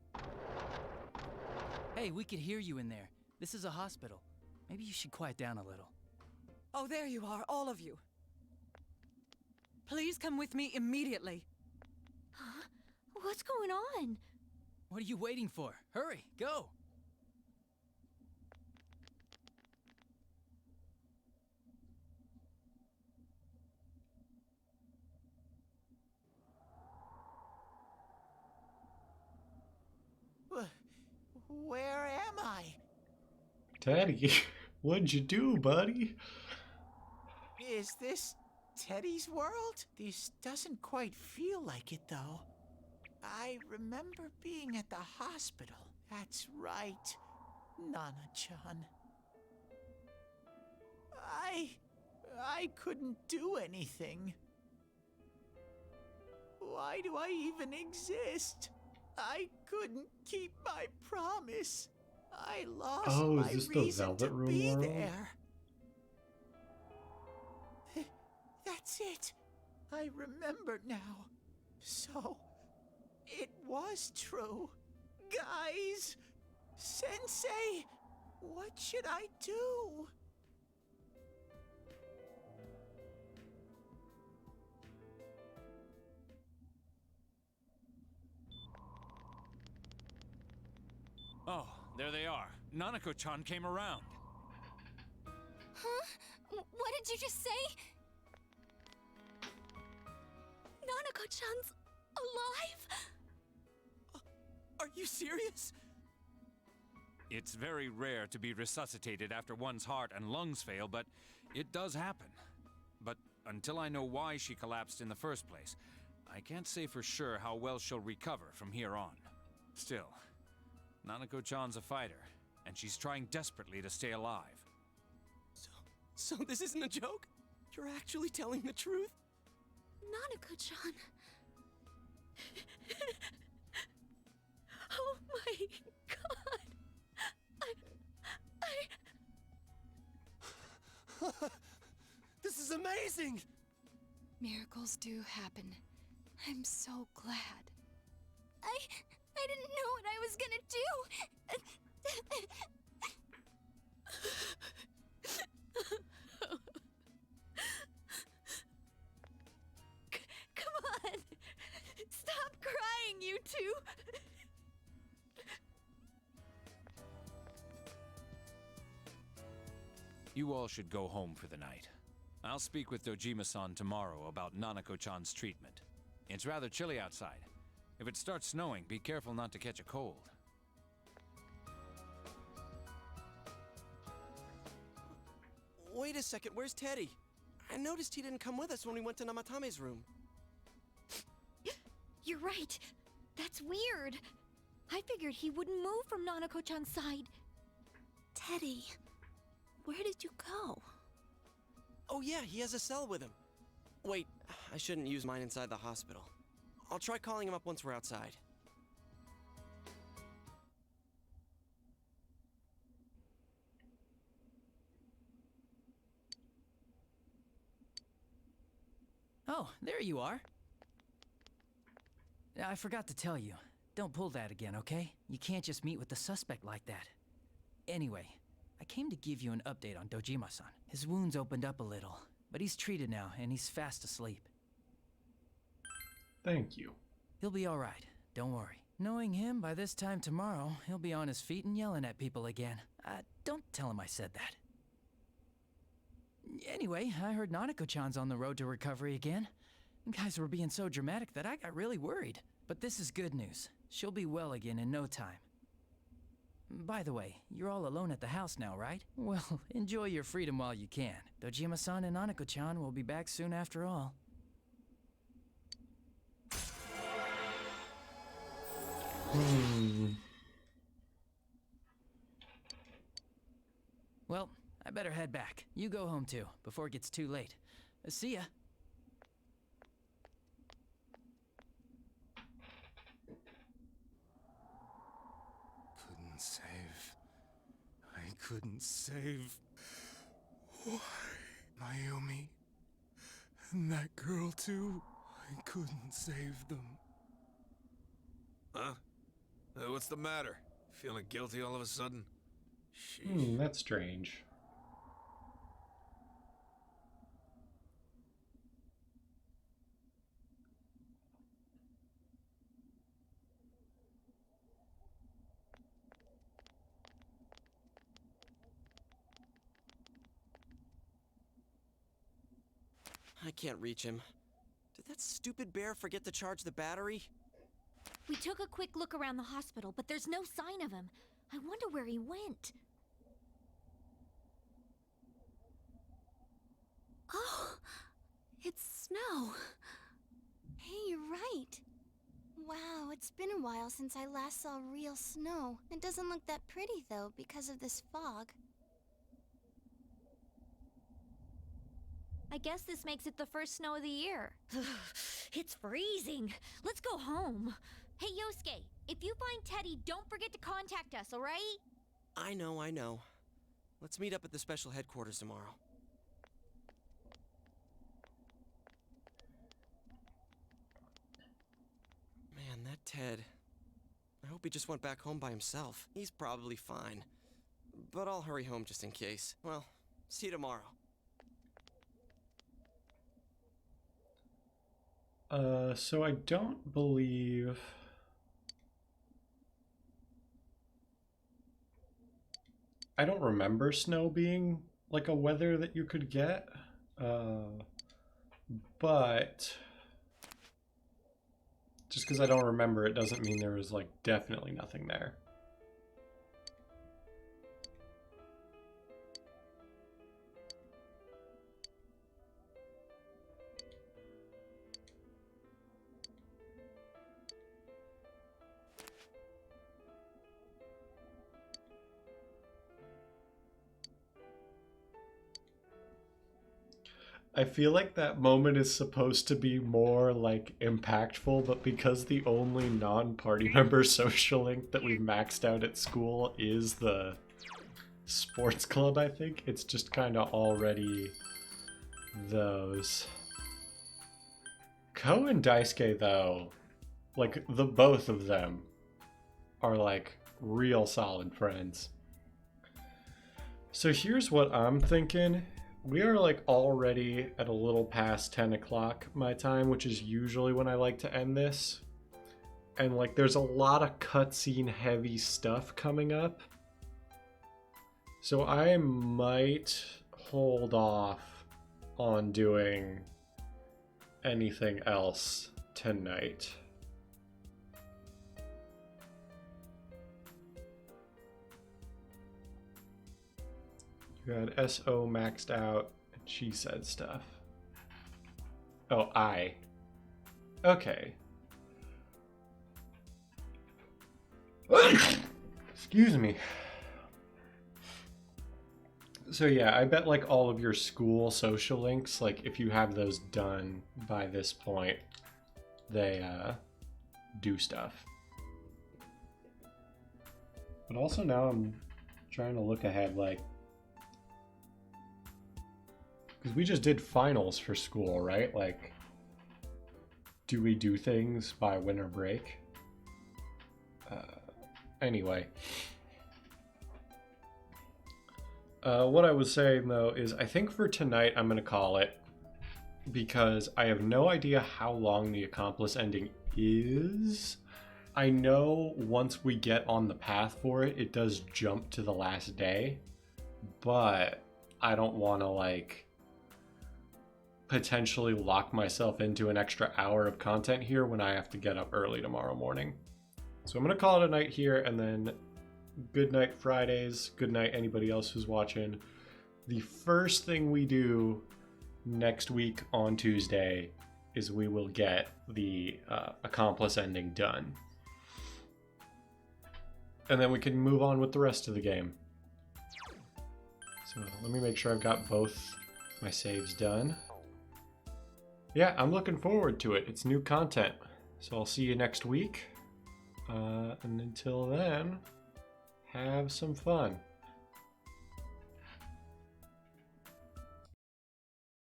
Hey, we could hear you in there. This is a hospital. Maybe you should quiet down a little.
Oh, there you are, all of you. Please come with me immediately.
Huh? What's going on?
What are you waiting for? Hurry, go!
Where am I?
Teddy, what'd you do, buddy?
Is this Teddy's world? This doesn't quite feel like it, though. I remember being at the hospital. That's right, Nana-chan. I couldn't do anything. Why do I even exist? I couldn't keep my promise. I lost my
is this the
reason
Velvet
to
Room
be
world?
there. That's it. I remember now. So, it was true. Guys, Sensei,
What should I do?
Oh, there they are. Nanako-chan came around.
Huh? What did you just say?
Nanako-chan's alive?
Are you serious?
It's very rare to be resuscitated after one's heart and lungs fail, but it does happen. But until I know why she collapsed in the first place, I can't say for sure how well she'll recover from here on. Still, Nanako-chan's a fighter, and she's trying desperately to stay alive.
So this isn't a joke? You're actually telling the truth?
Nanako-chan. Oh my god.
This is amazing!
Miracles do happen. I'm so glad.
I didn't know what I was gonna do. Come on! Stop crying, you two!
You all should go home for the night. I'll speak with Dojima-san tomorrow about Nanako-chan's treatment. It's rather chilly outside. If it starts snowing, be careful not to catch a cold.
Wait a second, where's Teddy? I noticed he didn't come with us when we went to Namatame's room.
You're right. That's weird. I figured he wouldn't move from Nanako-chan's side.
Teddy, where did you go?
Oh yeah, he has a cell with him. Wait, I shouldn't use mine inside the hospital. I'll try calling him up once we're outside.
Oh, there you are. I forgot to tell you. Don't pull that again, okay? You can't just meet with the suspect like that. Anyway, I came to give you an update on Dojima-san. His wounds opened up a little, but he's treated now and he's fast asleep.
Thank you.
He'll be all right. Don't worry. Knowing him, by this time tomorrow, he'll be on his feet and yelling at people again. Don't tell him I said that. Anyway, I heard Nanako-chan's on the road to recovery again. You guys were being so dramatic that I got really worried. But this is good news. She'll be well again in no time. By the way, you're all alone at the house now, right? Well, enjoy your freedom while you can. Dojima-san and Nanako-chan will be back soon after all. Well, I better head back. You go home too, before it gets too late. See ya.
Couldn't save. I couldn't save. Why? Mayumi. And that girl too. I couldn't save them.
Huh? What's the matter? Feeling guilty all of a sudden? Sheesh.
That's strange.
I can't reach him. Did that stupid bear forget to charge the battery?
We took a quick look around the hospital, but there's no sign of him. I wonder where he went.
Oh, it's snow.
Hey, you're right. Wow, it's been a while since I last saw real snow. It doesn't look that pretty, though, because of this fog.
I guess this makes it the first snow of the year. It's freezing. Let's go home. Hey, Yosuke, if you find Teddy, don't forget to contact us, all right?
I know. Let's meet up at the special headquarters tomorrow. Man, that Ted. I hope he just went back home by himself. He's probably fine.
but I'll hurry home just in case. Well, see you tomorrow.
So I don't believe... I don't remember snow being like a weather that you could get, but just because I don't remember it doesn't mean there was like definitely nothing there. I feel like that moment is supposed to be more like impactful, but because the only non-party member social link that we've maxed out at school is the sports club, I think it's just kind of already those. Ko and Daisuke though, like the both of them are like real solid friends. So here's what I'm thinking. We are like already at a little past 10 o'clock my time, which is usually when I like to end this. And like there's a lot of cutscene heavy stuff coming up. So I might hold off on doing anything else tonight. You had SO maxed out, and she said stuff. Oh, I. Okay. Excuse me. So yeah, I bet like all of your school social links, like if you have those done by this point, they do stuff. But also now I'm trying to look ahead, like, because we just did finals for school, right? Like, do we do things by winter break? Anyway. What I was saying, though, is I think for tonight I'm going to call it, because I have no idea how long the Accomplice ending is. I know once we get on the path for it, it does jump to the last day, but I don't want to, like, potentially lock myself into an extra hour of content here when I have to get up early tomorrow morning. So I'm going to call it a night here, and then good night Fridays, good night anybody else who's watching. The first thing we do next week on Tuesday is we will get the Accomplice ending done. And then we can move on with the rest of the game. So let me make sure I've got both my saves done. Yeah, I'm looking forward to it. It's new content. So I'll see you next week. And until then, have some fun.